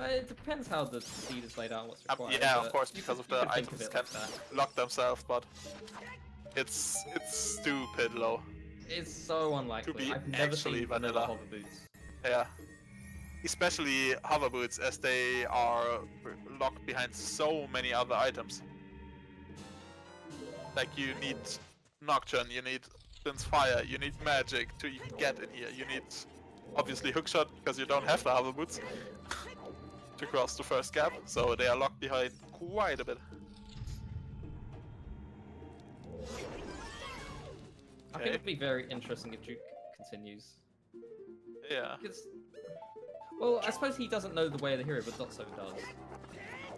S2: It depends how the seed is laid out and what's required.
S3: Yeah,
S2: but
S3: of course,
S2: you
S3: because
S2: could-
S3: of the
S2: you could think
S3: items
S2: of it
S3: can
S2: like that.
S3: lock themselves, but it's stupid low.
S2: It's so unlikely.
S3: To be
S2: I've never
S3: actually
S2: seen vanilla
S3: vanilla.
S2: hover boots.
S3: Yeah. Especially hover boots, as they are locked behind so many other items. Like you need Nocturne, you need Spin's Fire, you need Magic to even get in here. You need obviously Hookshot because you don't have the hover boots to cross the first gap, so they are locked behind quite a bit.
S2: I think it'd be very interesting if Juwk continues.
S3: Yeah.
S2: Because, well, I suppose he doesn't know the way of the hero, but Dotzo does.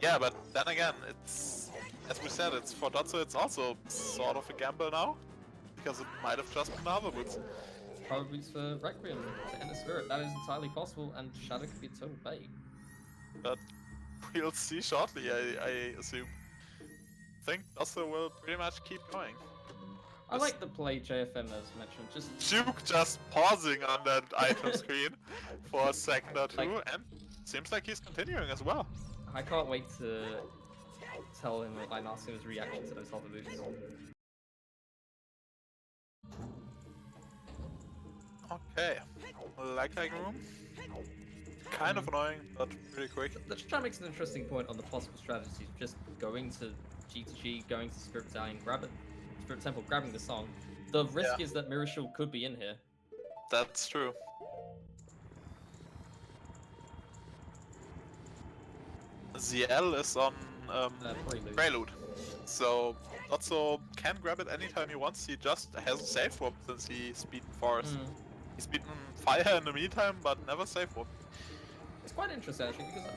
S3: Yeah, but then again, it's, as we said, it's for Dotzo, it's also sort of a gamble now, because it might have just been the hover boots.
S2: Hover boots for Requiem to end the spirit. That is entirely possible, and Shadow could be a total bait.
S3: But we'll see shortly, I assume. Think Dotzo will pretty much keep going.
S2: I like the play JFM as mentioned. Just
S3: Juwk just pausing on that item screen for a second or two,
S2: Like-
S3: and seems like he's continuing as well.
S2: I can't wait to tell him and ask him his reaction to those hover boots.
S3: Okay, like room. Kind of annoying, but pretty quick.
S2: The chat makes an interesting point on the possible strategies of just going to G2G, going to Spirit Battalion, grab it, Spirit Temple, grabbing the song. The risk is that Mirror Shield could be in here.
S3: That's true. ZL is on
S2: Prelude.
S3: Prelude, so Dotzo can grab it anytime he wants. He just has a safe warp since he's beaten Forest.
S2: Mm.
S3: He's beaten Fire in the meantime, but never safe warp.
S2: It's quite interesting actually because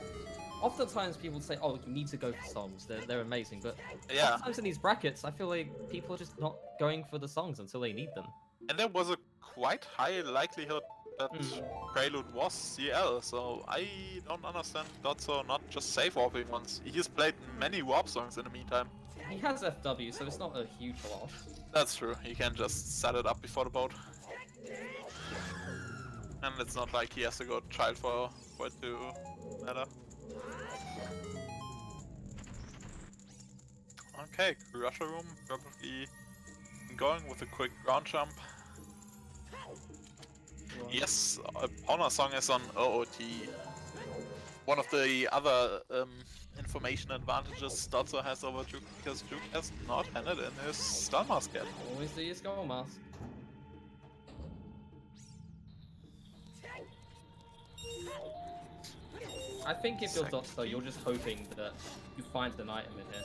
S2: oftentimes people say, "Oh, you need to go for songs. They're amazing," but
S3: Yeah,
S2: sometimes in these brackets, I feel like people are just not going for the songs until they need them.
S3: and there was a quite high likelihood that Prelude was CL, so I don't understand Dotzo not just safe warping once. He's played many warp songs in the meantime.
S2: He has FW, so it's not a huge loss.
S3: That's true, he can just set it up before the boat. And it's not like he has to go child for it to matter. Okay, Crusher Room, probably going with a quick ground jump. Yes, Honor Song is on OoT. One of the other information advantages Dotzo has over Juwk, because Juwk has not handed in his stun mask yet.
S2: Always see his skull mask. I think if you're Dotzo, you're just hoping that you find an item in here.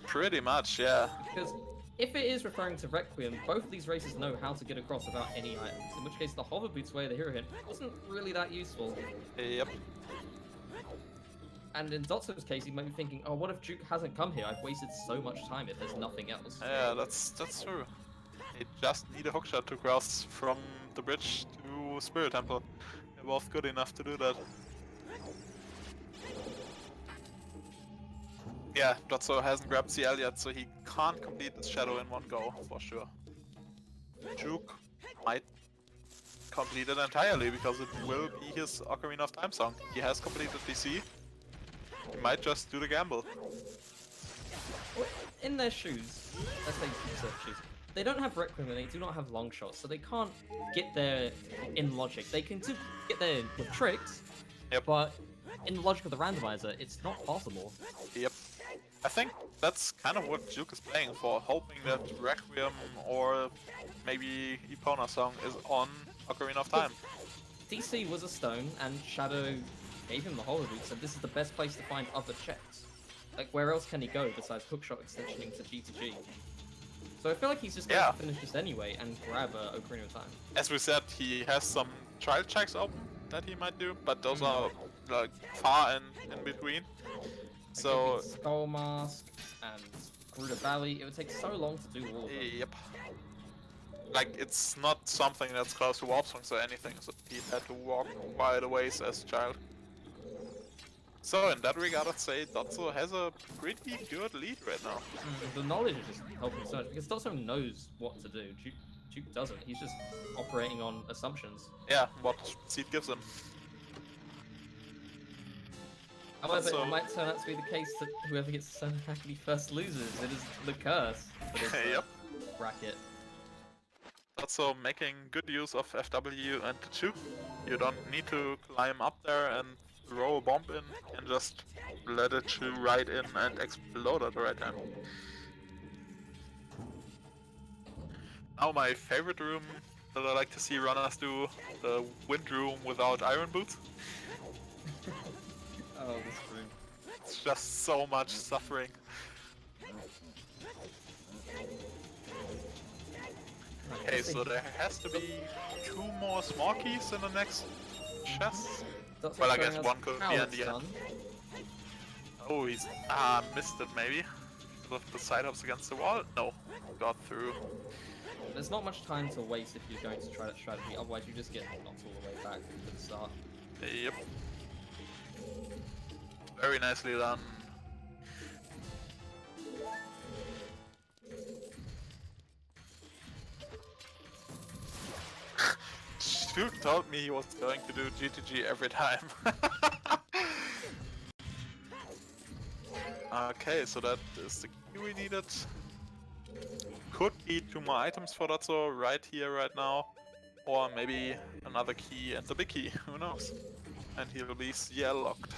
S3: Pretty much, yeah.
S2: Because if it is referring to Requiem, both of these races know how to get across without any items, in which case the hover boots way of the hero hit wasn't really that useful.
S3: Yep.
S2: And in Dotso's case, he might be thinking, oh, what if Juwk hasn't come here? I've wasted so much time if there's nothing else.
S3: Yeah, that's true. You just need a hookshot to cross from the bridge to Spirit Temple. They're both good enough to do that. Yeah, Dotzo hasn't grabbed CL yet, so he can't complete this shadow in one go, for sure. Juwk might complete it entirely, because it will be his Ocarina of Time song. He has completed DC. He might just do the gamble.
S2: Well, in their shoes, let's say Juwk's shoes, they don't have Requiem and they do not have long shots, so they can't get there in logic. They can get there with tricks,
S3: Yep.
S2: but in the logic of the randomizer, it's not possible.
S3: Yep. I think that's kind of what Juwk is playing for, hoping that Requiem or maybe Epona's song is on Ocarina of Time.
S2: DC was a stone, and Shadow gave him the hover boots, and this is the best place to find other checks. Like, where else can he go besides hookshot extensioning to G? So I feel like he's just going to finish this anyway and grab Ocarina of Time.
S3: As we said, he has some trial checks open that he might do, but those are like far in between. So
S2: Skull Mask and Gruda Valley, it would take so long to do all of them.
S3: Yep. Like, it's not something that's close to warp songs or anything, so he had to walk quite a ways as a child. So in that regard, I'd say Dotzo has a pretty good lead right now.
S2: The knowledge is just helping so much, because Dotzo knows what to do. Juwk doesn't, he's just operating on assumptions.
S3: Yeah, what Seed gives him.
S2: However, it might turn out to be the case that whoever gets the Sun Agony first loses. It is the curse for this
S3: Yep.
S2: bracket.
S3: Also making good use of FW and the Juwk. You don't need to climb up there and throw a bomb in, and just let it shoot right in and explode at the right time. Now my favorite room that I like to see runners do, the wind room without iron boots.
S2: Oh, this room.
S3: It's just so much suffering. Okay, so there has to be 2 more small keys in the next chest. Well, I guess one could be at the end. Oh, he's missed it maybe. With the side ups against the wall? No, got through.
S2: There's not much time to waste if you're going to try that strategy, otherwise you just get knocked all the way back to the start.
S3: Yep. Very nicely done. Juwk told me he was going to do GTG every time. Okay, so that is the key we needed. Could be 2 more items for Dotzo right here, right now. Or maybe another key and the big key, who knows. And he will be CL locked.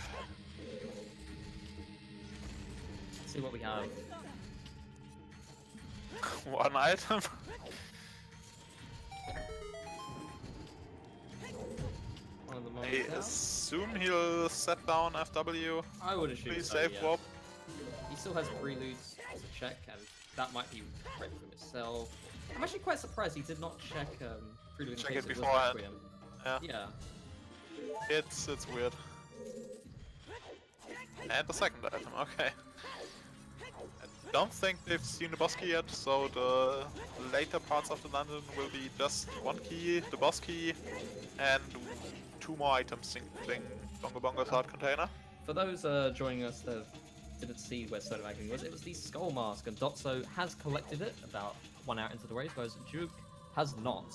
S2: Let's see what we have.
S3: 1 item.
S2: One of the
S3: I
S2: moments out.
S3: assume he'll set down FW.
S2: I would assume
S3: Please
S2: so,
S3: save
S2: yes.
S3: warp.
S2: He still has preludes to check, and that might be Requiem itself. I'm actually quite surprised he did not check prelude in
S3: Check
S2: case
S3: it
S2: was
S3: beforehand.
S2: Requiem.
S3: Yeah,
S2: Yeah.
S3: it's weird. And the second item, okay. I don't think they've seen the boss key yet, so the later parts of the dungeon will be just 1 key, the boss key, and 2 more items, including Bongo Bongo's heart container.
S2: For those joining us that didn't see where Showdown Agony was, it was the Skull Mask, and Dotzo has collected it about 1 hour into the race, whereas Juwk has not.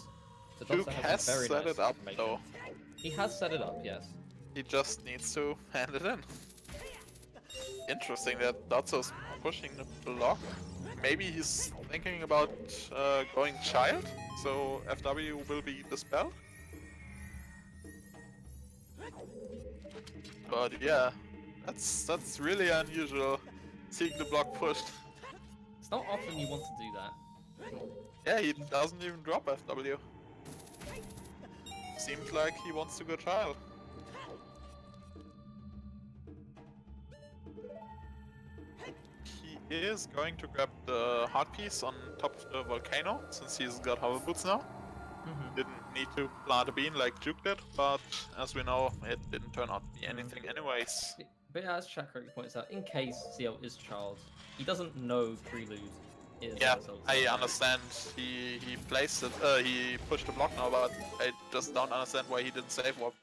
S2: So
S3: Juwk
S2: Dotzo
S3: has
S2: a very
S3: set
S2: nice
S3: it up
S2: information.
S3: though.
S2: He has set it up, yes.
S3: He just needs to hand it in. Interesting that Dotzo's pushing the block. Maybe he's thinking about going child, so FW will be dispelled. But yeah, That's really unusual, seeing the block pushed.
S2: It's not often you want to do that.
S3: Yeah, he doesn't even drop FW. Seems like he wants to go trial. He is going to grab the heart piece on top of the volcano, since he's got hover boots now. Didn't need to plant a bean like Juwk did, but as we know, it didn't turn out to be anything anyways.
S2: But as chat correctly points out, in case CL is Child, he doesn't know Prelude is
S3: Yeah,
S2: Zelda.
S3: I understand. He placed it. He pushed the block now, but I just don't understand why he didn't save warp.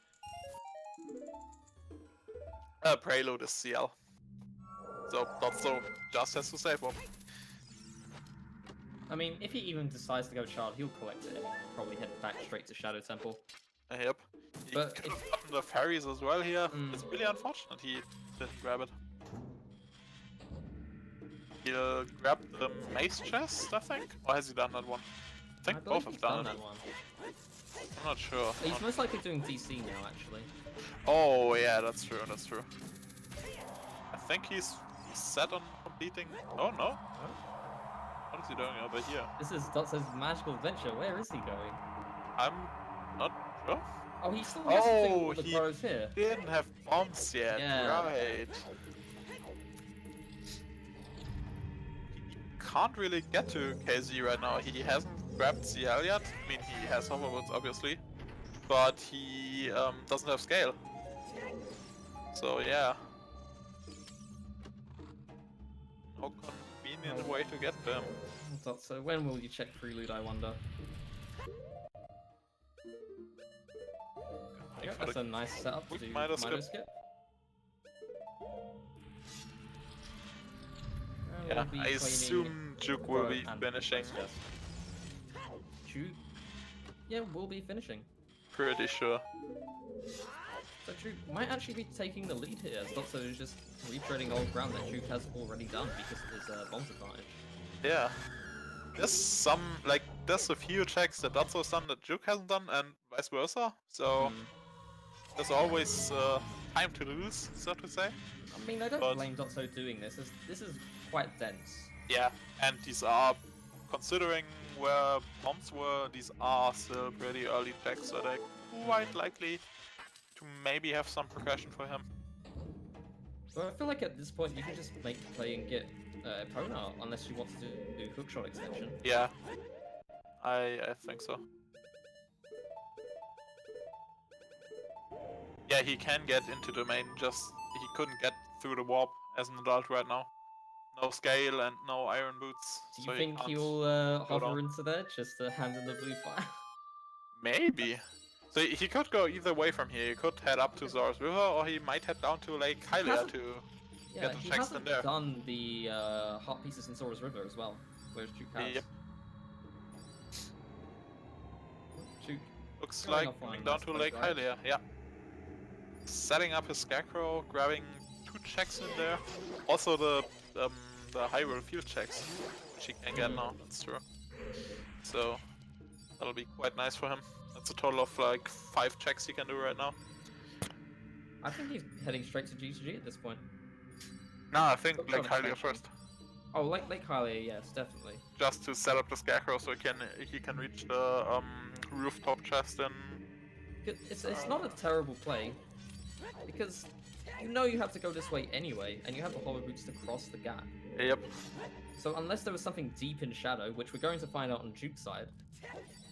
S3: Prelude is CL, so dotzo just has to save warp.
S2: I mean, if he even decides to go Child, he'll collect it and probably head back straight to Shadow Temple.
S3: Yep. He
S2: But
S3: could have gotten the fairies as well here. It's really unfortunate he didn't grab it. He'll grab the mace chest, I think? Or has he done that one? I think both have done it.
S2: That one.
S3: I'm not sure.
S2: He's most likely doing DC now, actually.
S3: Oh yeah, that's true, that's true. I think he's set on completing... Oh no? What is he doing over here?
S2: This is Dotzo's magical adventure. Where is he going?
S3: I'm not sure.
S2: Oh, he still has to do
S3: Oh,
S2: all the
S3: he
S2: crows here.
S3: didn't have bombs yet,
S2: Yeah.
S3: right. He can't really get to KZ right now. He hasn't grabbed CL yet. I mean, he has hoverboards, obviously. But he doesn't have scale. So, yeah. No convenient way to get them.
S2: Dotzo, when will you check Prelude, I wonder? Yeah,
S3: for
S2: that's
S3: the
S2: a nice setup to do
S3: Midas
S2: Midas
S3: skip.
S2: skip. And
S3: Yeah,
S2: we'll be
S3: I
S2: claiming
S3: assume Juwk will be
S2: and
S3: finishing.
S2: Yes. Juwk, yeah, we'll be finishing.
S3: Pretty sure.
S2: So Juwk might actually be taking the lead here, as Dotzo is just retreading old ground that Juwk has already done because of his bombs advantage.
S3: Yeah. There's a few checks that Dotzo's done that Juwk hasn't done, and vice versa. So there's always time to lose, so to say.
S2: I mean, I don't blame Dotzo doing this. This is quite dense.
S3: Yeah, and these are, considering where bombs were, these are still pretty early checks, so they're quite likely to maybe have some progression for him.
S2: So I feel like at this point you can just make the play and get Epona, unless you want to do hookshot extension.
S3: Yeah, I think so. Yeah, he can get into the main, just he couldn't get through the warp as an adult right now. No scale and no iron boots.
S2: Do you
S3: so
S2: think
S3: he
S2: he'll hover
S3: down.
S2: into there just to hand in the blue fire?
S3: Maybe. So he could go either way from here. He could head up to Zora's River, or he might head down to Lake Hylia to
S2: Yeah,
S3: get the
S2: he
S3: checks in
S2: hasn't
S3: there.
S2: done the heart pieces in Zora's River as well, whereas Juwk has.
S3: Yep.
S2: Juwk
S3: Looks
S2: Going
S3: like
S2: off on a
S3: coming down
S2: nice
S3: to
S2: boat
S3: Lake
S2: ride.
S3: Hylia, yeah. Setting up his Scarecrow, grabbing 2 checks in there. Also the Hyrule field checks, which he can get now, that's true. So that'll be quite nice for him. That's a total of like 5 checks he can do right now.
S2: I think he's heading straight to GCG at this point.
S3: No, I think
S2: Hookshot
S3: Lake Hylia
S2: extension.
S3: first.
S2: Oh, Lake Hylia, yes, definitely.
S3: Just to set up the Scarecrow so he can reach the rooftop chest and...
S2: It's not a terrible play, because you know you have to go this way anyway, and you have the hover boots to cross the gap.
S3: Yep.
S2: So unless there was something deep in Shadow, which we're going to find out on Juwk's side,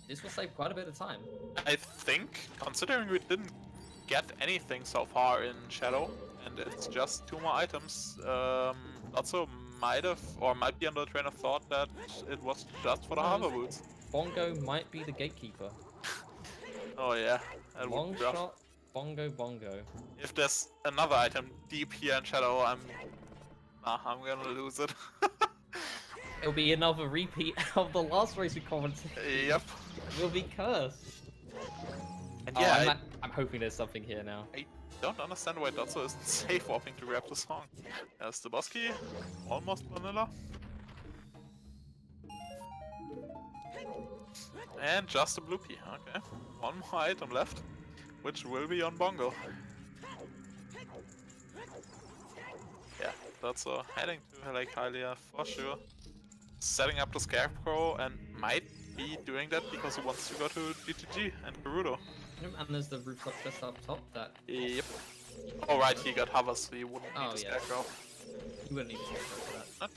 S2: this will save quite a bit of time.
S3: I think, considering we didn't get anything so far in Shadow, and it's just 2 more items, also might be under the train of thought that it was just for the hover boots.
S2: Bongo might be the gatekeeper.
S3: Oh yeah, that would
S2: Long
S3: be rough.
S2: shot, Bongo.
S3: If there's another item deep here in Shadow, I'm gonna lose it.
S2: It'll be another repeat of the last race we commented.
S3: Yep.
S2: We'll be cursed.
S3: And
S2: Oh,
S3: yeah,
S2: I'm hoping there's something here now.
S3: I don't understand why Dotzo isn't safe warping to grab the song. There's the boss key, almost vanilla. And just a blue key, okay. 1 more item left, which will be on Bongo. Yeah, that's heading to Lake Hylia for sure. Setting up the Scarecrow and might be doing that because he wants to go to DTG and Gerudo.
S2: And there's the rooftop just up top that...
S3: Yep. Oh right, he got hovers, so he wouldn't need the Scarecrow.
S2: You wouldn't need a Scarecrow for that.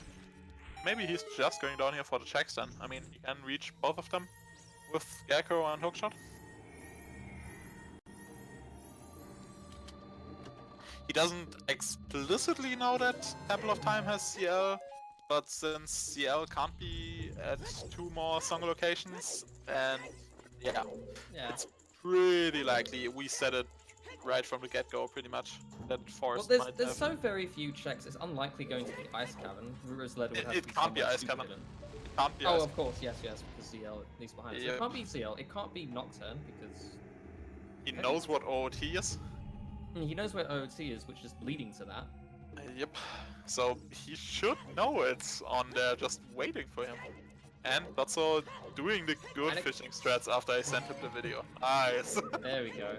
S3: Maybe he's just going down here for the checks then. I mean, he can reach both of them with Scarecrow and Hookshot. He doesn't explicitly know that Temple of Time has CL, but since CL can't be at 2 more song locations, and yeah, it's pretty likely. We said it right from the get-go, pretty much. That Forest
S2: there's so very few checks, it's unlikely going to be Ice Cavern. Rumors led would have
S3: it can't be Ice Cavern. It can't be Ice
S2: of course, yes, because CL leaves behind. So it can't be CL, it can't be Nocturne, because...
S3: He knows what OoT is.
S2: He knows where OoT is, which is leading to that.
S3: Yep. So he should know it's on there, just waiting for him. And also doing the good fishing strats after I sent him the video. Nice.
S2: There we go.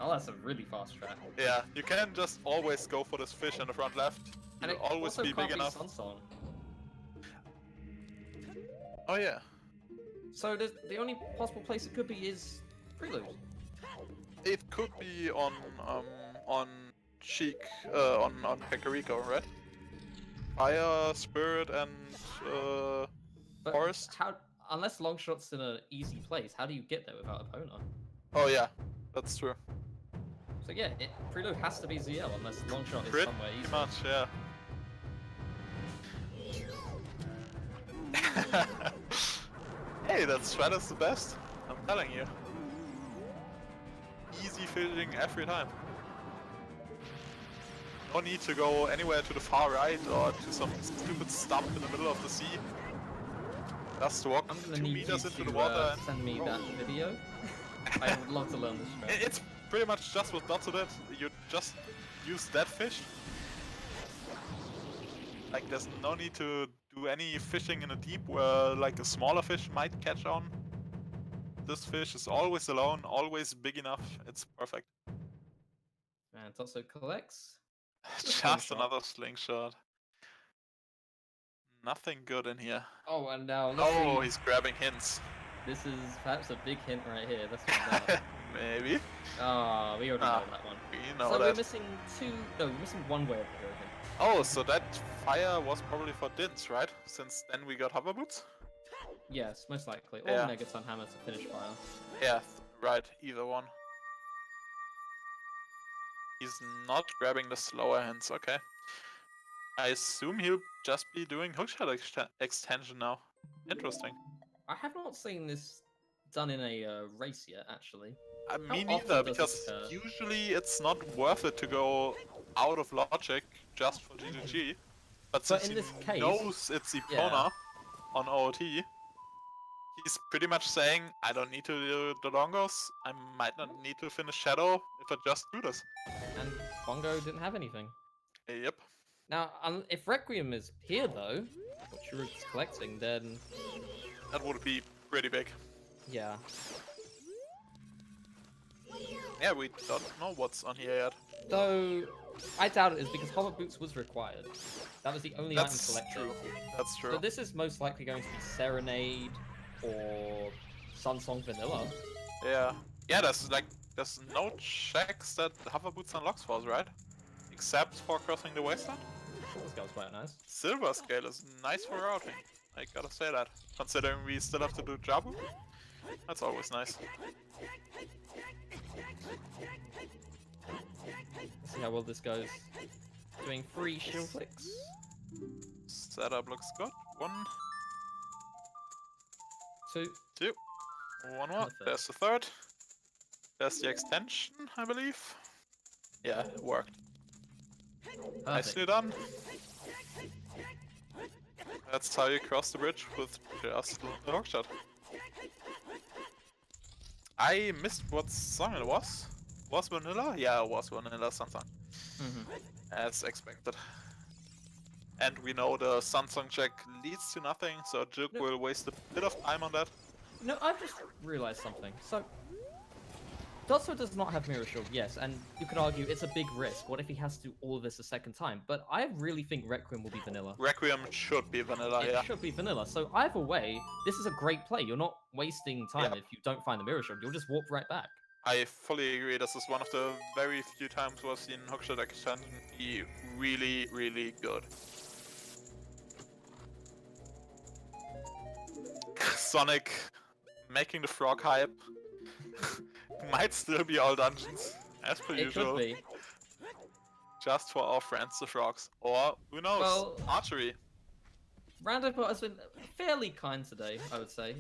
S2: Oh, that's a really fast strat.
S3: Yeah, you can just always go for this fish in the front left.
S2: And
S3: It'll always be big enough.
S2: Sunsong.
S3: Oh yeah.
S2: So the only possible place it could be is Prelude.
S3: It could be on Cheek, on Kakariko, right? Fire, Spirit, and
S2: But
S3: Forest.
S2: Unless Longshot's in an easy place, how do you get there without Epona?
S3: Oh yeah, that's true.
S2: So yeah, Prelude has to be ZL unless Longshot is
S3: Pretty
S2: somewhere easy.
S3: much, yeah. Hey, that strat is the best. I'm telling you. Easy fishing every time. No need to go anywhere to the far right or to some stupid stump in the middle of the sea. Just walk 2 meters into the water and
S2: send me that video. I would love to learn this strat.
S3: It's pretty much just what Dotzo did. You just use that fish. Like there's no need to do any fishing in a deep where like a smaller fish might catch on. This fish is always alone, always big enough. It's perfect.
S2: And Dotzo collects.
S3: Just another slingshot. Nothing good in here.
S2: Oh, and now
S3: oh, he's grabbing hints.
S2: This is perhaps a big hint right here. Let's find out.
S3: Maybe.
S2: Ah, we already know that one.
S3: We know
S2: so
S3: that.
S2: we're missing we're missing one way of the hero hint.
S3: Oh, so that fire was probably for Dins, right? Since then we got hover boots?
S2: Yes, most likely. Or Megaton Hammer to finish fire.
S3: Yeah, right, either one. He's not grabbing the slower hints, okay. I assume he'll just be doing hookshot extension now. Interesting.
S2: I have not seen this done in a race yet, actually.
S3: Me neither, because usually it's not worth it to go out of logic just for GGG. But since
S2: in this case,
S3: knows it's Epona on OoT, he's pretty much saying, I don't need to do Dodongos, I might not need to finish Shadow if I just do this.
S2: And Bongo didn't have anything.
S3: Yep.
S2: Now, if Requiem is here though, what Juwk's collecting, then...
S3: That would be pretty big.
S2: Yeah.
S3: Yeah, we don't know what's on here yet.
S2: Though, I doubt it is because Hover Boots was required. That was the only item selected.
S3: True. That's true.
S2: So this is most likely going to be Serenade or Sunsong Vanilla.
S3: Yeah. Yeah, there's no checks that Hover Boots unlocks for us, right? Except for crossing the Wasteland?
S2: This guy's quite nice.
S3: Silver Scale is nice for routing. I gotta say that. Considering we still have to do Jabu. That's always nice.
S2: Let's see how well this goes. Doing 3 shield flicks.
S3: Setup looks good. 1,
S2: 2.
S3: 2. 1 more. There's the third. There's the extension, I believe. Yeah, it worked.
S2: Perfect.
S3: Nicely done. That's how you cross the bridge with just the hookshot. I missed what song it was. Was Vanilla? Yeah, it was Vanilla Sunsong. As expected. And we know the Sunsong check leads to nothing, so Juwk will waste a bit of time on that.
S2: No, I've just realized something. So, Dotzo does not have Mirror Shield, yes, and you could argue it's a big risk. What if he has to do all of this a second time? But I really think Requiem will be vanilla.
S3: Requiem should be vanilla,
S2: It
S3: yeah.
S2: should be vanilla. So either way, this is a great play. You're not wasting time if you don't find the Mirror Shield. You'll just warp right back.
S3: I fully agree. This is one of the very few times where I've seen Hookshot Extension be really, really good. Sonic making the frog hype. Might still be all dungeons, as per usual.
S2: It could be.
S3: Just for our friends, the frogs. Or, who knows,
S2: Well,
S3: archery.
S2: Randopot has been fairly kind today, I would say.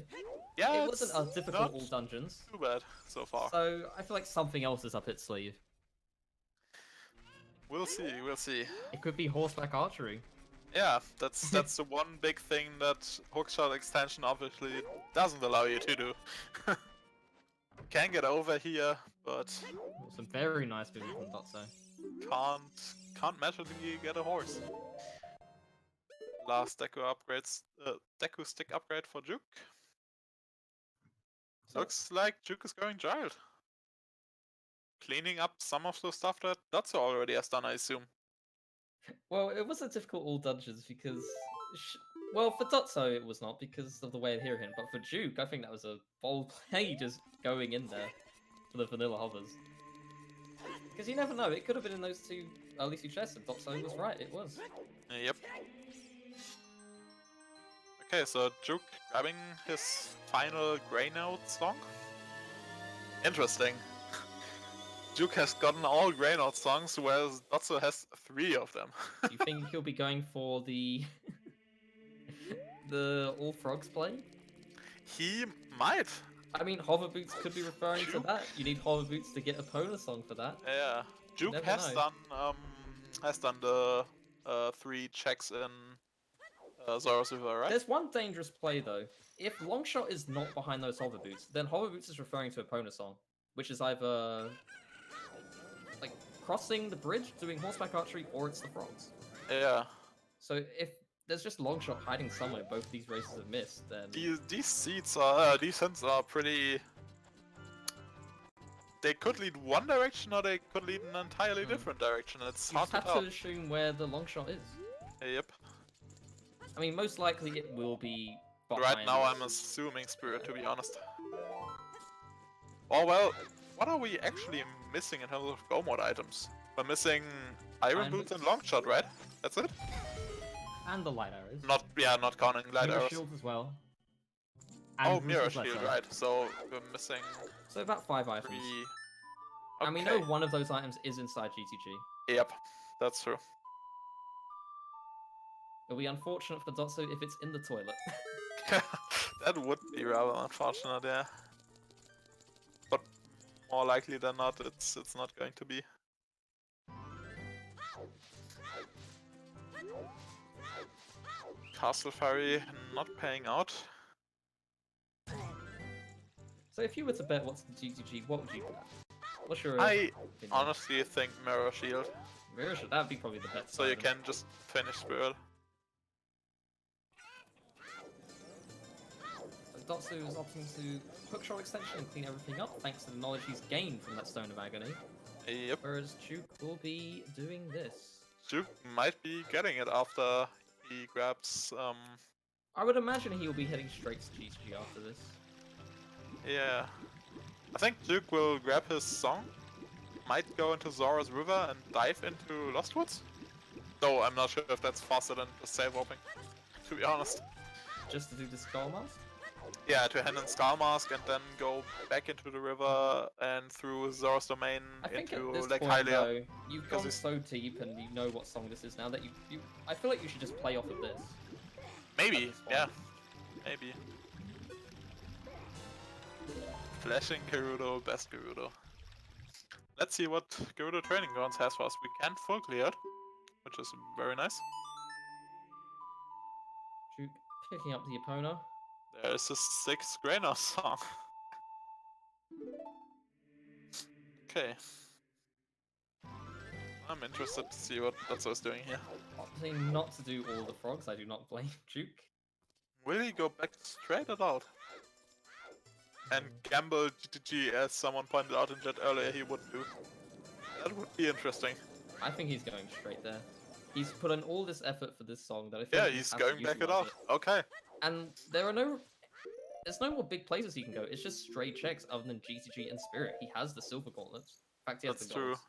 S3: Yeah,
S2: It wasn't a difficult
S3: not
S2: all dungeons.
S3: too bad so far.
S2: So I feel like something else is up its sleeve.
S3: We'll see, we'll see.
S2: It could be horseback archery.
S3: Yeah, that's the one big thing that Hookshot Extension obviously doesn't allow you to do. Can get over here, but
S2: Some very nice people from Dotzo.
S3: can't magically get a horse. Last Decu upgrades, Decu stick upgrade for Juwk. Looks like Juwk is going giant. Cleaning up some of the stuff that Dotzo already has done, I assume.
S2: Well, it was a difficult all dungeons because, well, for Dotzo it was not because of the way of hearing him, but for Juwk, I think that was a bold play just going in there for the vanilla hovers. Because you never know, it could have been in those two early two chests, and Dotzo was right, it was.
S3: Yep. Okay, so Juwk grabbing his final Grey Note song. Interesting. Juwk has gotten all Grey Note songs, whereas Dotzo has 3 of them.
S2: Do you think he'll be going for the the all frogs play?
S3: He might.
S2: I mean, hover boots could be referring to
S3: Juwk.
S2: that. You need hover boots to get a Pona song for that.
S3: Yeah. Juwk
S2: Never
S3: has done the 3 checks in Zora's River, right?
S2: There's one dangerous play though. If Longshot is not behind those hover boots, then hover boots is referring to a Pona song, which is either like crossing the bridge, doing horseback archery, or it's the frogs.
S3: Yeah.
S2: So if there's just Longshot hiding somewhere both of these races have missed, then
S3: These seeds are these hints are pretty. They could lead one direction, or they could lead an entirely different direction. It's
S2: you
S3: hard
S2: just
S3: to
S2: have
S3: tell.
S2: to assume where the Longshot is.
S3: Yep.
S2: I mean, most likely it will be
S3: Right
S2: behind
S3: now,
S2: this.
S3: I'm assuming Spirit, to be honest. Oh well, what are we actually missing in terms of Go mode items? We're missing Iron
S2: Iron
S3: Boots and
S2: Boots.
S3: Longshot, right? That's it?
S2: And the light arrows.
S3: Not counting light
S2: Mirror
S3: arrows.
S2: shield as well.
S3: Oh,
S2: And
S3: mirror
S2: Ruthless
S3: shield,
S2: Letter.
S3: right? So we're missing
S2: So about 5 items.
S3: 3.
S2: And we know one of those items is inside GTG.
S3: Yep, that's true.
S2: It'll be unfortunate for Dotzo if it's in the toilet.
S3: That would be rather unfortunate, yeah. But more likely than not, it's not going to be. Castle Ferry not paying out.
S2: So if you were to bet what's the GTG, what would you bet? What's your
S3: I
S2: opinion?
S3: honestly think Mirror Shield,
S2: Mirror Shield, that'd be probably the best.
S3: so you
S2: item.
S3: can just finish Spirit.
S2: So Dotzo is opting to hookshot extension and clean everything up thanks to the knowledge he's gained from that Stone of Agony.
S3: Yep,
S2: Whereas Juwk will be doing this.
S3: Juwk might be getting it after he grabs,
S2: I would imagine he'll be heading straight to GTG after this.
S3: yeah. I think Juwk will grab his song, might go into Zora's River and dive into Lost Woods. Though I'm not sure if that's faster than just save warping, to be honest.
S2: Just to do the Skull Mask?
S3: Yeah, to hand in Skull Mask and then go back into the river and through Zora's domain
S2: I think
S3: into
S2: at this
S3: Lake
S2: point,
S3: Hylia.
S2: though, you've
S3: because
S2: gone
S3: it's-
S2: so deep and you know what song this is now that you I feel like you should just play off of this.
S3: Maybe,
S2: this
S3: yeah,
S2: point.
S3: maybe. Flashing Gerudo, best Gerudo. Let's see what Gerudo Training Grounds has for us. We can full clear it, which is very nice.
S2: Juwk picking up the Epona.
S3: There's a 6th Grainer song. Okay. I'm interested to see what Dotzo's doing here.
S2: Opting not to do all the frogs, I do not blame Juwk.
S3: Will he go back straight at all? and gamble GTG, as someone pointed out in chat earlier he would do. That would be interesting.
S2: I think he's going straight there. He's put in all this effort for this song that I think
S3: Yeah,
S2: he
S3: he's
S2: has
S3: going
S2: to
S3: back it
S2: utilize
S3: out. Okay.
S2: And there's no more big places he can go. It's just straight checks other than GTG and Spirit. He has the silver gauntlets. In fact, he has
S3: That's
S2: the
S3: true.
S2: golds.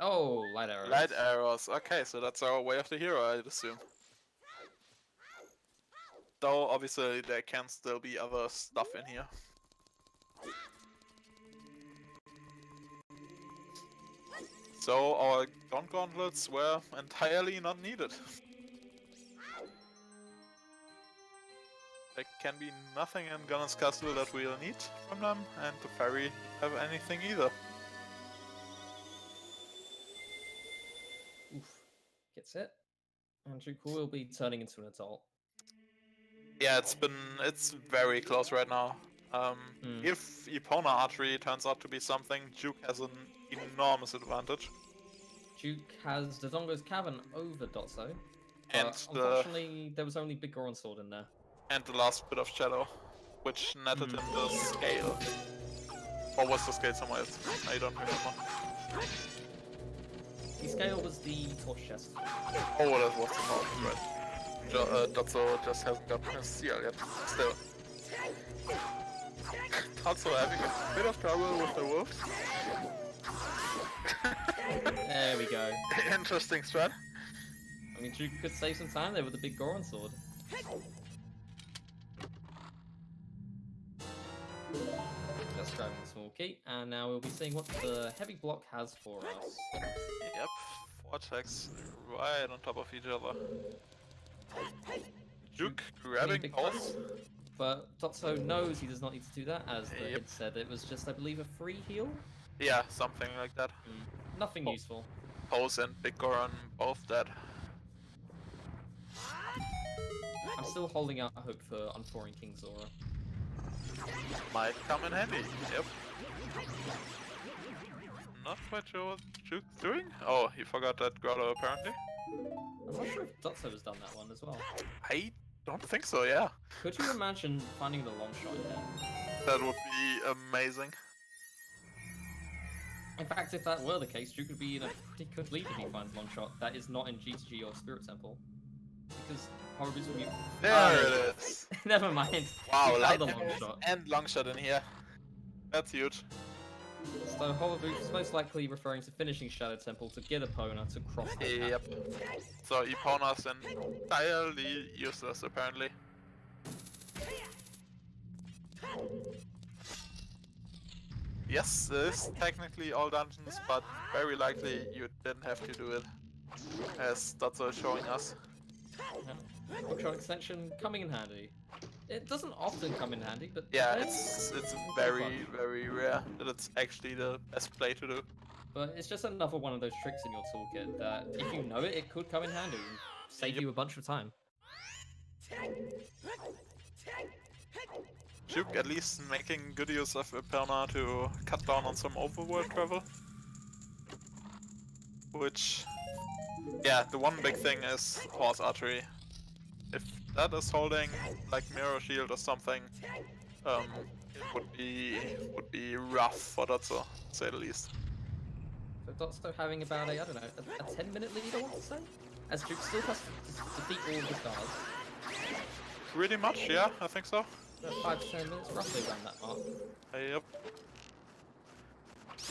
S2: Oh, light arrows.
S3: Light arrows. Okay, so that's our way of the hero, I'd assume. Though obviously there can still be other stuff in here. So our gauntlets were entirely not needed. There can be nothing in Ganon's castle that we'll need from them, and the fairy have anything either.
S2: Oof. Gets it. And Juwk will be turning into an adult.
S3: Yeah, it's very close right now. If Epona archery turns out to be something, Juwk has an enormous advantage.
S2: Juwk has Dodongo's Cavern over Dotzo.
S3: And
S2: unfortunately, there was only Big Goron Sword in there.
S3: And the last bit of shadow, which netted him the scale. Or was the scale somewhere else? I don't remember.
S2: The scale was the torch chest.
S3: Oh, that was the mountain, right. Dotzo just hasn't gotten his seal yet, still. Dotzo having a bit of trouble with the wolves.
S2: There we go.
S3: Interesting strat.
S2: I mean, Juwk could save some time there with the Big Goron Sword. Just grabbing the small key, and now we'll be seeing what the heavy block has for us.
S3: Yep, 4 attacks right on top of each other. Juwk grabbing both.
S2: But Dotzo knows he does not need to do that, as the hit said. It was just, I believe, a free heal?
S3: Yeah, something like that.
S2: Nothing useful.
S3: Pose and Big Goron both dead.
S2: I'm still holding out hope for Unforing King Zora.
S3: Might come in handy, yep. Not quite sure what Juwk's doing. Oh, he forgot that Grotto apparently.
S2: I'm not sure if Dotzo has done that one as well.
S3: I don't think so, yeah.
S2: Could you imagine finding the long shot here?
S3: That would be amazing.
S2: In fact, if that were the case, Juwk would be in a pretty good lead if he finds long shot that is not in GTG or Spirit Temple. Because Horriboots will be...
S3: There it is!
S2: Never mind.
S3: Wow, light
S2: the long shot.
S3: and long shot in here. That's huge.
S2: So Horriboots is most likely referring to finishing Shadow Temple to get Epona to cross the path.
S3: Yep. So Epona's entirely useless apparently. Yes, this is technically all dungeons, but very likely you didn't have to do it, as Dotzo is showing us.
S2: Hookshot extension coming in handy. It doesn't often come in handy, but
S3: yeah, it's very rare that it's actually the best play to do.
S2: But it's just another one of those tricks in your toolkit that, if you know it, it could come in handy and save you a bunch of time.
S3: Juwk at least making good use of Epona to cut down on some overworld travel. Which, yeah, the one big thing is horse archery. If that is holding like mirror shield or something, it would be rough for Dotzo, to say the least.
S2: So Dotzo having about a, I don't know, a 10-minute lead, I want to say? As Juwk still has to defeat all of the stars.
S3: Pretty much, yeah, I think so.
S2: 5 to 10 minutes, roughly around that mark.
S3: Yep.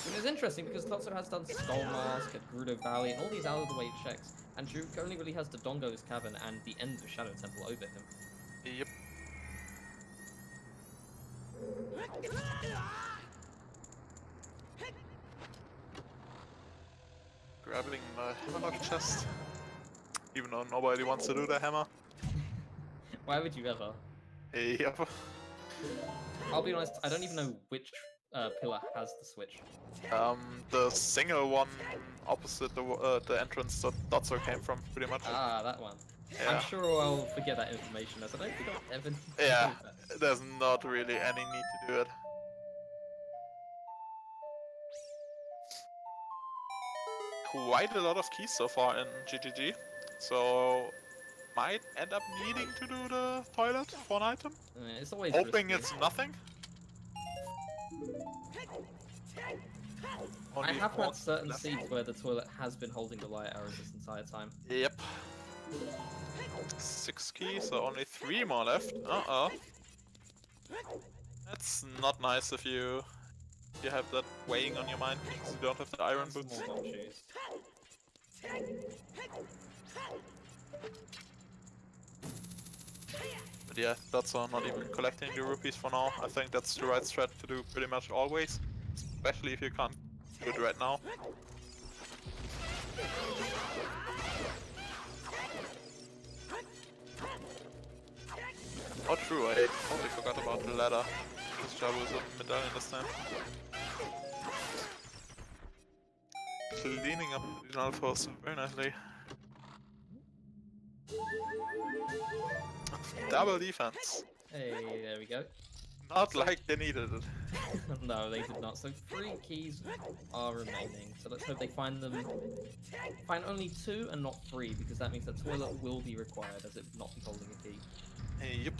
S2: And it's interesting because Dotzo has done Skull Mask at Gerudo Valley and all these out-of-the-way checks, and Juwk only really has Dodongo's Cavern and the end of Shadow Temple over him.
S3: Yep. Grabbing the hammerlock chest, even though nobody wants to do the hammer.
S2: Why would you ever?
S3: Yep.
S2: I'll be honest, I don't even know which pillar has the switch.
S3: The single one opposite the entrance that Dotzo came from, pretty much.
S2: Ah, that one.
S3: Yeah.
S2: I'm sure I'll forget that information as I don't think I've ever...
S3: Yeah, there's not really any need to do it. Quite a lot of keys so far in GGG, so might end up needing to do the toilet for an item.
S2: It's always
S3: Hoping
S2: risky.
S3: it's nothing.
S2: I
S3: Only
S2: have
S3: 4
S2: had certain
S3: left.
S2: seeds where the toilet has been holding the light arrows this entire time.
S3: Yep. 6 keys, so only 3 more left. Uh-oh. That's not nice if you have that weighing on your mind because you don't have the iron
S2: And some
S3: boots.
S2: more bomb shoes.
S3: But yeah, that's not even collecting the rupees for now. I think that's the right strat to do pretty much always. Especially if you can't do it right now. Oh true, I totally forgot about the ladder. This job was a medallion this time. Cleaning up the Alphas very nicely. Double defense.
S2: Hey, there we go.
S3: Not like they needed it.
S2: No, they did not. So 3 keys are remaining. So let's hope they find them. Find only 2 and not 3, because that means the toilet will be required, as it will not be holding a key.
S3: Yep.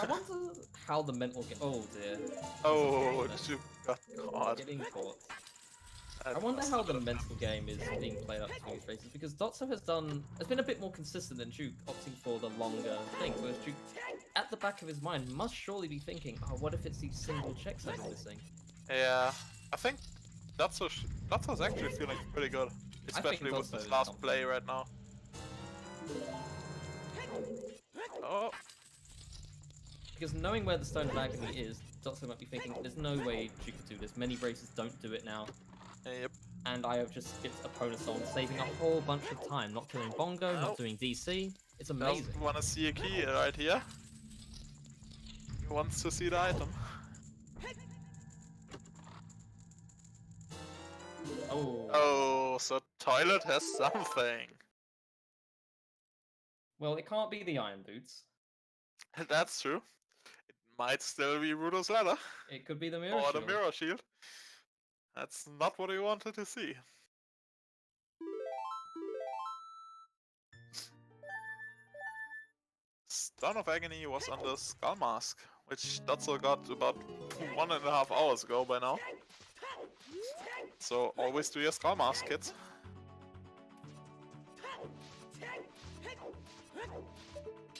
S2: I wonder how the mental game. Oh dear.
S3: Oh, you got caught.
S2: Getting caught. I
S3: That
S2: wonder
S3: was
S2: how the
S3: good.
S2: mental game is being played up to these races, because Dotzo has been a bit more consistent than Juwk, opting for the longer thing. Whereas Juwk, at the back of his mind, must surely be thinking, oh, what if it's these single checks I'm missing?
S3: Yeah, I think Dotzo's actually feeling pretty good, especially with
S2: Dotzo
S3: this
S2: is
S3: last
S2: confident.
S3: play right now. Oh,
S2: Because knowing where the Stone of Agony is, Dotzo might be thinking, there's no way Juwk could do this. Many races don't do it now.
S3: yep.
S2: And I have just skipped a bonus on, saving a whole bunch of time. Not killing Bongo,
S3: Oh.
S2: not doing DC. It's amazing.
S3: Doesn't want to see a key right here. He wants to see the item.
S2: Oh.
S3: Oh, so toilet has something.
S2: Well, it can't be the Iron Boots.
S3: That's true. It might still be Rudo's ladder
S2: It could be the Mirror
S3: or the
S2: Shield.
S3: mirror shield. That's not what he wanted to see. Stone of Agony was on the Skull Mask, which Dotzo got about 1.5 hours ago by now. So always do your Skull Mask, kids.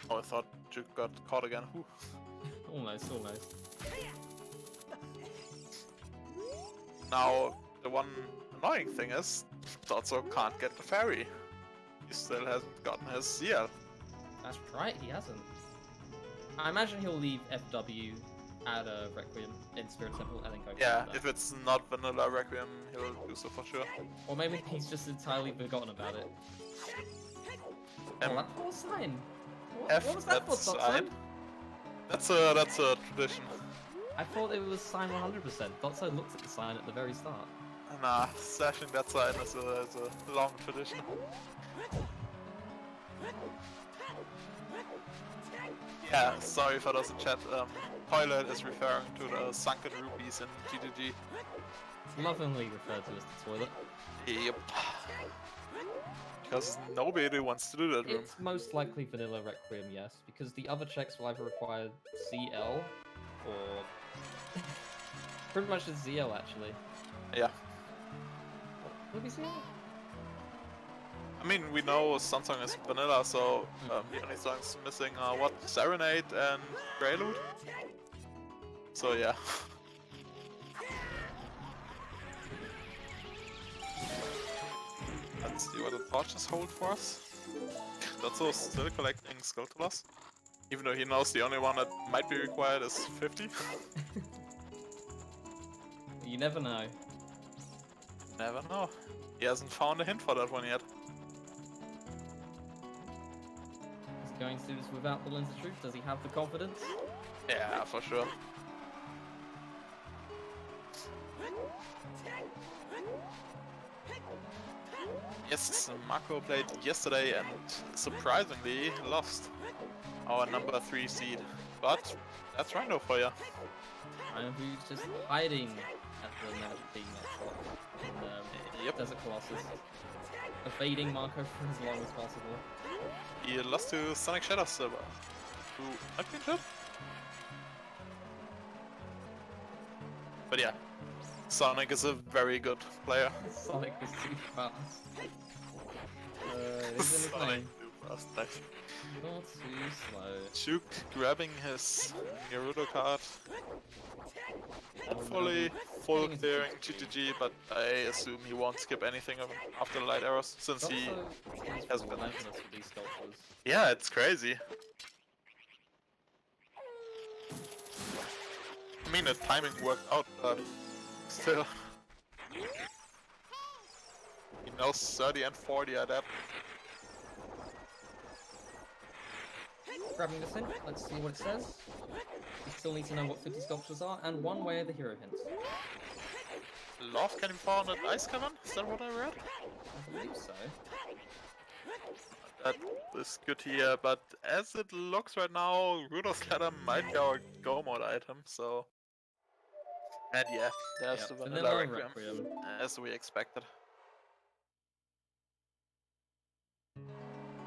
S3: Oh, I thought Juwk got caught again. Whew.
S2: Almost, almost.
S3: Now, the one annoying thing is, Dotzo can't get the fairy. He still hasn't gotten his CL.
S2: That's right, he hasn't. I imagine he'll leave FW at a Requiem in Spirit Temple and then go
S3: Yeah,
S2: for that.
S3: if it's not Vanilla Requiem, he'll do so for sure.
S2: Or maybe he's just entirely forgotten about it. Oh, that poor sign. What was that for,
S3: that's
S2: Dotzo?
S3: sign. That's a tradition.
S2: I thought it was sign 100%. Dotzo looked at the sign at the very start.
S3: Nah, sashing that sign is a long tradition. Yeah, sorry for those in chat. Toilet is referring to the sunken rupees in GGG.
S2: Lovingly referred to as the toilet.
S3: Yep. Because nobody wants to do that room.
S2: It's most likely Vanilla Requiem, yes, because the other checks will either require CL or... pretty much it's ZL, actually.
S3: Yeah.
S2: Would we CL?
S3: I mean, we know Sunsong is vanilla, so the only songs missing are what? Serenade and Prelude? So yeah. Let's see what the torches hold for us. Dotzo still collecting Skulltulas, even though he knows the only one that might be required is 50.
S2: You never know.
S3: Never know. He hasn't found a hint for that one yet.
S2: He's going to do this without the Lens of Truth. Does he have the confidence?
S3: Yeah, for sure. Yes, Marco played yesterday and surprisingly lost our number 3 seed. But that's Rhino for you.
S2: And who's just hiding at the Magic Beam in
S3: Yep.
S2: Desert Colossus. Evading Marco for as long as possible.
S3: He lost to Sonic Shadow Silver. Who, I think, But yeah, Sonic is a very good player.
S2: Sonic is too fast. Isn't his
S3: Sonic
S2: name?
S3: too fast, nice.
S2: Not too slow.
S3: Juwk grabbing his Gerudo card. Hopefully full clearing GGG, but I assume he won't skip anything after the light arrows, since he has been.
S2: relentless with these sculptures.
S3: Yeah, it's crazy. I mean, the timing worked out, but still. He knows 30 and 40 are dead.
S2: Grabbing this in, let's see what it says. We still need to know what 50 sculptures are, and one way of the hero hints.
S3: Love can be found at Ice Cavern? Is that what I read?
S2: I believe so.
S3: That is good here, but as it looks right now, Rudolph's ladder might be our go mode item, so. And yeah, there's
S2: Yep,
S3: the Vanilla Requiem, as we expected.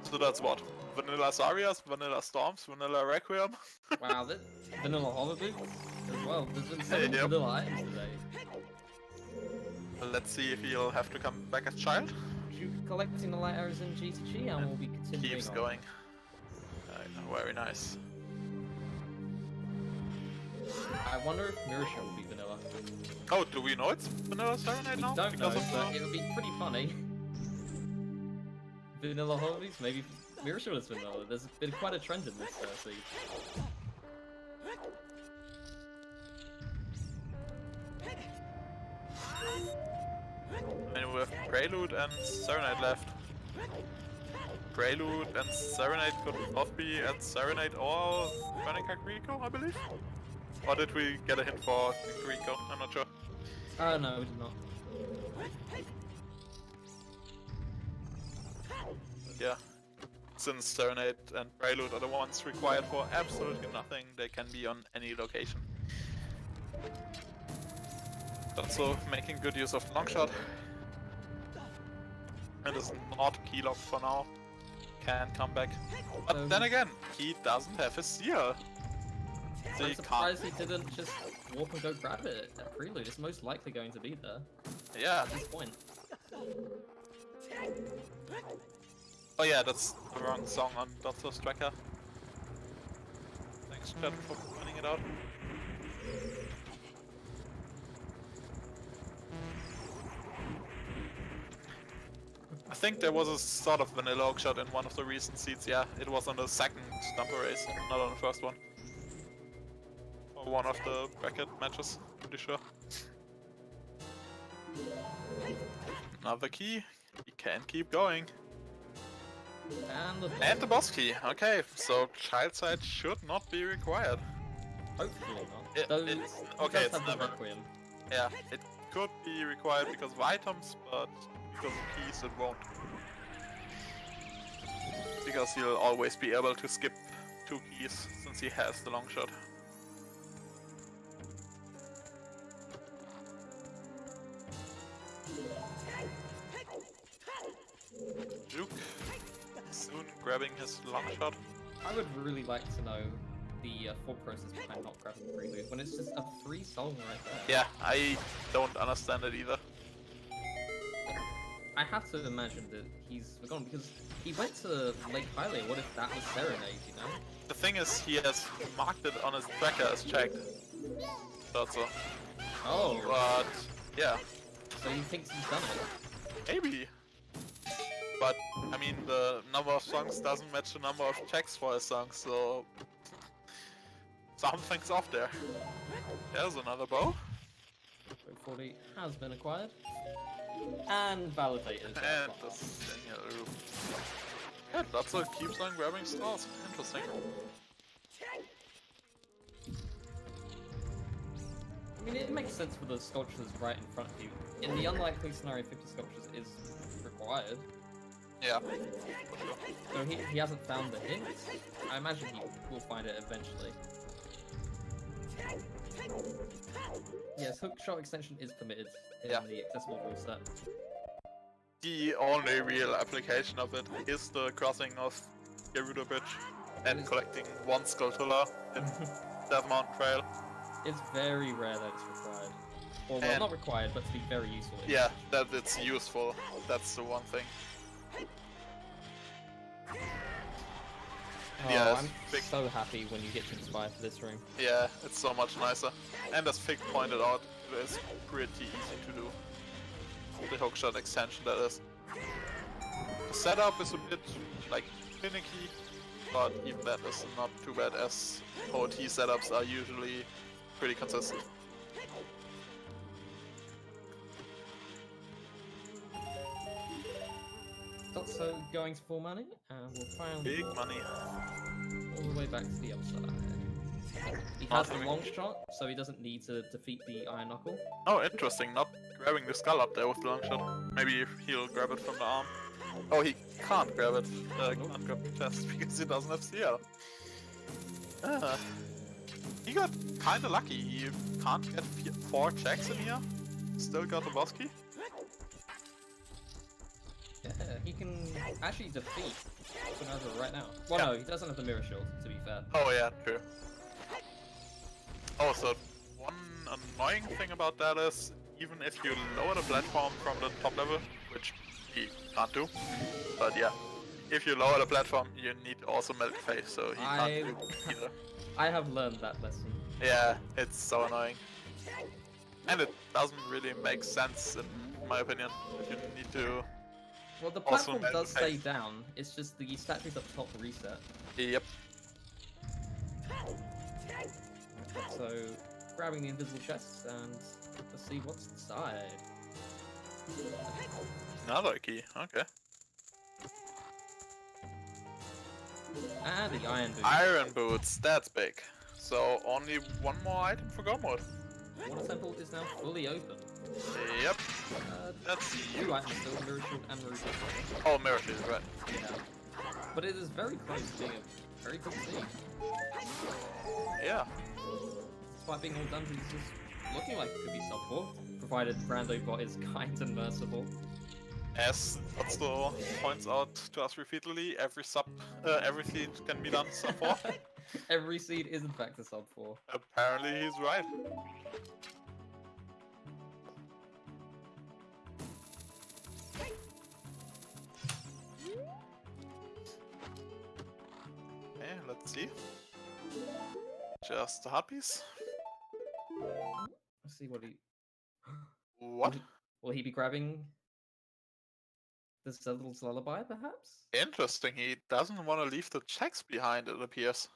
S3: So that's what? Vanilla Zarias, Vanilla Storms, Vanilla Requiem.
S2: Wow, that vanilla hover boots as well. There's been so many
S3: Yep.
S2: vanilla items today.
S3: Let's see if he'll have to come back as child.
S2: Juwk collecting the light arrows in G2G, and we'll be continuing
S3: Keeps
S2: on.
S3: going. Very nice.
S2: I wonder if Mirisha will be vanilla.
S3: Oh, do we know it's Vanilla Serenade
S2: We
S3: now?
S2: don't know,
S3: Because of
S2: but
S3: the-
S2: it would be pretty funny. Vanilla hobbies, maybe Mirisha was vanilla. There's been quite a trend in this seed.
S3: And we have Prelude and Serenade left. Prelude and Serenade could both be at Serenade or Veronica Greco, I believe? Or did we get a hint for Greco? I'm not sure.
S2: Oh no, we did not.
S3: Yeah. Since Serenade and Prelude are the ones required for absolutely nothing, they can be on any location. Also making good use of Longshot. It is not keylocked for now. Can come back. But then again, he doesn't have his seal. So
S2: I'm
S3: he
S2: surprised he didn't just walk and go grab it at Prelude. It's most likely going to be there
S3: Yeah.
S2: at this point.
S3: Oh yeah, that's the wrong song on dotzo's tracker. Thanks chat for pointing it out. I think there was a sort of vanilla oak shot in one of the recent seeds. Yeah, it was on the second stumper race, not on the first one. Or one of the bracket matches, pretty sure. Another key. He can keep going. And the boss key. Okay, so child side should not be required.
S2: Hopefully not.
S3: It-
S2: Though
S3: it's-
S2: he
S3: okay,
S2: does
S3: it's
S2: have the
S3: never-
S2: Requiem.
S3: Yeah, it could be required because of items, but because of keys it won't. Because he'll always be able to skip 2 keys since he has the long shot. Juwk soon grabbing his long shot.
S2: I would really like to know the thought process behind not grabbing Prelude when it's just a free song right there.
S3: Yeah, I don't understand it either.
S2: I have to imagine that he's forgotten because he went to Lake Hylia. What if that was Serenade, you know?
S3: The thing is, he has marked it on his tracker as checked. Dotzo.
S2: Oh,
S3: But yeah,
S2: so he thinks he's done it.
S3: maybe. But I mean, the number of songs doesn't match the number of checks for a song, so something's off there. There's another bow.
S2: 40 has been acquired and validated.
S3: And the single. Yeah, Dotzo keeps on grabbing stars. Interesting.
S2: I mean, it makes sense for the sculptures right in front of you. In the unlikely scenario, 50 sculptures is required.
S3: Yeah.
S2: So he hasn't found the hint. I imagine he will find it eventually. Yes, hook shot extension is permitted in
S3: Yeah.
S2: the accessible rule set.
S3: The only real application of it is the crossing of Gerudo Bridge and collecting one Skulltula in Death Mountain Trail.
S2: It's very rare that it's required. Or, well, not required, but to be very useful.
S3: Yeah, that it's useful. That's the one thing.
S2: Oh,
S3: Yeah,
S2: I'm
S3: big...
S2: so happy when you get to inspire for this room.
S3: Yeah, it's so much nicer. And as Fig pointed out, it's pretty easy to do. The hookshot extension, that is. The setup is a bit, like, finicky, but even that is not too bad, as OoT setups are usually pretty consistent.
S2: Dotzo going to full money, and we'll find
S3: Big money.
S2: all the way back to the other side. He has the long shot, so he doesn't need to defeat the Iron Knuckle.
S3: Oh, interesting, not grabbing the skull up there with the long shot. Maybe he'll grab it from the arm. Oh, he can't grab it. Can't grab the chest because he doesn't have CL. He got kinda lucky. He can't get 4 checks in here. Still got the boss key.
S2: Yeah, he can actually defeat Finalizing right now. Well,
S3: Yeah.
S2: no, he doesn't have the mirror shield, to be fair.
S3: Oh yeah, true. Oh, so one annoying thing about that is, even if you lower the platform from the top level, which he can't do, but yeah, if you lower the platform, you need to also melt face, so he can't do either.
S2: I have learned that lesson.
S3: Yeah, it's so annoying. And it doesn't really make sense, in my opinion, if you need to...
S2: Well, the
S3: Also
S2: platform
S3: melt
S2: does
S3: the
S2: stay
S3: face.
S2: down, it's just the statues up top reset.
S3: Yep.
S2: So, grabbing the invisible chests, and let's see what's inside.
S3: Another key, okay.
S2: And the iron boot.
S3: Iron boots, that's big. So only one more item for go mode.
S2: Water temple is now fully open.
S3: Yep. That's
S2: Two
S3: you.
S2: items still, mirror shield and mirror shield.
S3: Oh, mirror shield, right.
S2: Yeah. But it is very close to being a very good scene.
S3: Yeah.
S2: Despite being all dungeons, it's just looking like it could be sub 4, provided Brando bot is kind and merciful.
S3: As Dotzo points out to us repeatedly, every seed can be done sub 4.
S2: Every seed is in fact a sub 4.
S3: Apparently he's right. Okay, let's see. Just a heart piece.
S2: Let's see what he...
S3: What?
S2: Will he be grabbing the Zelda's Lullaby, perhaps?
S3: Interesting, he doesn't want to leave the checks behind, it appears.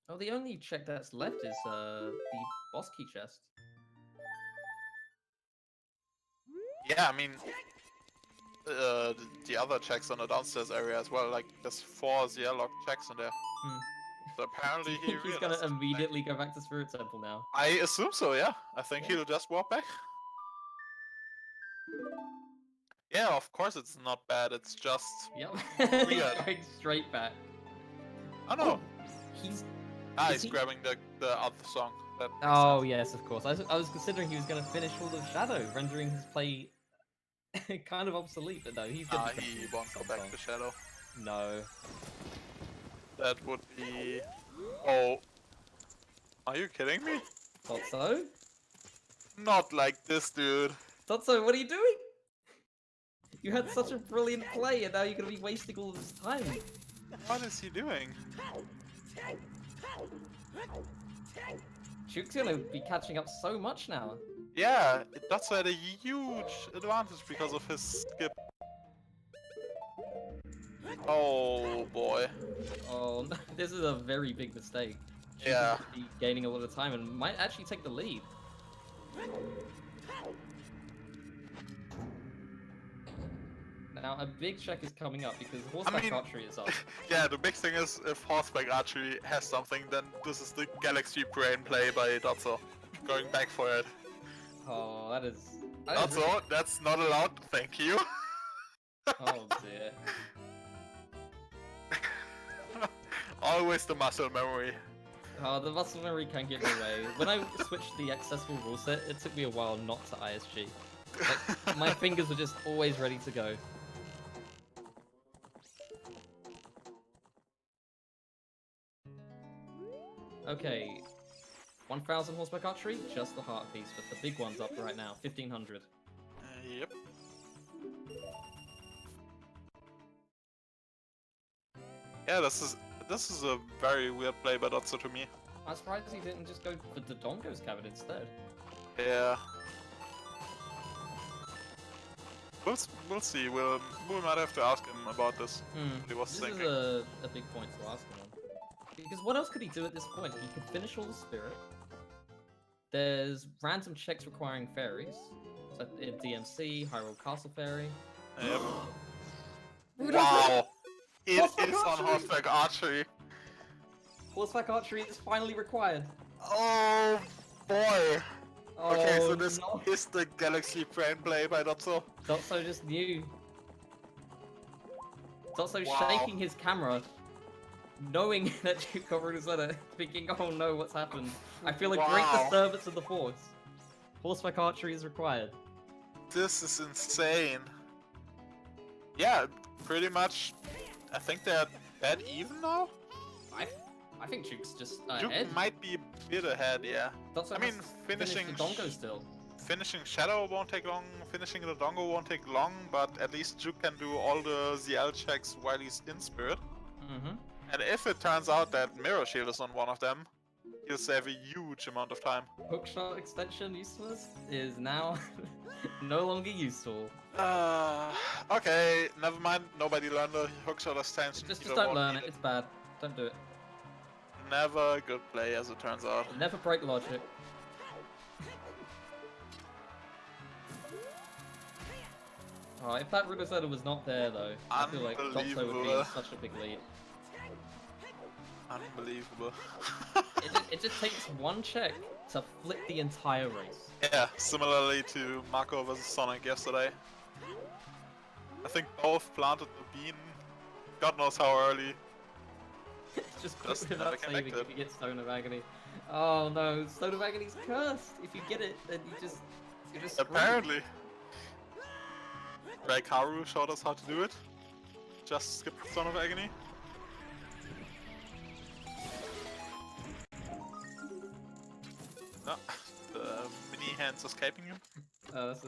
S2: Oh, the only check that's left is the boss key chest.
S3: Yeah, I mean, the other checks on the downstairs area as well, like there's 4 ZL-locked checks in there.
S2: Hmm.
S3: So apparently he
S2: He's gonna
S3: realized,
S2: immediately go back to Spirit Temple now.
S3: I assume so, yeah. I think he'll just walk back. Yeah, of course it's not bad, it's just...
S2: Yep.
S3: Weird.
S2: He's going straight back.
S3: Oh no!
S2: He's...
S3: He's
S2: he-
S3: grabbing the other song. That makes
S2: Oh,
S3: sense.
S2: yes, of course. I was considering he was gonna finish all of Shadow, rendering his play kind of obsolete, but no, he's gonna... be
S3: He
S2: grabbing
S3: won't go
S2: some
S3: back
S2: song.
S3: to Shadow.
S2: No.
S3: That would be... Oh. Are you kidding me?
S2: Dotzo?
S3: Not like this, dude.
S2: Dotzo, what are you doing? You had such a brilliant play, and now you're gonna be wasting all of this time.
S3: What is he doing?
S2: Juwk's gonna be catching up so much now.
S3: Yeah, that's had a huge advantage because of his skip. Oh boy.
S2: Oh, no, this is a very big mistake. Juwk
S3: Yeah.
S2: is gonna be gaining a lot of time and might actually take the lead. Now, a big check is coming up because horseback
S3: mean-
S2: archery is up.
S3: Yeah, the big thing is if horseback archery has something, then this is the Galaxy Brain play by Dotzo. Going back for it.
S2: Oh, that is really-
S3: Dotzo, that's not allowed, thank you.
S2: Oh dear.
S3: Always the muscle memory.
S2: Oh, the muscle memory can get in the way. When I switched the accessible rule set, it took me a while not to ISG. Like, my fingers were just always ready to go. Okay. 1,000 horseback archery, just the heart piece, but the big one's up right now, 1,500.
S3: Yep. Yeah, this is a very weird play by Dotzo to me.
S2: I'm surprised he didn't just go for Dodongo's Cavern instead.
S3: Yeah. We'll see. We might have to ask him about this. What he was
S2: This
S3: thinking.
S2: is a big point to ask him on. Because what else could he do at this point? He could finish all the spirit. There's random checks requiring fairies. So DMC, Hyrule Castle Fairy.
S3: Yep.
S2: Rudolph
S3: Wow! It
S2: Horseback
S3: is on
S2: archery!
S3: horseback archery.
S2: Horseback archery is finally required.
S3: Oh boy!
S2: Oh,
S3: Okay, so this
S2: no.
S3: is the Galaxy Brain play by Dotzo.
S2: Dotzo just knew. Dotzo
S3: Wow.
S2: shaking his camera, knowing that Juwk got rid of Zelda, thinking, oh no, what's happened? I feel a great
S3: Wow.
S2: disturbance of the force. Horseback archery is required.
S3: This is insane. Yeah, pretty much. I think they're dead even now.
S2: I think Juwk's just
S3: Juwk
S2: ahead.
S3: might be a bit ahead, yeah.
S2: Dotzo
S3: I mean,
S2: has
S3: finishing
S2: finished Dodongo still.
S3: Finishing Shadow won't take long, finishing the Dodongo won't take long, but at least Juwk can do all the ZL checks while he's in Spirit.
S2: Mm-hmm.
S3: And if it turns out that Mirror Shield is on one of them, he'll save a huge amount of time.
S2: Hookshot extension useless is now no longer useful.
S3: Okay, never mind, nobody learned the hookshot extension.
S2: Just
S3: even
S2: don't
S3: won't
S2: learn
S3: need
S2: it. It's bad. Don't do it.
S3: Never a good play as it turns out.
S2: Never break logic. Oh, if that Rudolph was not there though, I feel like Dotzo would be in
S3: Unbelievable.
S2: such a big lead.
S3: Unbelievable.
S2: It just takes one check to flip the entire race.
S3: Yeah, similarly to Marco vs Sonic yesterday. I think both planted the bean. God knows how early.
S2: Just
S3: Just
S2: quick
S3: never
S2: without saving
S3: connected.
S2: if you get Stone of Agony. Oh no, Stone of Agony's cursed! If you get it, then you're just screwed.
S3: Apparently. Raikaru showed us how to do it. Just skip the Son of Agony. No, the mini hands escaping him.
S2: That's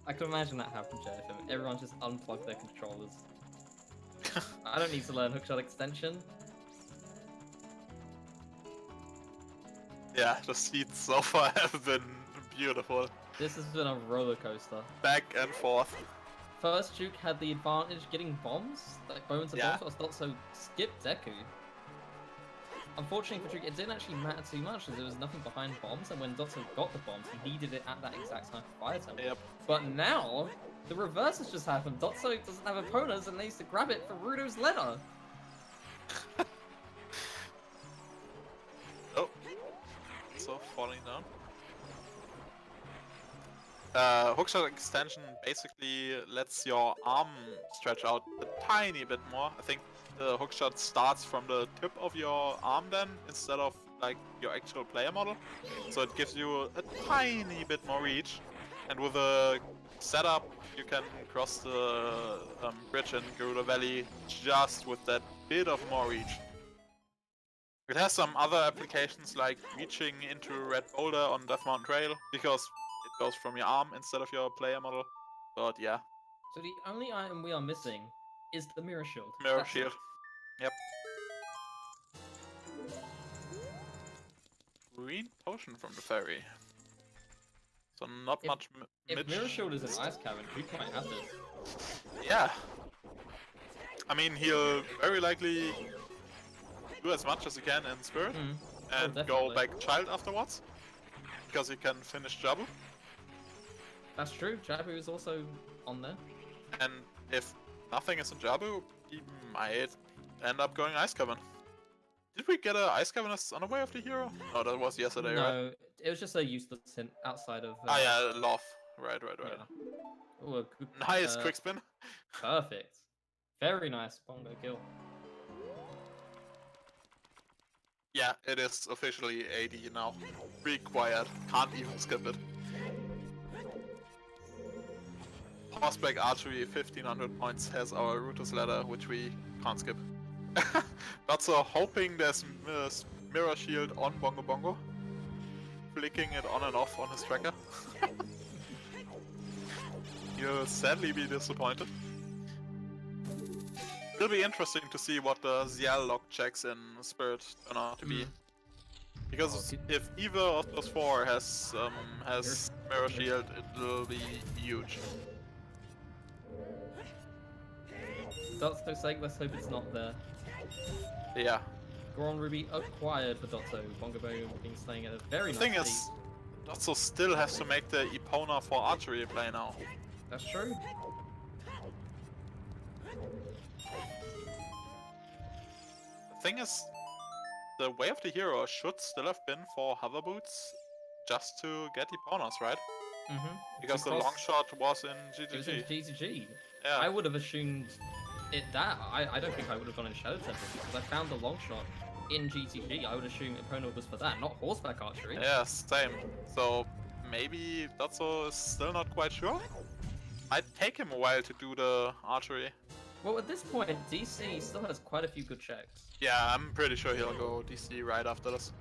S2: I can imagine that happened, JFM. Everyone just unplugged their controllers. I don't need to learn hookshot extension.
S3: Yeah, the speeds so far have been beautiful.
S2: This has been a roller coaster.
S3: Back and forth.
S2: First, Juwk had the advantage getting bombs, like bones and
S3: Yeah.
S2: bombs, but Dotzo skipped Decu. Unfortunately for Juwk, it didn't actually matter too much, as there was nothing behind bombs, and when Dotzo got the bombs, he needed it at that exact time for Fire Temple.
S3: Yep.
S2: But now, the reverse has just happened. Dotzo doesn't have opponents and needs to grab it for Rudo's letter.
S3: Oh. So falling down. Hookshot extension basically lets your arm stretch out a tiny bit more. I think the hookshot starts from the tip of your arm then, instead of like your actual player model. So it gives you a tiny bit more reach. And with a setup, you can cross the bridge in Gerudo Valley just with that bit of more reach. It has some other applications like reaching into Red Boulder on Death Mountain Trail, because it goes from your arm instead of your player model. But yeah,
S2: So the only item we are missing is the Mirror Shield.
S3: Mirror
S2: That's it.
S3: Shield. Yep. Green potion from the fairy. So not
S2: If-
S3: much
S2: If Mirror Shield is an Ice Cavern, we might have this.
S3: Yeah. I mean, he'll very likely do as much as he can in Spirit
S2: Mm.
S3: and go
S2: definitely.
S3: back Child afterwards, because he can finish Jabu.
S2: That's true. Jabu is also on there.
S3: And if nothing is in Jabu, he might end up going Ice Cavern. Did we get a Ice Cavern as Unaware of the Hero? No, that was yesterday, right?
S2: No, it was just a useless hint outside of.
S3: Ah, yeah, Love. Right.
S2: Yeah. Ooh, a good,
S3: Nice quick spin.
S2: Perfect. Very nice bongo kill.
S3: Yeah, it is officially 80 now. Required. Can't even skip it. Horseback Archery, 1500 points, has our Rutus ladder, which we can't skip. But so hoping there's Mirror Shield on Bongo Bongo. flicking it on and off on his tracker. You'll sadly be disappointed. It'll be interesting to see what the ZL log checks in Spirit turn out to be. Because if either of those four has Mirror Shield, it will be huge.
S2: Dotzo saying, let's hope it's not there.
S3: Yeah.
S2: Goron Ruby acquired for Dotzo. Bongo Boom being staying at a very nice
S3: The thing is, Dotzo still has to make the Epona for archery play now.
S2: That's true.
S3: The thing is, the way of the hero should still have been for hover boots, just to get Eponas, right? Because the long shot was in GGG.
S2: It was in GGG.
S3: Yeah.
S2: I would have assumed it that. I don't think I would have gone in Shadow Temple because I found the long shot in GTG. I would assume Epona was for that, not horseback archery.
S3: Yeah, same. So maybe Dotzo is still not quite sure. Might take him a while to do the archery.
S2: Well, at this point, DC still has quite a few good checks.
S3: Yeah, I'm pretty sure he'll go DC right after this.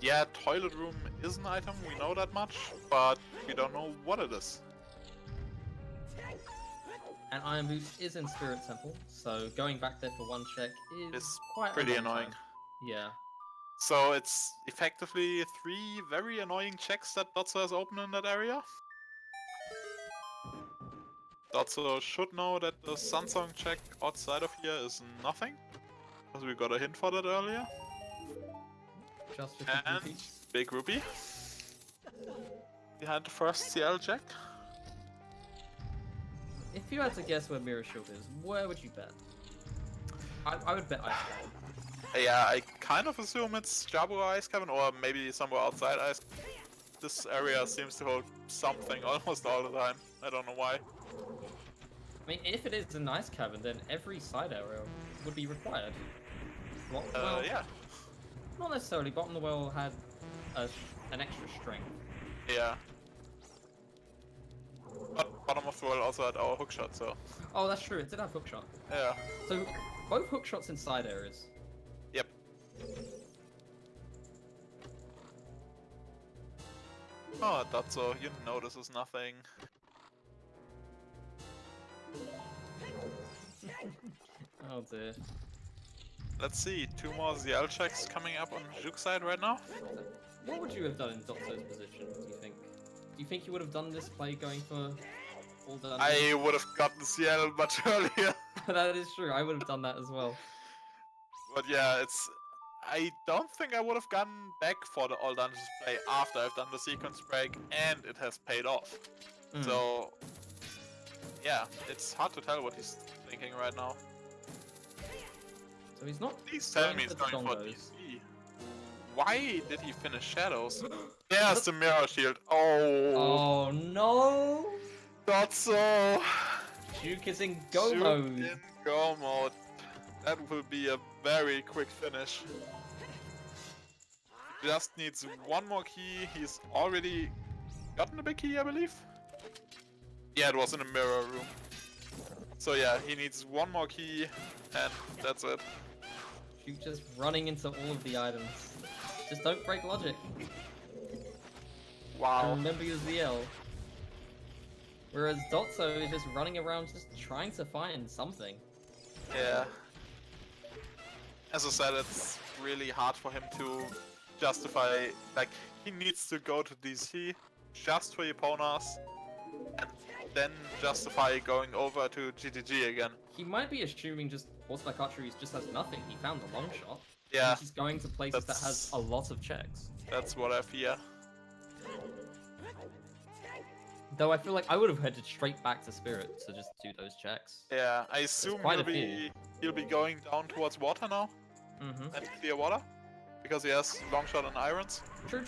S3: Yeah, toilet room is an item, we know that much, but we don't know what it is.
S2: And Iron Boots is in Spirit Temple, so going back there for one check is
S3: It's
S2: quite
S3: pretty
S2: a long
S3: annoying.
S2: time. Yeah.
S3: So it's effectively 3 very annoying checks that Dotzo has opened in that area. Dotzo should know that the Sunsong check outside of here is nothing, because we got a hint for that earlier.
S2: Just 50
S3: And
S2: rupees.
S3: big rupee behind the first CL check.
S2: If you had to guess where Mirror Shield is, where would you bet? I would bet Ice Cavern.
S3: Yeah, I kind of assume it's Jabu or Ice Cavern, or maybe somewhere outside Ice. This area seems to hold something almost all the time. I don't know why.
S2: I mean, if it is an Ice Cavern, then every side area would be required. Well,
S3: Yeah.
S2: not necessarily. Bottom of the Well had an extra strength.
S3: Yeah. But bottom of the well also had our hookshot, so
S2: Oh, that's true. It did have hookshot.
S3: yeah.
S2: So both hookshots in side areas.
S3: Yep. Oh, Dotzo, you know this is nothing.
S2: Oh dear.
S3: Let's see, 2 more ZL checks coming up on Juwk's side right now.
S2: What would you have done in Dotzo's position, do you think? Do you think you would have done this play going for all done?
S3: I would have gotten CL much earlier.
S2: That is true, I would have done that as well.
S3: But yeah, I don't think I would have gone back for the all dungeons play after I've done the sequence break and it has paid off. So yeah, it's hard to tell what he's thinking right now.
S2: So he's not.
S3: Please tell me he's going for DC. Why did he finish Shadows? There's the Mirror Shield. Oh.
S2: Oh no!
S3: Dotzo.
S2: Juwk is in go
S3: Juwk
S2: mode.
S3: in go mode. That will be a very quick finish. Just needs one more key. He's already gotten a big key, I believe. Yeah, it was in a mirror room. So yeah, he needs one more key, and that's it.
S2: Juwk just running into all of the items. Just don't break logic.
S3: Wow.
S2: And remember your ZL. Whereas Dotzo is just running around just trying to find something.
S3: Yeah. As I said, it's really hard for him to justify, like, he needs to go to DC just for Eponas, and then justify going over to GTG again.
S2: He might be assuming just horseback archery just has nothing. He found the long shot.
S3: Yeah.
S2: He's going to places that has a lot of checks.
S3: That's what I fear.
S2: Though I feel like I would have headed straight back to Spirit to just do those checks.
S3: Yeah, I assume he'll be going down towards water now and clear water, because he has long shot and irons.
S2: True.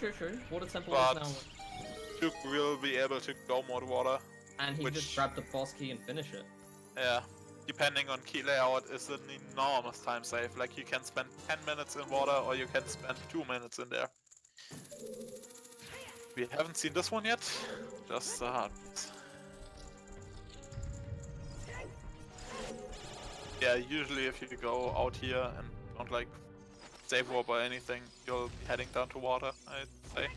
S2: Water Temple
S3: But
S2: is now.
S3: Juwk will be able to go more water.
S2: And he can just grab the boss key and finish it.
S3: Yeah, depending on key layout, is an enormous time save. Like, you can spend 10 minutes in water, or you can spend 2 minutes in there. We haven't seen this one yet, just the hard ones. Yeah, usually if you go out here and don't like save warp or anything, you'll be heading down to water, I'd say.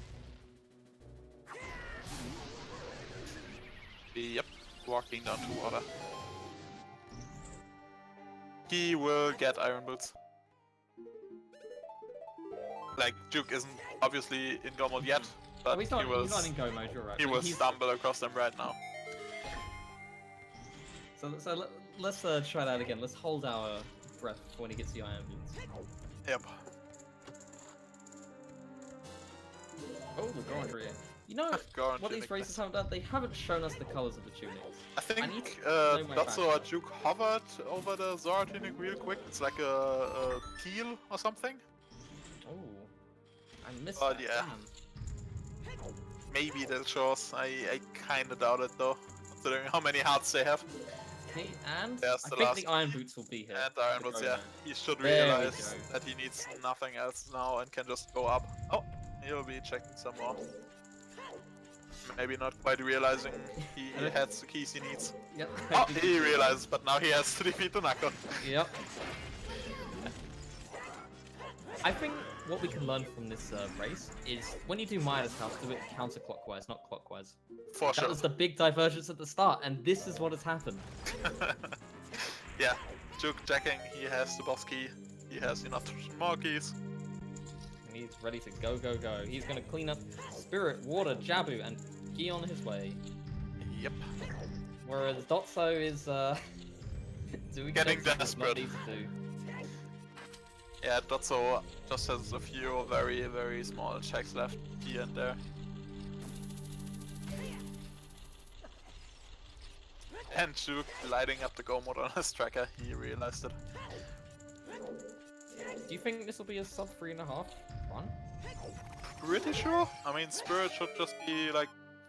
S3: Yep, walking down to water. He will get iron boots. Like, Juwk isn't obviously in go mode yet, but
S2: Oh, he's not in go mode, you're right.
S3: he will stumble across them right now.
S2: So let's try that again. Let's hold our breath when he gets the iron boots.
S3: Yep.
S2: Oh, the Gondria. You know
S3: Ganon
S2: what these
S3: tunic.
S2: races haven't done? They haven't shown us the colors of the tunics.
S3: I think
S2: need to know my
S3: Dotzo or
S2: background.
S3: Juwk hovered over the Zora tunic real quick. It's like a teal or something.
S2: Oh, I missed
S3: Oh,
S2: that.
S3: yeah.
S2: Damn.
S3: Maybe they'll show us. I kinda doubt it though, considering how many hearts they have.
S2: Okay, and
S3: There's
S2: I
S3: the
S2: think
S3: last-
S2: the iron boots will be here.
S3: And Iron
S2: The
S3: Boots,
S2: go
S3: yeah.
S2: mode.
S3: He should
S2: There we
S3: realize
S2: go.
S3: that he needs nothing else now and can just go up. Oh, he'll be checking some more. Maybe not quite realizing he has the keys he needs.
S2: Yep.
S3: Oh, he realizes, but now he has to defeat the Knuckle.
S2: Yep. I think what we can learn from this race is when you do Midas House, do it counterclockwise, not clockwise.
S3: For
S2: That
S3: sure.
S2: was the big divergence at the start, and this is what has happened.
S3: Yeah, Juwk checking, he has the boss key, he has enough more keys.
S2: And he's ready to go, go, go. He's going to clean up Spirit, Water, Jabu, and Gi on his way.
S3: Yep.
S2: Whereas Dotzo is doing
S3: Getting
S2: things he does not
S3: desperate.
S2: need to do.
S3: Yeah, Dotzo just has a few very, very small checks left here and there. And Juwk lighting up the go mode on his tracker, he realized it.
S2: Do you think this will be a sub 3.5 run?
S3: Pretty sure? I mean, Spirit should just be like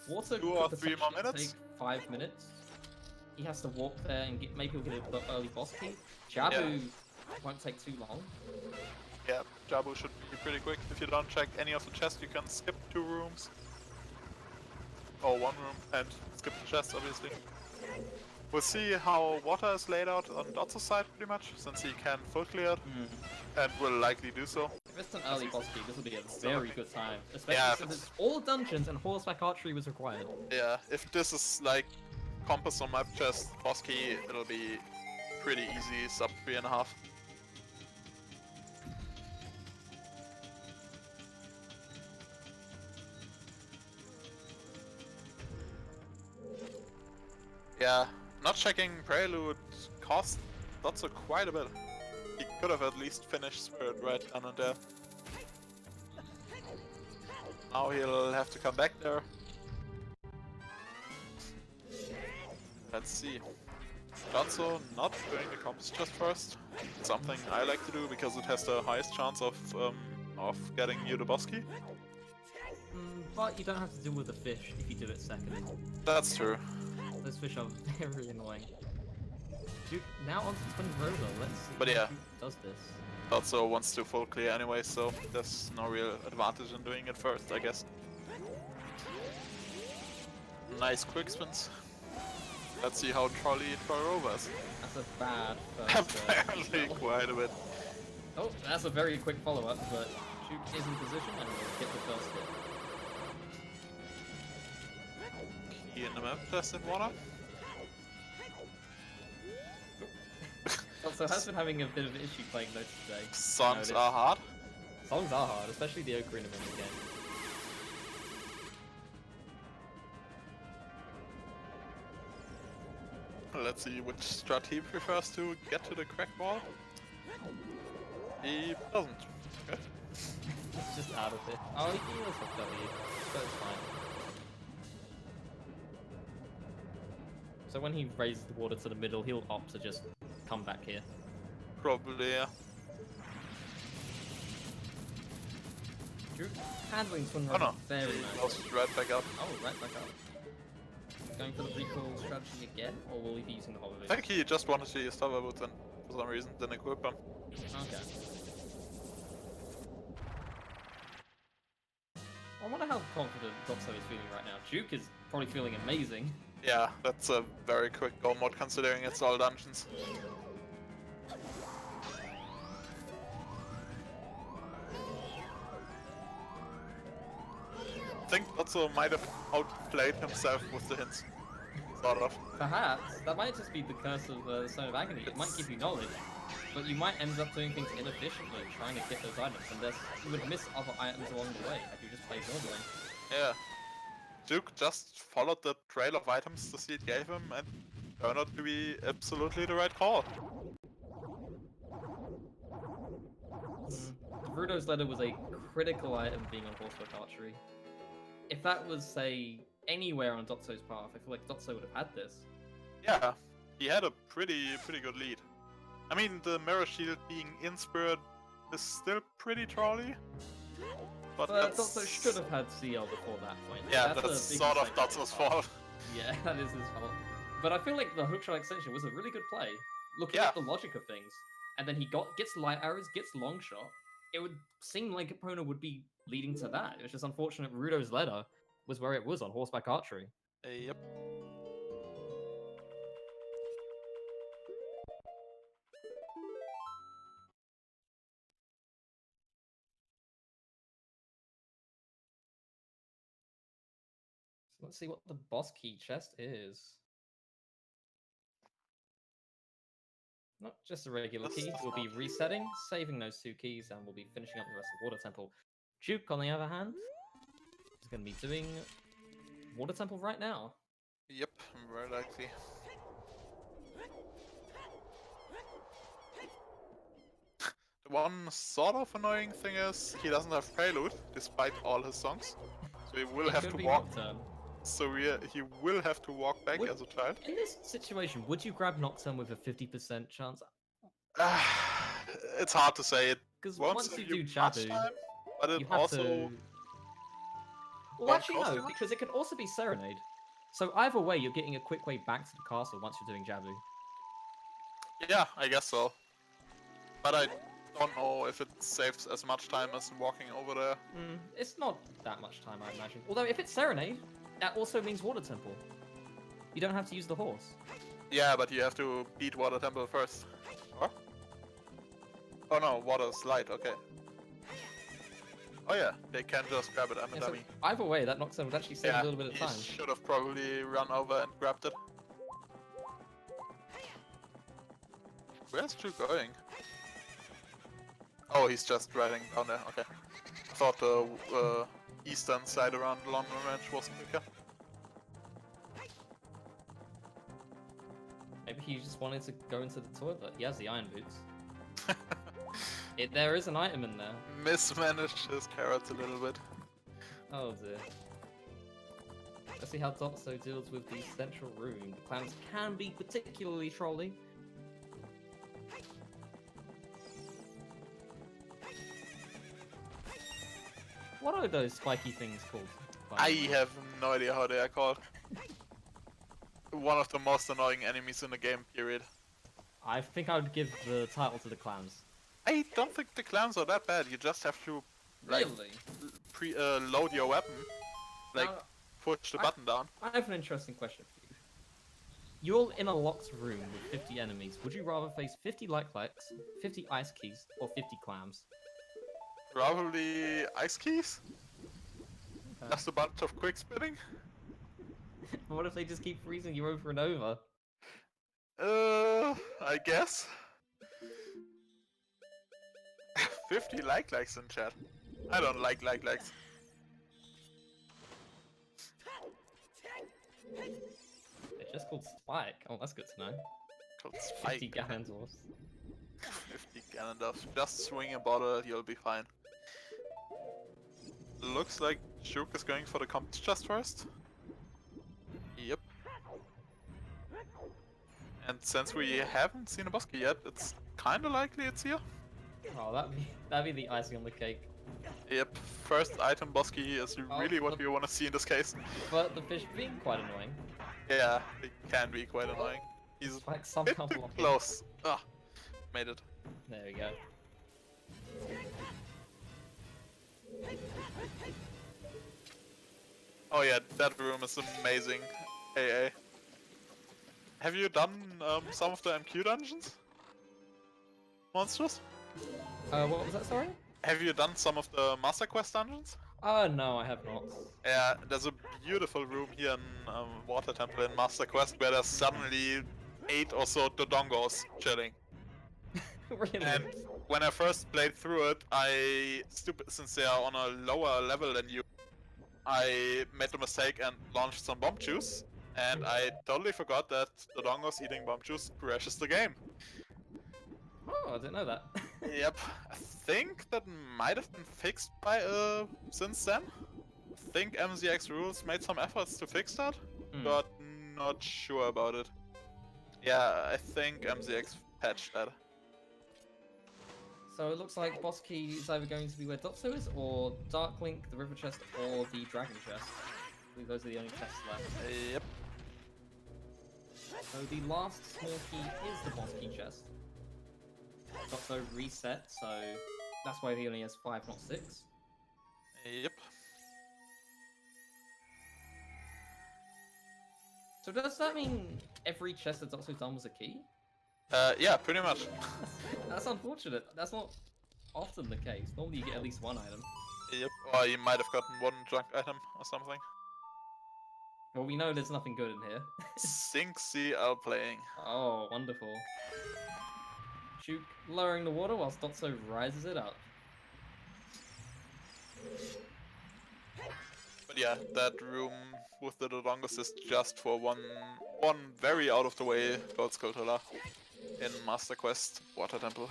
S2: Water
S3: 2 or
S2: could
S3: 3 more
S2: potentially
S3: minutes.
S2: take 5 minutes. He has to walk there and maybe he'll get an early boss key. Jabu won't take too long.
S3: Yeah, Jabu should be pretty quick. If you don't check any of the chests, you can skip 2 rooms. Or 1 room, and skip the chest, obviously. We'll see how water is laid out on Dotzo's side, pretty much, since he can full clear it, and will likely do so.
S2: If it's an early boss key, this will be a very good time. Especially
S3: Yeah,
S2: since it's all dungeons and horseback archery was required.
S3: Yeah, if this is like Compass on map chest, boss key, it'll be pretty easy, sub 3.5. Yeah, not checking Prelude cost Dotzo quite a bit. He could have at least finished Spirit right then and there. Now he'll have to come back there. Let's see. Dotzo not doing the compass chest first. Something I like to do because it has the highest chance of getting you the boss key.
S2: But you don't have to deal with the fish if you do it second.
S3: That's true.
S2: Those fish are very annoying. Dude, now onto Twin Rover. Let's see
S3: But
S2: how
S3: yeah.
S2: Duke does this.
S3: Dotzo wants to full clear anyway, so there's no real advantage in doing it first, I guess. Nice quick spins. Let's see how Trolley Rover is.
S2: That's a bad first.
S3: Apparently quite a bit.
S2: Oh, that's a very quick follow-up, but Juwk is in position and will get the first hit.
S3: Key in the map test in water.
S2: Also, has been having a bit of an issue playing notes today.
S3: Songs
S2: Noticed.
S3: are hard.
S2: Songs are hard, especially the Ocarina of the game.
S3: Let's see which strat he prefers to get to the crack ball. He doesn't. Okay.
S2: It's just out of it. Oh, he was hooked W, so it's fine. So when he raises the water to the middle, he'll opt to just come back here.
S3: Probably, yeah.
S2: Juwk handling Twin
S3: Oh
S2: Rover
S3: no,
S2: very
S3: he
S2: nice.
S3: goes right back up.
S2: Oh, right back up. Going for the recall strategy again, or will he be using the hover
S3: I think he just wanted to use Tower Boots and for some reason didn't equip them.
S2: Okay. I wonder how confident Dotzo is feeling right now. Juwk is probably feeling amazing.
S3: Yeah, that's a very quick go mode considering it's all dungeons. think Dotzo might have outplayed himself with the hints. Sort of.
S2: Perhaps. That might just be the curse of the Stone of Agony. It might give you knowledge, but you might end up doing things inefficiently, trying to get those items, and you would miss other items along the way if you just played normally.
S3: Yeah. Juwk just followed the trail of items the seed gave him and turned out to be absolutely the right call.
S2: Rudo's letter was a critical item being on horseback archery. If that was, say, anywhere on Dotzo's path, I feel like Dotzo would have had this.
S3: Yeah, he had a pretty good lead. I mean, the mirror shield being in spirit is still pretty trolley. But
S2: Dotzo should have had CL before that point.
S3: Yeah, that's sort of Dotzo's fault.
S2: Yeah, that is his fault. But I feel like the hookshot extension was a really good play. Looking at the logic of things. And then he gets light arrows, gets long shot. It would seem like opponent would be leading to that. It was just unfortunate Rudo's letter was where it was on horseback archery.
S3: Yep.
S2: So let's see what the boss key chest is. Not just a regular key. We'll be resetting, saving those 2 keys, and we'll be finishing up the rest of Water Temple. Juwk, on the other hand, is going to be doing Water Temple right now.
S3: Yep, very likely. The one sort of annoying thing is he doesn't have Prelude, despite all his songs. So he will have to walk. So he will have to walk back as a child.
S2: In this situation, would you grab Nocturne with a 50% chance?
S3: It's hard to say. It
S2: because once you do Jabu,
S3: but it
S2: you have
S3: also.
S2: To... Well, actually no, because it can also be Serenade. So either way, you're getting a quick way back to the castle once you're doing Jabu.
S3: Yeah, I guess so. But I don't know if it saves as much time as walking over there.
S2: It's not that much time, I imagine. Although if it's Serenade, that also means Water Temple. You don't have to use the horse. Yeah,
S3: but you have to beat Water Temple first. What? Oh no, Water's light, okay. Oh yeah, they can just grab it, I'm a dummy.
S2: So either way, that Nocturne would actually save a little bit of time.
S3: He should have probably run over and grabbed it. Where's Juwk going? Oh, he's just riding down there, okay. I thought the eastern side around London Ranch was quicker.
S2: Maybe he just wanted to go into the toilet. He has the iron boots. There is an item in there.
S3: Mismanaged his carrots a little bit.
S2: Oh dear. Let's see how Dotzo deals with the central room. The clowns can be particularly trolly. What are those spiky things called?
S3: I have no idea how they are called. One of the most annoying enemies in the game, period.
S2: I think I would give the title to the clowns.
S3: I don't think the clowns are that bad. You just have to like load your weapon, like push the button down.
S2: I have an interesting question for you. You're in a locked room with 50 enemies. Would you rather face 50 light clicks, 50 ice keys, or 50 clams?
S3: Probably ice keys. Just a bunch of quick spinning.
S2: What if they just keep freezing you over and over?
S3: I guess. 50 likes in chat. I don't like likes.
S2: It's just called Spike. Oh, that's good to know.
S3: Called Spike.
S2: 50 Ganondorfs.
S3: 50 Ganondorfs. Just swing a bottle, you'll be fine. Looks like Juwk is going for the comps chest first. Yep. And since we haven't seen a boss key yet, it's kinda likely it's here.
S2: Oh, that'd be the icing on the cake.
S3: Yep, first item boss key is really what you want to see in this case.
S2: But the fish being quite annoying.
S3: Yeah, it can be quite annoying. He's
S2: like
S3: a bit too close. Ah, made it.
S2: There we go.
S3: Oh yeah, that room is amazing. AA. Have you done some of the MQ dungeons? Monsters?
S2: What was that, sorry?
S3: Have you done some of the Master Quest dungeons?
S2: No, I have not.
S3: Yeah, there's a beautiful room here in Water Temple in Master Quest where there's suddenly 8 or so Dodongos chilling.
S2: Really?
S3: And when I first played through it, since they are on a lower level than you, I made the mistake and launched some bomb juice, and I totally forgot that Dodongos eating bomb juice crashes the game.
S2: Oh, I didn't know that.
S3: Yep, I think that might have been fixed by since then. I think MZX Rules made some efforts to fix that, but not sure about it. Yeah, I think MZX patched that.
S2: So it looks like boss key is either going to be where Dotzo is, or Dark Link, the River Chest, or the Dragon Chest. I believe those are the only chests left.
S3: Yep.
S2: So the last small key is the boss key chest. Dotzo reset, so that's why he only has 5, not 6.
S3: Yep.
S2: So does that mean every chest that Dotzo's done was a key?
S3: Yeah, pretty much.
S2: That's unfortunate. That's not often the case. Normally you get at least one item.
S3: Yep, or you might have gotten one junk item or something.
S2: Well, we know there's nothing good in here.
S3: Sinksy are playing.
S2: Oh, wonderful. Juwk lowering the water whilst Dotzo rises it up.
S3: But yeah, that room with the Dodongos is just for one very out of the way gold skull in Master Quest Water Temple.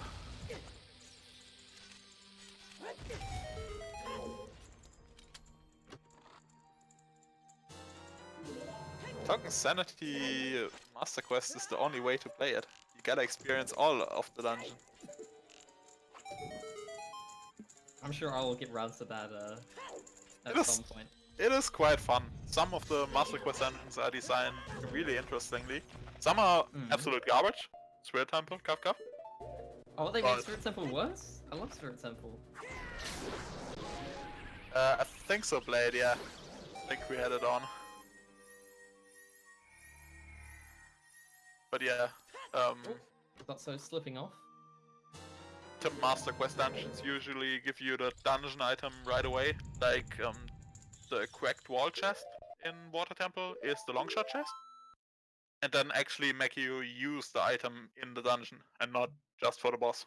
S3: Talking Sanity Master Quest is the only way to play it. You gotta experience all of the dungeon.
S2: I'm sure I'll get round to that at some point.
S3: It is quite fun. Some of the Master Quest dungeons are designed really interestingly. Some are absolute garbage. Spirit Temple, cuff.
S2: Oh, they made Spirit Temple worse? I love Spirit Temple.
S3: I think so, Blade, yeah. I think we had it on. But yeah,
S2: Dotzo slipping off.
S3: the Master Quest dungeons usually give you the dungeon item right away. Like, the cracked wall chest in Water Temple is the longshot chest. And then actually make you use the item in the dungeon, and not just for the boss.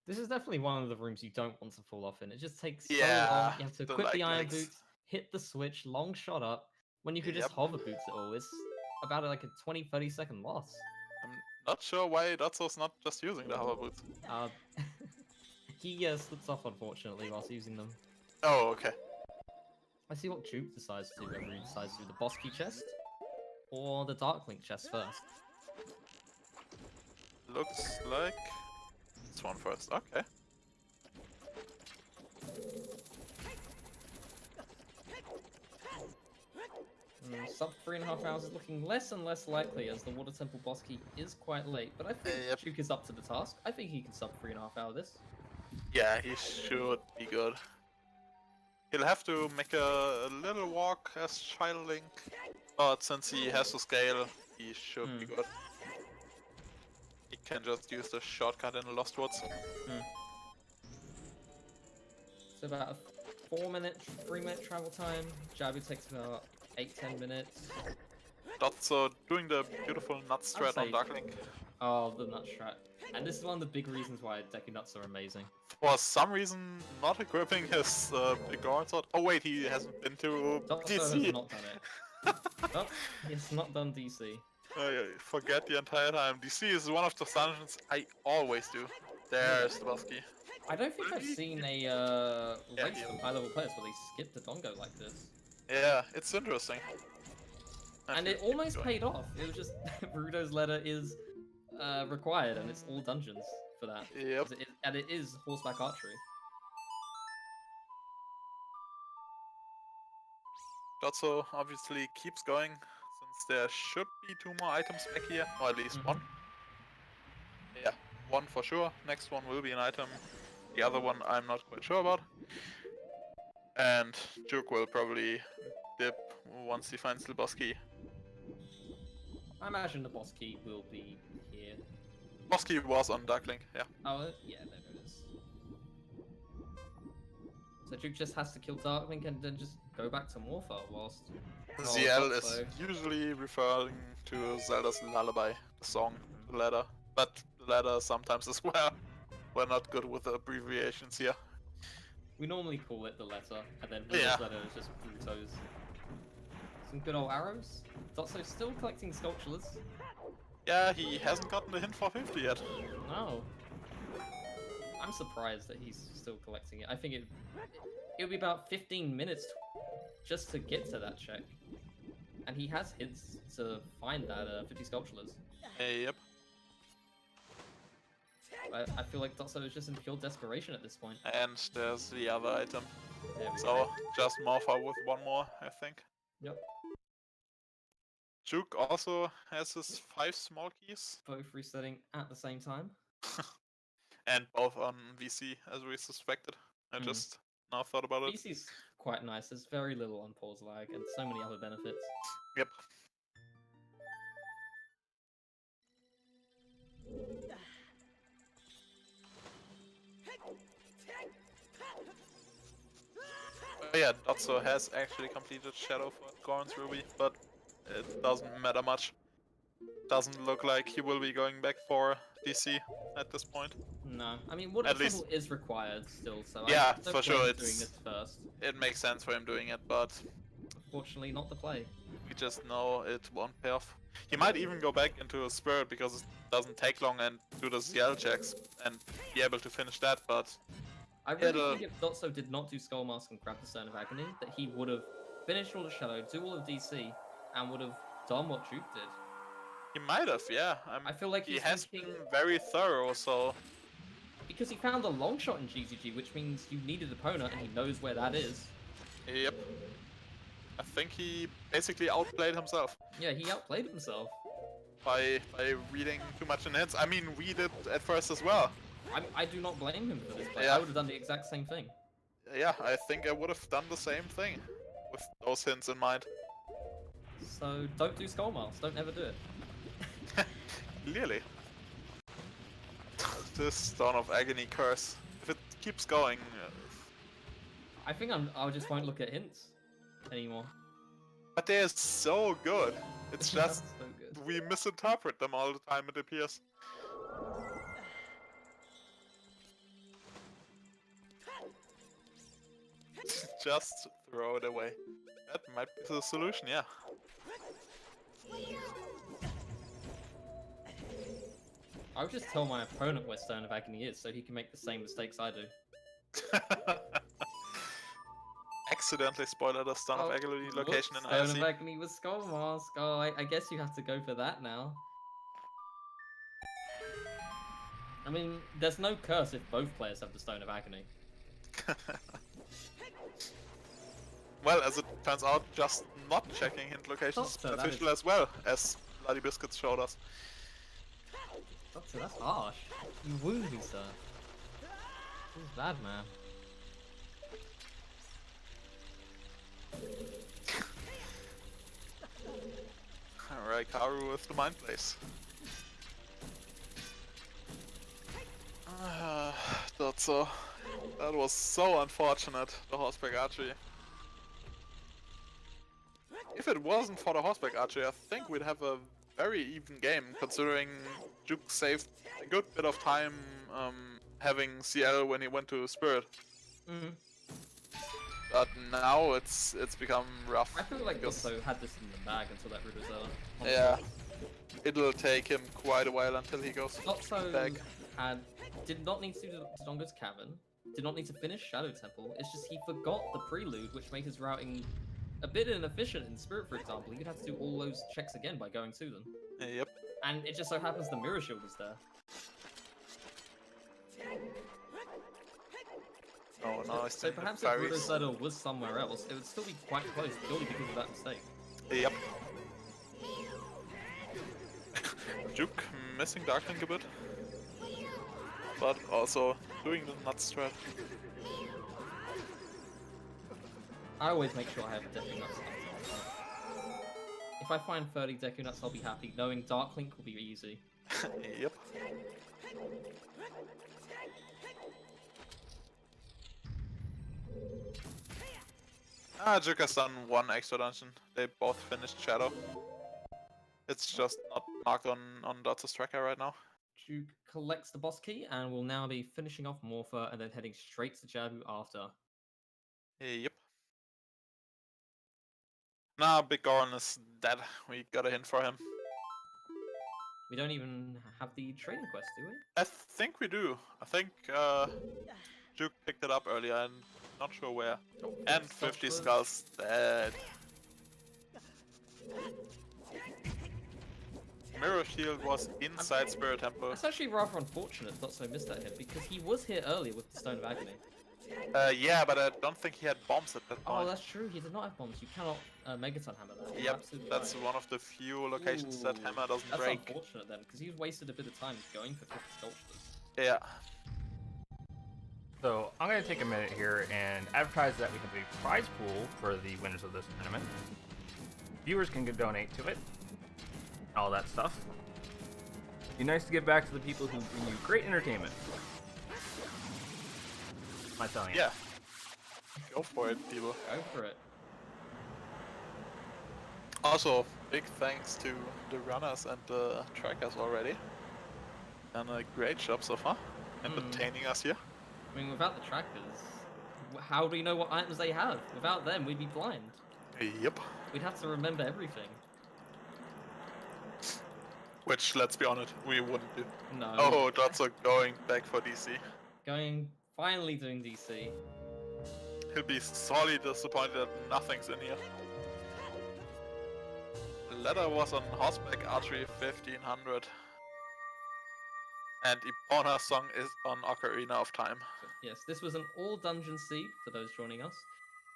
S2: This is definitely one of the rooms you don't want to fall off in. It just takes so
S3: Yeah,
S2: long. You have to
S3: the
S2: equip the
S3: light
S2: iron
S3: legs.
S2: boots, hit the switch, long shot up, when you could just
S3: Yep.
S2: hover boots it all. It's about like a 20-30 second loss.
S3: I'm not sure why Dotzo's not just using the hover boots.
S2: He slips off unfortunately whilst using them.
S3: Oh, okay.
S2: I see what Juwk decides to do, whether he decides to do the boss key chest or the Dark Link chest first.
S3: Looks like this one first. Okay.
S2: Sub 3.5 hours is looking less and less likely as the Water Temple boss key is quite late, but I think
S3: Yep.
S2: Juwk is up to the task. I think he can sub 3.5 hour this.
S3: Yeah, he should be good. He'll have to make a little walk as Child Link, but since he has to scale, he should be good. He can just use the shortcut in the Lost Woods.
S2: So about a 3-minute travel time. Jabu takes about 8-10 minutes.
S3: Dotzo doing the beautiful nut strat on
S2: say-
S3: Dark Link.
S2: Oh, the nut strat. And this is one of the big reasons why Decu nuts are amazing.
S3: For some reason, not equipping his big guard sword. Oh wait, he hasn't been to
S2: Dotzo
S3: DC.
S2: has not done it. Oh, he has not done DC.
S3: I forget the entire time. DC is one of the dungeons I always do. There's the boss key.
S2: I don't think I've seen a race
S3: yeah.
S2: from high-level players where they skip the Dodongo like this.
S3: Yeah, it's interesting.
S2: And it almost paid off. It was just Rudo's letter is required, and it's all dungeons for that.
S3: Yep.
S2: And it is horseback archery.
S3: Dotzo obviously keeps going, since there should be 2 more items back here, or at least 1. Yeah, 1 for sure. Next one will be an item. The other one I'm not quite sure about. And Juwk will probably dip once he finds the boss key.
S2: I imagine the boss key will be here.
S3: Boss key was on Dark Link, yeah.
S2: Oh, yeah, there it is. So Juwk just has to kill Dark Link and then just go back to Morphle whilst...
S3: ZL is usually referring to Zelda's Lullaby, the song, the letter. But the letter sometimes as well. We're not good with the abbreviations here.
S2: We normally call it the letter, and then
S3: Yeah.
S2: the letter is just Pluto's. Some good old arrows. Dotzo's still collecting sculptures.
S3: Yeah, he hasn't gotten the hint for 50 yet.
S2: No. I'm surprised that he's still collecting it. I think it would be about 15 minutes just to get to that check. And he has hints to find that 50 sculptures.
S3: Yep.
S2: I feel like Dotzo is just in pure desperation at this point.
S3: And there's the other item.
S2: There we
S3: So,
S2: go.
S3: just Morphle with one more, I think.
S2: Yep.
S3: Juwk also has his 5 small keys.
S2: Both resetting at the same time.
S3: And both on VC, as we suspected. I just now thought about it.
S2: VC's quite nice. There's very little on pause lag and so many other benefits.
S3: Yep. Oh yeah, Dotzo has actually completed Shadow for Goron's Ruby, but it doesn't matter much. Doesn't look like he will be going back for DC at this point.
S2: No, I mean, Water
S3: At least-
S2: Temple is required still, so
S3: Yeah,
S2: I don't
S3: for sure,
S2: blame him
S3: it's-
S2: doing this first.
S3: It makes sense for him doing it, but
S2: Unfortunately, not the play.
S3: we just know it won't pay off. He might even go back into a Spirit because it doesn't take long and do the CL checks and be able to finish that, but
S2: I really
S3: It'll-
S2: think if Dotzo did not do Skull Mask and grab the Stone of Agony, that he would have finished all the Shadow, do all of DC, and would have done what Juwk did.
S3: he might have, yeah.
S2: I feel like
S3: He
S2: he's
S3: has
S2: thinking...
S3: been very thorough, so
S2: Because he found a long shot in GZG, which means you need an opponent, and he knows where that is.
S3: yep. I think he basically outplayed himself
S2: Yeah, he outplayed himself.
S3: by reading too much in hits. I mean, we did at first as well.
S2: I do not blame him for this play.
S3: Yeah.
S2: I would have done the exact same thing.
S3: Yeah, I think I would have done the same thing with those hints in mind.
S2: So don't do Skull Mask. Don't ever do it.
S3: Clearly. This Stone of Agony curse. If it keeps going,
S2: I think I just won't look at hints anymore.
S3: but they're so good. It's just
S2: so good.
S3: we misinterpret them all the time, it appears. Just throw it away. That might be the solution, yeah.
S2: I would just tell my opponent where Stone of Agony is, so he can make the same mistakes I do.
S3: Accidentally spoiled the Stone of Agony location in
S2: Stone of
S3: IRC.
S2: Agony with Skull Mask. Oh, I guess you have to go for that now. I mean, there's no curse if both players have the Stone of Agony.
S3: Well, as it turns out, just not checking hint locations is
S2: So that
S3: beneficial
S2: is-
S3: as well, as Bloody Biscuits showed us.
S2: That's harsh. You wound me, sir. This is bad, man.
S3: Alright, Karu with the Mind Place. Dotzo. That was so unfortunate, the horseback archery. If it wasn't for the horseback archery, I think we'd have a very even game, considering Juwk saved a good bit of time having CL when he went to Spirit.
S2: Mm.
S3: But now it's become rough.
S2: I feel like
S3: because-
S2: Dotzo had this in the bag until that Rudozella.
S3: Yeah. It'll take him quite a while until he goes
S2: Dotzo
S3: back.
S2: did not need to do Dodongo's Cavern, did not need to finish Shadow Temple, it's just he forgot the prelude, which made his routing a bit inefficient in Spirit, for example. You'd have to do all those checks again by going to them.
S3: Yep.
S2: And it just so happens the Mirror Shield is there.
S3: Oh no, I
S2: So
S3: think
S2: perhaps
S3: the
S2: if
S3: fairies.
S2: Rudozella was somewhere else, it would still be quite close purely because of that mistake.
S3: Yep. Juwk missing Darklink a bit. But also doing the nut strat.
S2: I always make sure I have Decu Nuts. If I find 30 Deku Nuts, I'll be happy, knowing Darklink will be easy.
S3: Yep. Juwk has done one extra dungeon. They both finished Shadow. It's just not marked on Dotzo's tracker right now.
S2: Juwk collects the boss key and will now be finishing off Morpher and then heading straight to Jabu after.
S3: Yep. Nah, Big Goron is dead. We got a hint for him.
S2: We don't even have the training quest, do we?
S3: I think we do. I think Juwk picked it up earlier and not sure where.
S2: Oh,
S3: And
S2: stop
S3: 50
S2: first.
S3: skulls dead. Mirror Shield was inside Spirit Temple.
S2: That's actually rather unfortunate Dotzo missed that hit because he was here earlier with the Stone of Agony.
S3: Yeah, but I don't think he had bombs at that point.
S2: Oh, that's true. He did not have bombs. You cannot Megaton hammer that. You're
S3: Yep,
S2: absolutely
S3: that's
S2: right.
S3: one of the few locations that
S2: Ooh,
S3: hammer doesn't
S2: that's
S3: break.
S2: unfortunate then, because he's wasted a bit of time going for 50 sculptures.
S3: Yeah.
S1: So I'm going to take a minute here and advertise that we have a prize pool for the winners of this tournament. Viewers can donate to it, all that stuff. Be nice to give back to the people who bring you great entertainment. My telling you.
S3: Yeah. Go for it, people.
S2: Go for it.
S3: Also, big thanks to the runners and the trackers already. And a great job so far, entertaining us here.
S2: I mean, without the trackers, how do we know what items they have? Without them, we'd be blind.
S3: Yep.
S2: We'd have to remember everything.
S3: Which, let's be honest, we wouldn't do.
S2: No.
S3: Oh, Dotzo going back for DC.
S2: Finally doing DC.
S3: He'll be sorely disappointed that nothing's in here. Letter was on horseback archery 1500. And Epona's song is on Ocarina of Time.
S2: Yes, this was an all dungeon seed for those joining us.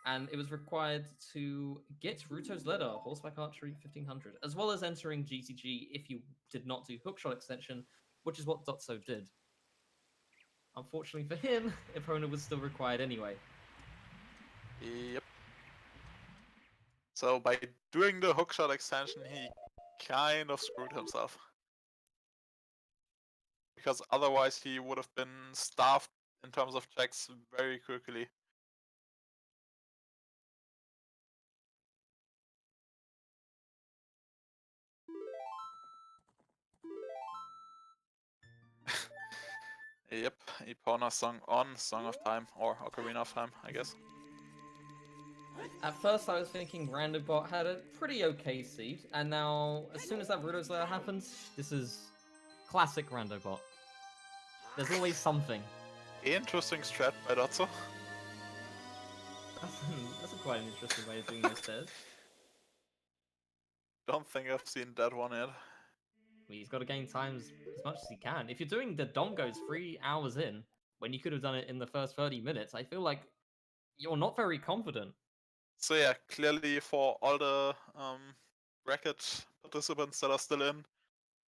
S2: And it was required to get Ruto's letter, horseback archery 1500, as well as entering GTG if you did not do hookshot extension, which is what Dotzo did. Unfortunately for him, Epona was still required anyway.
S3: Yep. So by doing the hookshot extension, he kind of screwed himself. Because otherwise he would have been staffed in terms of checks very quickly. Yep, Epona's song on Song of Time, or Ocarina of Time, I guess.
S2: At first I was thinking Randobot had a pretty okay seed, and now as soon as that Ruto's letter happens, this is classic Randobot. There's always something.
S3: Interesting strat by Dotzo.
S2: That's quite an interesting way of doing this, Des.
S3: Don't think I've seen that one yet.
S2: Well, he's got to gain time as much as he can. If you're doing the Dongos 3 hours in, when you could have done it in the first 30 minutes, I feel like you're not very confident.
S3: So yeah, clearly for all the bracket participants that are still in,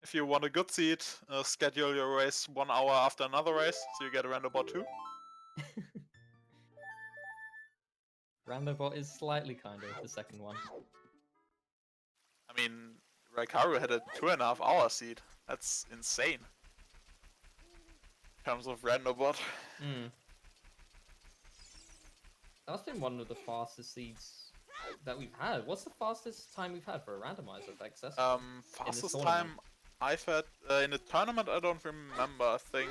S3: if you want a good seat, schedule your race 1 hour after another race, so you get a Randobot 2.
S2: Randobot is slightly kinder, the second one.
S3: I mean, Raikaru had a 2.5 hour seat. That's insane. In terms of Randobot.
S2: That's been one of the fastest seeds that we've had. What's the fastest time we've had for a randomizer of excess?
S3: Fastest time I've had in the tournament, I don't remember. I think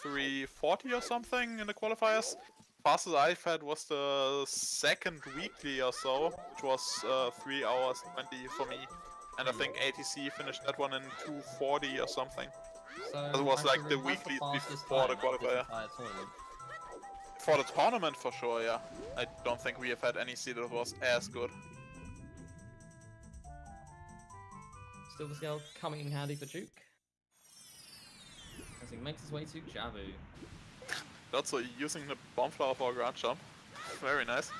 S3: 340 or something in the qualifiers. Fastest I've had was the second weekly or so, which was 3 hours 20 for me. And I think ATC finished that one in 240 or something.
S2: So
S3: It was like the
S2: that's
S3: weekly
S2: fastest
S3: before the
S2: time of this
S3: qualifier.
S2: entire tournament.
S3: For the tournament, for sure, yeah. I don't think we have had any seed that was as good.
S2: Silver Scale coming in handy for Juwk, as he makes his way to Jabu.
S3: That's using the bomb flower for a ground jump. Very nice.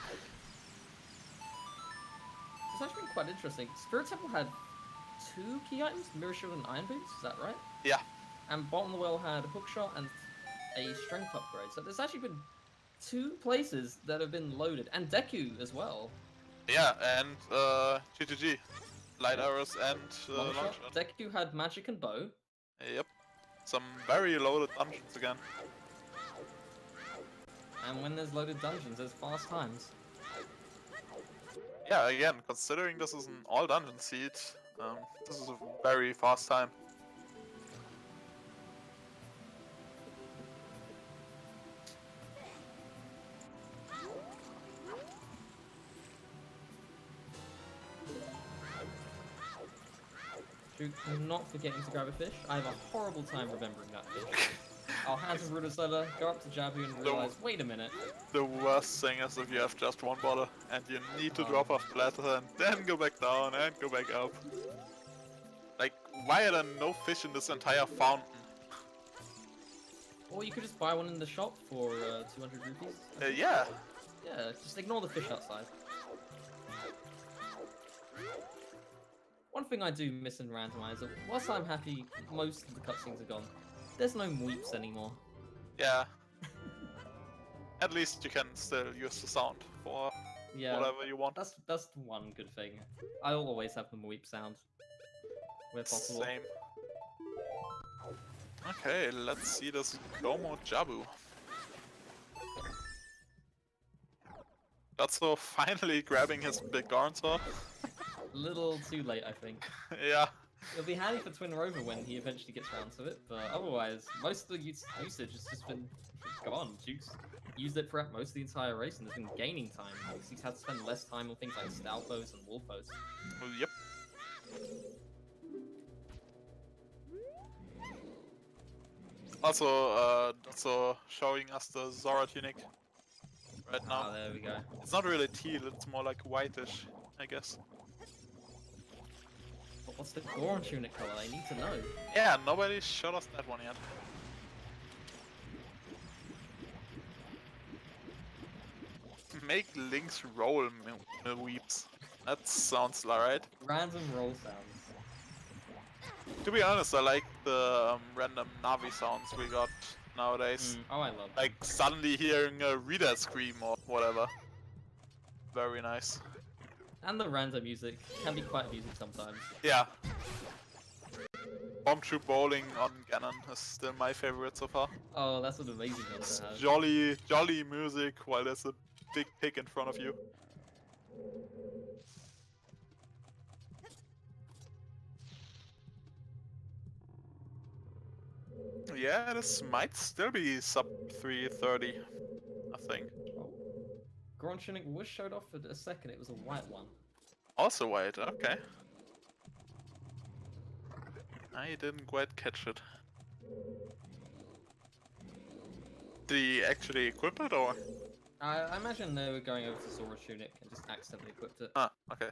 S2: It's actually been quite interesting. Spirit Temple had 2 key items, Mirror Shield and Iron Boots, is that right?
S3: Yeah.
S2: And Bottom of the Well had Hookshot and a Strength upgrade. So there's actually been 2 places that have been loaded, and Decu as well.
S3: Yeah, and GGG. Light arrows and long shot.
S2: Deku had magic and bow.
S3: Yep. Some very loaded dungeons again.
S2: And when there's loaded dungeons, there's fast times.
S3: Yeah, again, considering this is an all dungeon seed, this is a very fast time.
S2: Juwk, not forgetting to grab a fish. I have a horrible time remembering that fish. I'll hand to Rudasella, go up to Jabu and realize, wait a minute.
S3: The worst thing is if you have just one bottle and you need to drop off the ladder and then go back down and go back up. Like, why are there no fish in this entire fountain?
S2: Or you could just buy one in the shop for 200 rupees.
S3: Yeah.
S2: Yeah, just ignore the fish outside. One thing I do miss in Randomizer, whilst I'm happy most of the cutscenes are gone, there's no mweeps anymore.
S3: Yeah. At least you can still use the sound for whatever you want.
S2: That's the one good thing. I'll always have the mweep sound where possible.
S3: Same. Okay, let's see this Gomo Jabu. Dotzo finally grabbing his big Garn sword.
S2: A little too late, I think.
S3: Yeah.
S2: It'll be handy for Twin Rover when he eventually gets round to it, but otherwise, most of the usage has just been gone. Juwk's used it throughout most of the entire race and has been gaining time, because he's had to spend less time on things like Stalfos and Wolfos.
S3: Yep. Also, Dotzo showing us the Zora tunic right now.
S2: Ah, there we go.
S3: It's not really teal, it's more like whitish, I guess.
S2: But what's the Goron tunic color? I need to know.
S3: Yeah, nobody showed us that one yet. Make Link's roll weeps. That sounds alright.
S2: Random roll sounds.
S3: To be honest, I like the random Navi sounds we got nowadays.
S2: Oh, I love
S3: Like suddenly hearing a reader scream or whatever. Very nice.
S2: And the random music can be quite amusing sometimes.
S3: Yeah. Bomb Troop Bowling on Ganon is still my favorite so far.
S2: Oh, that's an amazing one
S3: It's
S2: to have.
S3: jolly music while there's a big pig in front of you. Yeah, this might still be sub 330, I think.
S2: Oh. Goron tunic was showed off for a second, it was a white one.
S3: Also white, okay. I didn't quite catch it. Did he actually equip it or?
S2: I imagine they were going over to Zora tunic and just accidentally equipped it.
S3: Ah, okay.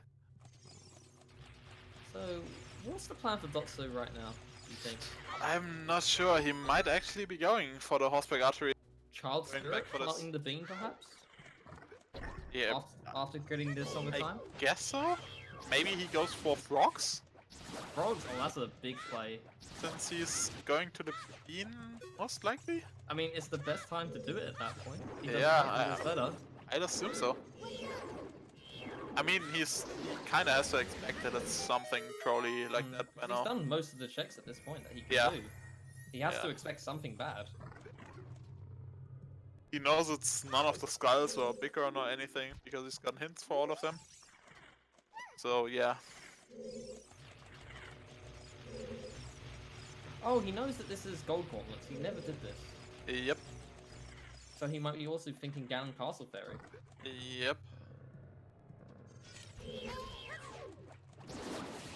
S2: So, what's the plan for Dotzo right now, do you think?
S3: I'm not sure, he might actually be going for the horseback archery.
S2: Child
S3: Going
S2: Spirit,
S3: back for this.
S2: planting the bean perhaps?
S3: Yeah,
S2: After getting the Song of
S3: I
S2: Time?
S3: guess so? Maybe he goes for frogs?
S2: Frogs? Oh, that's a big play.
S3: Since he's going to the bean, most likely?
S2: I mean, it's the best time to do it at that point. He doesn't
S3: Yeah,
S2: have to do this better.
S3: I'd assume so. I mean, he kinda has to expect that it's something probably like that by
S2: He's
S3: now.
S2: done most of the checks at this point that he can
S3: Yeah.
S2: do. He has to
S3: Yeah.
S2: expect something bad.
S3: He knows it's none of the skulls or Bickern or anything, because he's got hints for all of them. So, yeah.
S2: Oh, he knows that this is Gold Gauntlets. He never did this.
S3: Yep.
S2: So he might be also thinking Ganon Castle Fairy.
S3: Yep.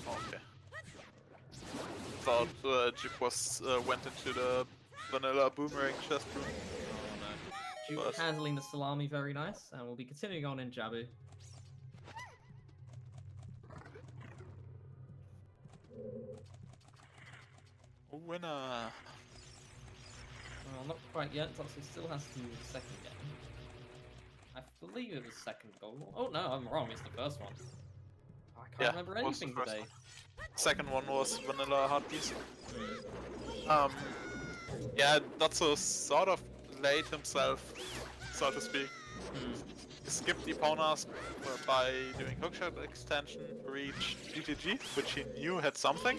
S3: Okay. Thought Juwk went into the vanilla boomerang chest room.
S2: Oh no. Juwk
S3: But-
S2: handling the salami very nice, and we'll be continuing on in Jabu.
S3: Winner.
S2: Well, not quite yet. Dotzo still has to do the second game. I believe it was second goal. Oh no, I'm wrong. It's the first one. I can't
S3: Yeah,
S2: remember
S3: it was the
S2: anything
S3: first
S2: today.
S3: one. Second one was vanilla hard piece. Yeah, Dotzo sort of played himself, so to speak. He skipped the Epaunas by doing hookshot extension, reached GTG, which he knew had something.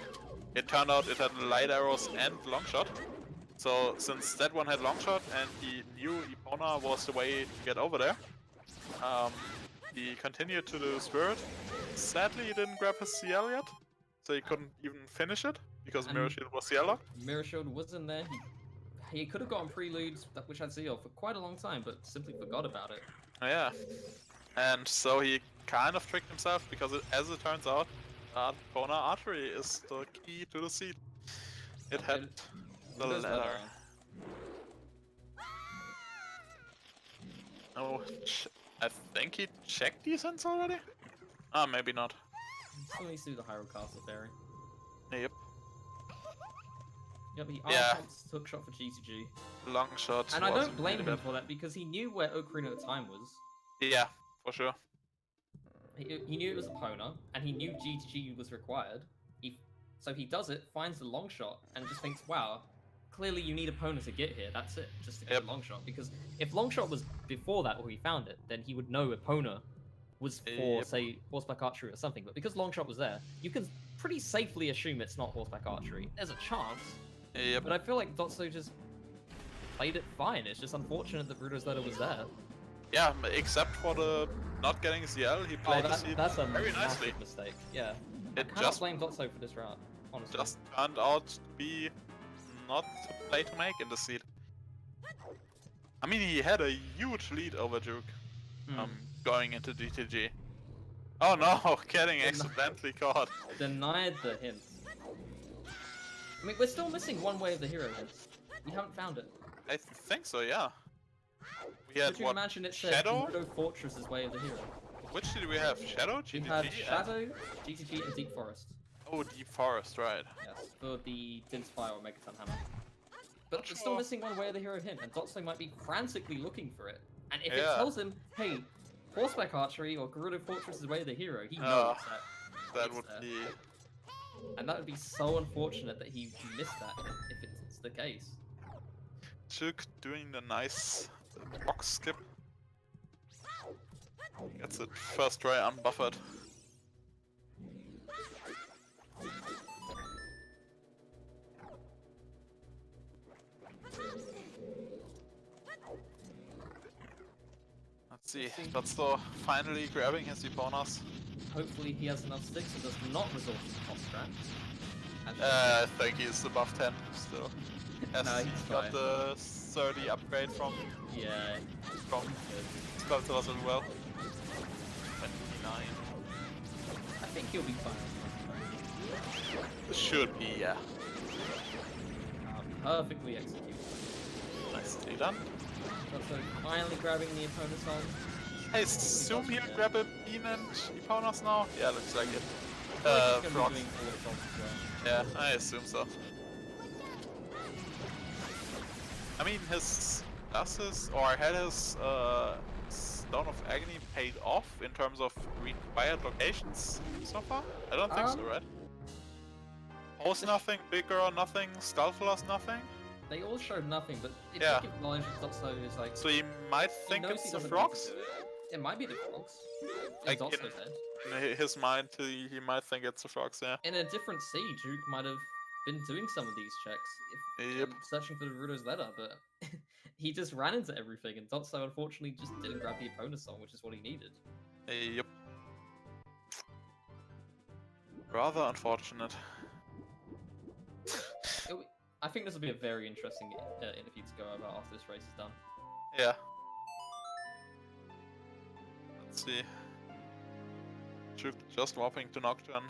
S3: It turned out it had light arrows and long shot. So since that one had long shot and he knew Epona was the way to get over there, he continued to do Spirit. Sadly, he didn't grab his CL yet, so he couldn't even finish it because Mirror Shield was CL locked.
S2: Mirror Shield was in there. He could have gotten Preludes, which had CL for quite a long time, but simply forgot about it.
S3: Yeah, and so he kind of tricked himself because as it turns out, Epona Archery is the key to the seed. It had the ladder. Oh, I think he checked these ends already? Ah, maybe not.
S2: Still needs to do the Hyrule Castle Fairy.
S3: Yep.
S2: Yep, he
S3: Yeah.
S2: took shot for GTG.
S3: Long shot.
S2: And I don't
S3: wasn't
S2: blame
S3: really
S2: him
S3: bad.
S2: for that because he knew where Ocarina at the time was.
S3: Yeah, for sure.
S2: He knew it was Epona, and he knew GTG was required. So he does it, finds the long shot, and just thinks, wow, clearly you need Epona to get here. That's it, just to get the long shot. Because if long shot was before that or he found it, then he would know Epona was for, say, horseback archery or something. But because long shot was there, you can pretty safely assume it's not horseback archery. There's a chance.
S3: Yep.
S2: But I feel like Dotzo just played it fine. It's just unfortunate that Bruto's letter was there.
S3: Yeah, except for the not getting CL, he played the seed
S2: that's a
S3: very
S2: massive
S3: nicely.
S2: mistake. Yeah.
S3: It
S2: I cannot
S3: just
S2: blame Dotzo for this round, honestly.
S3: just turned out to be not the play to make in the seed. I mean, he had a huge lead over Juwk going into DTG. Oh no, getting accidentally caught.
S2: Denied the hint. I mean, we're still missing one way of the hero hints. We haven't found it.
S3: I think so, yeah. We had
S2: Could you
S3: what?
S2: imagine it said
S3: Shadow?
S2: Gerudo Fortress's way of the hero?
S3: Which did we have? Shadow,
S2: We
S3: GTG,
S2: had
S3: and-
S2: Shadow, GTG, and Deep Forest.
S3: Oh, Deep Forest, right.
S2: Yes, for the Din's Fire or Megaton Hammer. But
S3: Not
S2: we're still
S3: sure.
S2: missing one way of the hero hint, and Dotso might be frantically looking for it. And if it
S3: Yeah.
S2: tells him, hey, horseback archery or Gerudo Fortress's way of the hero, he
S3: Ah,
S2: knows
S3: That
S2: it's
S3: would
S2: there.
S3: be...
S2: And that would be so unfortunate that he missed that if it's the case.
S3: Juwk doing the nice box skip. Gets it first try unbuffered. Let's see, Dotzo finally grabbing his Eponas.
S2: Hopefully he has enough sticks and does not resort to the top strat. And
S3: I think he's above 10 still. Yes,
S2: No,
S3: he
S2: he's
S3: got
S2: fine.
S3: the 30 upgrade from
S2: yeah,
S3: Sculptors as well. 29.
S2: I think he'll be fine.
S3: Should be, yeah.
S2: Perfectly executed.
S3: Nicely done.
S2: So finally grabbing the opponent's on.
S3: I assume he'll grab a Bean and Eponas now? Yeah, looks like it.
S2: He's gonna be
S3: Frogs.
S2: doing all the frogs as well.
S3: Yeah, I assume so. I mean, his classes, or had his Stone of Agony paid off in terms of required locations so far? I don't think so, right? Pose nothing, bigger or nothing, Skullfloss nothing?
S2: They all showed nothing, but if
S3: Yeah.
S2: you give knowledge that Dotso is like,
S3: So he might
S2: he
S3: think
S2: knows
S3: it's
S2: he
S3: the
S2: doesn't need
S3: frogs?
S2: to do it. It might be the frogs.
S3: Like
S2: In Dotso's head.
S3: In his mind, he might think it's the frogs, yeah.
S2: In a different sea, Juwk might have been doing some of these checks,
S3: Yep.
S2: searching for the Rudo's letter, but he just ran into everything, and Dotso unfortunately just didn't grab the opponent's song, which is what he needed.
S3: Yep. Rather unfortunate.
S2: I think this will be a very interesting interview to go about after this race is done.
S3: Yeah. Let's see. Juwk just warping to Nocturne.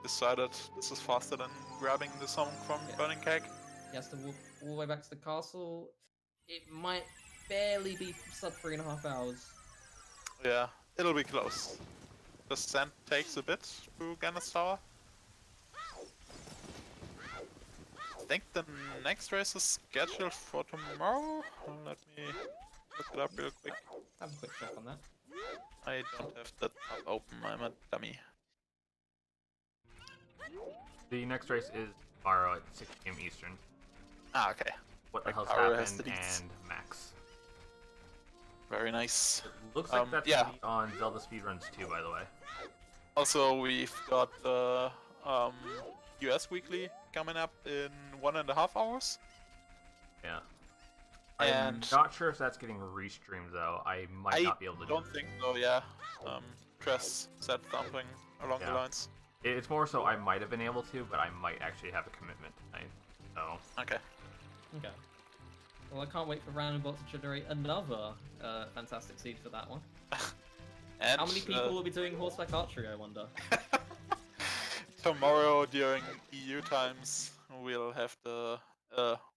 S3: Decided this is faster than grabbing the song from
S2: Yeah.
S3: Burning Cake.
S2: He has to walk all the way back to the castle. It might barely be sub 3.5 hours.
S3: Yeah, it'll be close. The sand takes a bit to Ganon's Tower. I think the next race is scheduled for tomorrow. Let me look it up real quick.
S2: Have a quick check on that.
S3: I don't have that tab open, I'm a dummy.
S1: The next race is tomorrow at 6 p.m. Eastern.
S3: Ah, okay.
S1: What the
S3: Like
S1: hell's
S3: Power has
S1: happened
S3: the leads.
S1: and Max.
S3: Very nice.
S1: Looks like that's
S3: yeah.
S1: gonna be on ZeldaSpeedRuns too, by the way.
S3: Also, we've got the US Weekly coming up in 1.5 hours.
S1: Yeah. I'm
S3: And
S1: not sure if that's getting restreamed though. I might not be able to do
S3: don't think so, yeah. Press said something along the lines.
S1: It's more so I might have been able to, but I might actually have a commitment tonight. So.
S3: Okay.
S2: Okay. Well, I can't wait for Randombot to generate another fantastic seed for that one.
S3: And,
S2: How many people will be doing horseback archery, I wonder?
S3: tomorrow during EU times, we'll have the,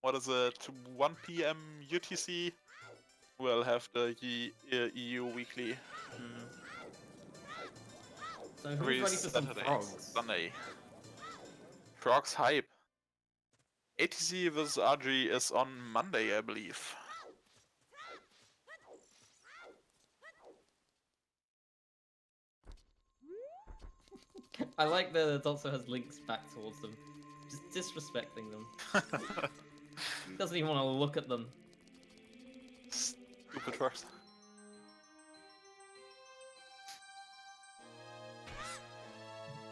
S3: what is it, 1 PM UTC? We'll have the EU weekly.
S2: So who's
S3: Every
S2: ready for some
S3: Saturday,
S2: frogs?
S3: Sunday. Frogs hype. ATC vs RG is on Monday, I believe.
S2: I like that Dotzo has links back towards them. Just disrespecting them. He doesn't even want to look at them.
S3: Stupid first.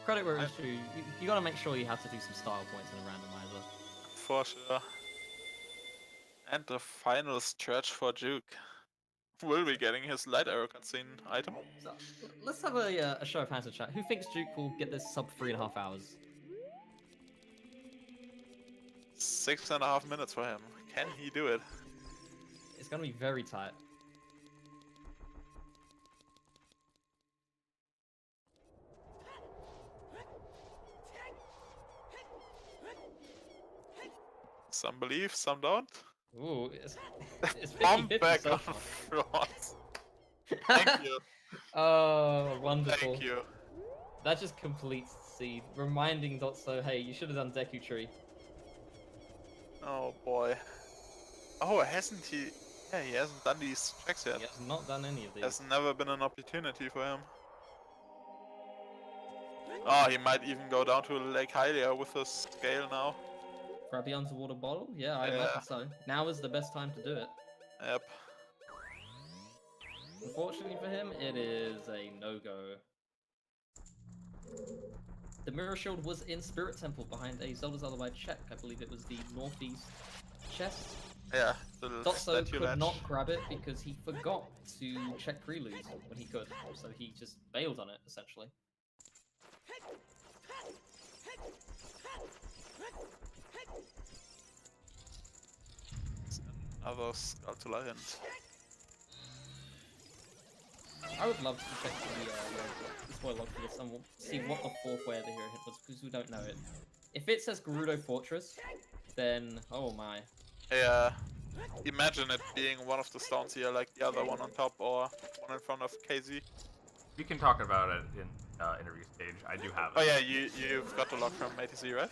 S2: Credit where it's due. You gotta make sure you have to do some style points in a randomizer.
S3: For sure. And the final stretch for Juwk. Will be getting his light arrow cutscene item.
S2: So, let's have a show of hands in chat. Who thinks Juwk will get this sub 3.5 hours?
S3: 6.5 minutes for him. Can he do it?
S2: It's gonna be very tight.
S3: Some believe, some don't.
S2: Ooh, it's
S3: Bomb
S2: 50-50
S3: back
S2: so
S3: on
S2: far.
S3: front. Thank you.
S2: Oh, wonderful.
S3: Thank you.
S2: That just completes the reminding Dotzo, hey, you should have done Decu Tree.
S3: Oh boy. Oh, hasn't he? Yeah, he hasn't done these checks yet.
S2: He has not done any of these.
S3: There's never been an opportunity for him. Oh, he might even go down to Lake Hylia with his scale now.
S2: Grab the underwater bottle? Yeah, I imagine so. Now is the best time to do it.
S3: Yep.
S2: Unfortunately for him, it is a no-go. The Mirror Shield was in Spirit Temple behind a Zelda's Lullaby check. I believe it was the northeast chest.
S3: Yeah, the
S2: Dotzo
S3: statue
S2: could
S3: ledge.
S2: not grab it because he forgot to check preludes when he could, so he just bailed on it, essentially.
S3: Another Sculptular hint.
S2: I would love to check the spoiler log for this and we'll see what the fourth way of the hero hit was, because we don't know it. If it says Gerudo Fortress, then oh my.
S3: Yeah. Imagine it being one of the stones here, like the other one on top, or one in front of KZ.
S1: We can talk about it in interview stage. I do have it.
S3: Oh yeah, you've got the log from ATC, right?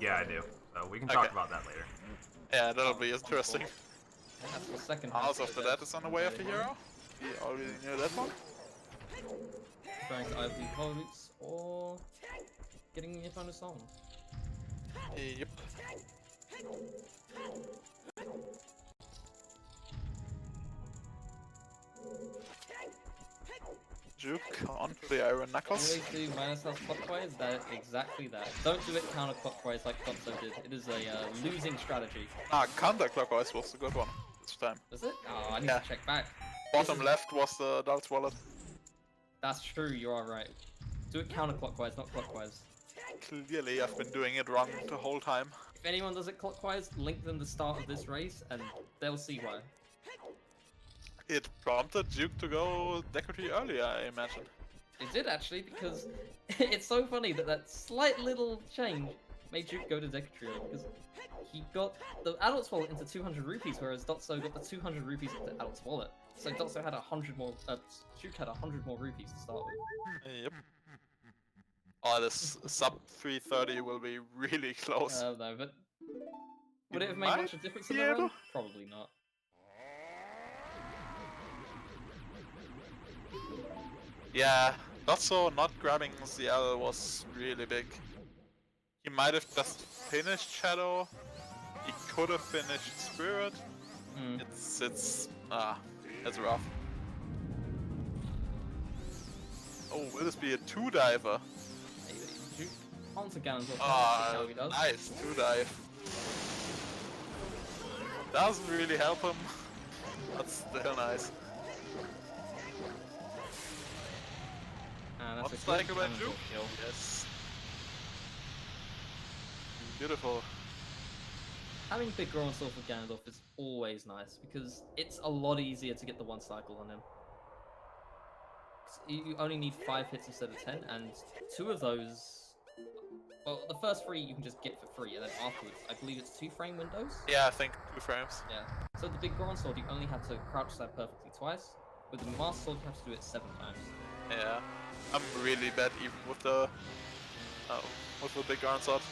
S1: Yeah, I do. So we can talk
S3: Okay.
S1: about that later.
S3: Yeah, that'll be interesting.
S2: That's the second
S3: House of the Dead is on the way of the hero. We already knew that one.
S2: Trying to either be Pollux or getting your final song.
S3: Yep. Juwk onto the Iron Knuckles.
S2: Always do minus house clockwise, exactly that. Don't do it counterclockwise like Dotzo did. It is a losing strategy.
S3: Ah, counterclockwise was the good one this time.
S2: Is it? Oh, I need
S3: Yeah.
S2: to check back.
S3: Bottom left was the adult's wallet.
S2: That's true, you are right. Do it counterclockwise, not clockwise.
S3: Clearly, I've been doing it wrong the whole time.
S2: If anyone does it clockwise, link them the start of this race and they'll see why.
S3: It prompted Juwk to go Decu earlier, I imagine.
S2: It did actually, because it's so funny that that slight little change made Juwk go to Decatrio, because he got the adult's wallet into 200 rupees, whereas Dotzo got the 200 rupees into adult's wallet. So Dotzo had 100 more, Juwk had 100 more rupees to start with.
S3: Yep. Oh, this sub 330 will be really close.
S2: No, but would
S3: You
S2: it have made
S3: might
S2: much of a difference in
S3: be
S2: the run?
S3: able-
S2: Probably not.
S3: Yeah, Dotzo not grabbing ZL was really big. He might have just finished Shadow. He could have finished Spirit.
S2: Mm.
S3: It's rough. Oh, will this be a 2-diver?
S2: Juwk onto Ganon's
S3: Ah,
S2: how he does.
S3: nice 2-dive. Doesn't really help him. That's still nice.
S2: And that's
S3: One
S2: a good
S3: cycle by
S2: Ganondorf
S3: Juwk.
S2: kill.
S3: Yes. Beautiful.
S2: Having big Grown Sword with Ganondorf is always nice because it's a lot easier to get the one cycle on him. You only need 5 hits instead of 10, and 2 of those. Well, the first 3 you can just get for free, and then afterwards, I believe it's 2 frame windows.
S3: Yeah, I think 2 frames.
S2: Yeah. So the big Grown Sword, you only have to crouch stab perfectly twice. With the Master Sword, you have to do it 7 times.
S3: Yeah. I'm really bad even with the big iron sword.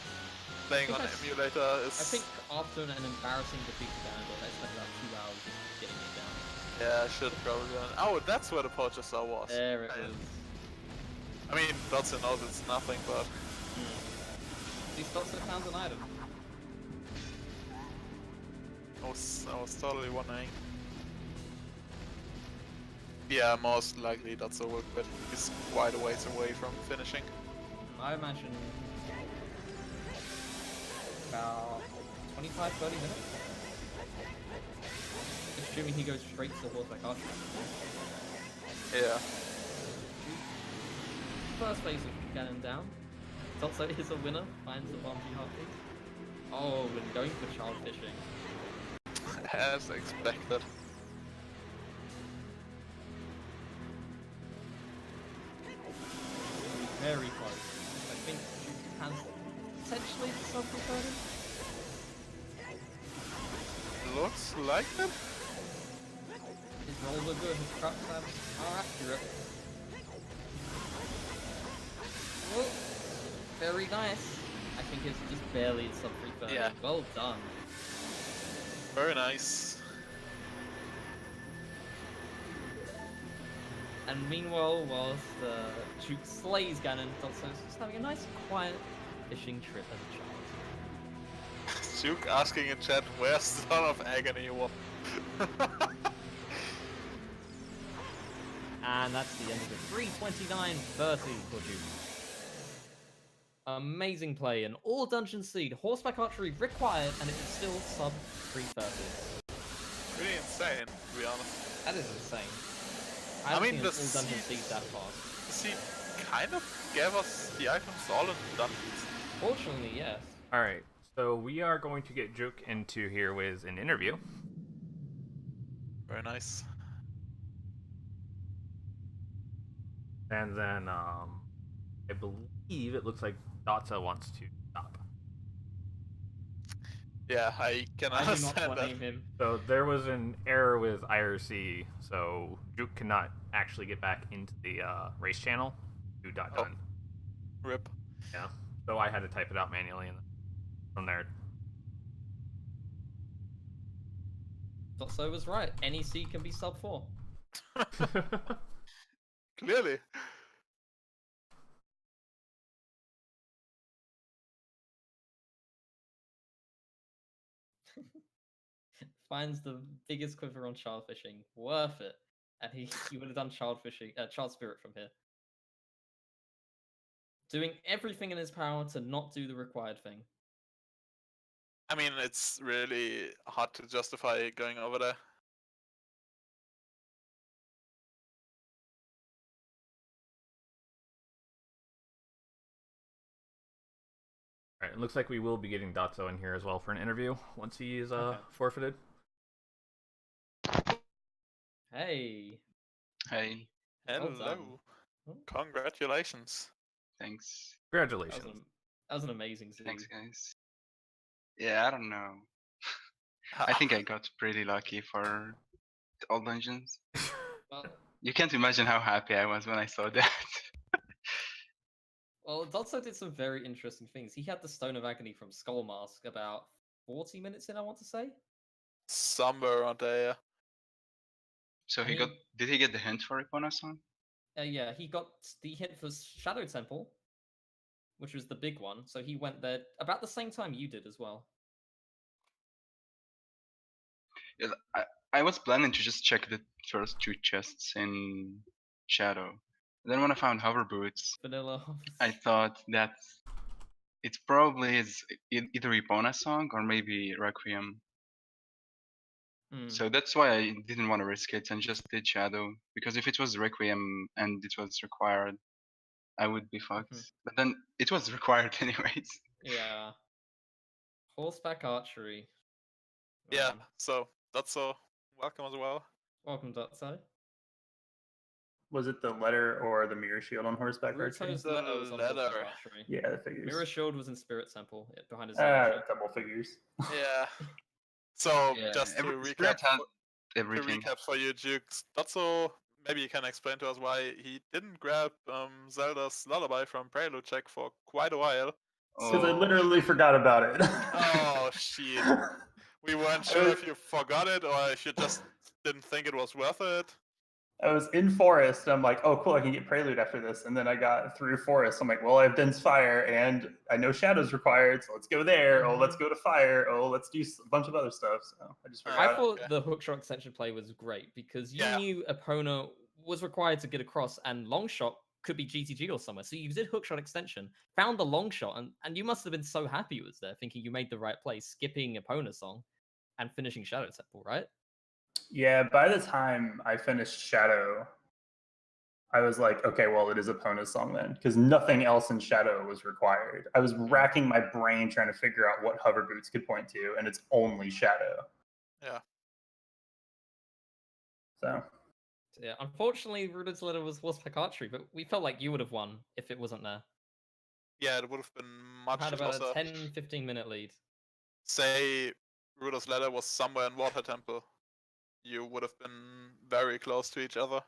S3: Playing on emulator is.
S2: I think after an embarrassing defeat to Ganondorf, I spent about 2 hours just getting it down.
S3: Yeah, I should probably. Oh, that's where the poacher star was.
S2: There it was.
S3: I mean, dotzo knows it's nothing, but.
S2: These dotzo found an item.
S3: I was totally wondering. Yeah, most likely dotzo will quit. He's quite a ways away from finishing.
S2: I imagine about 25-30 minutes. Assuming he goes straight to the horseback archery.
S3: Yeah.
S2: First phase of Ganon down. Dotzo is a winner, finds the bungee heartbeat. Oh, and going for child fishing.
S3: As expected.
S2: Very close. I think Juwk has potentially something for him.
S3: Looks like it.
S2: His rolls are good, his crouch stabs are accurate. Oh, very nice. I think it's just barely sub 330.
S3: Yeah.
S2: Well done.
S3: Very nice.
S2: And meanwhile, whilst Juwk slays Ganon, Dotzo's just having a nice, quiet fishing trip as a child.
S3: Juwk asking in chat, where's Son of Agony?
S2: And that's the end of it. 329.30 for Juwk. Amazing play, and all dungeon seed, horseback archery required, and it is still sub 330.
S3: Pretty insane, to be honest.
S2: That is insane.
S3: I mean, the
S2: all dungeon seeds that fast.
S3: The seed kind of gave us the items all in the dungeons.
S2: Fortunately, yes.
S1: Alright, so we are going to get Juwk into here with an interview.
S3: Very nice.
S1: And then, I believe it looks like Dotzo wants to stop.
S3: Yeah, I can
S2: I do not
S3: understand that.
S2: blame him.
S1: So there was an error with IRC, so Juwk cannot actually get back into the race channel to done.
S3: Rip.
S1: Yeah. So I had to type it out manually and from there.
S2: Dotzo was right. Any seed can be sub 4.
S3: Clearly.
S2: Finds the biggest quiver on child fishing. Worth it. And he would have done child spirit from here. Doing everything in his power to not do the required thing.
S3: I mean, it's really hard to justify going over there.
S1: Alright, it looks like we will be getting Dotzo in here as well for an interview once he is forfeited.
S2: Hey.
S4: Hey,
S3: Hello.
S2: Well done.
S3: Congratulations.
S4: thanks.
S1: Congratulations.
S2: That was an amazing seed.
S4: Thanks, guys. Yeah, I don't know. I think I got pretty lucky for all dungeons.
S2: Well,
S4: You can't imagine how happy I was when I saw that.
S2: well, Dotzo did some very interesting things. He had the Stone of Agony from Skull Mask about 40 minutes in, I want to say.
S3: Somewhere around there.
S4: So
S2: I mean-
S4: did he get the hint for Epona song?
S2: Yeah, he got the hint for Shadow Temple, which was the big one. So he went there about the same time you did as well.
S4: Yeah, I was planning to just check the first 2 chests in Shadow. Then when I found hover boots,
S2: Vanilla.
S4: I thought that it probably is either Epona song or maybe Requiem. So that's why I didn't want to risk it and just did Shadow. Because if it was Requiem and it was required, I would be fucked. But then it was required anyways.
S2: Yeah. Horseback archery.
S3: Yeah,
S2: Man.
S3: so that's so welcome as well.
S2: Welcome, Dotzo.
S5: Was it the letter or the mirror shield on horseback archery?
S2: Ruto's
S3: The
S2: letter was on horseback
S3: letter.
S2: archery.
S5: Yeah, that figures.
S2: Mirror shield was in Spirit Temple behind his shield.
S5: Double figures.
S3: Yeah. So
S4: Yeah,
S3: just to recap,
S4: Spirit had everything.
S3: for you, Juwk, Dotzo, maybe you can explain to us why he didn't grab Zelda's Lullaby from Prelude Check for quite a while.
S5: Because I literally forgot about it.
S3: Oh shit. We weren't sure if you forgot it or if you just didn't think it was worth it.
S5: I was in Forest, and I'm like, oh, cool, I can get Prelude after this. And then I got through Forest. I'm like, well, I have Dense Fire, and I know Shadow's required, so let's go there. Oh, let's go to Fire. Oh, let's do a bunch of other stuff. So I just forgot.
S2: I thought the hookshot extension play was great because you knew Epona was required to get across, and Longshot could be GTG or somewhere. So you did hookshot extension, found the Longshot, and you must have been so happy it was there, thinking you made the right play, skipping Epona's song and finishing Shadow Temple, right?
S5: Yeah, by the time I finished Shadow, I was like, okay, well, it is Epona's song then, because nothing else in Shadow was required. I was racking my brain trying to figure out what hover boots could point to, and it's only Shadow.
S3: Yeah.
S5: So.
S2: Yeah, unfortunately, Rudo's letter was Horseback Archery, but we felt like you would have won if it wasn't there.
S3: Yeah, it would have been much
S2: Had about
S3: closer.
S2: a 10-15 minute lead.
S3: Say Rudo's letter was somewhere in Water Temple. You would have been very close to each other.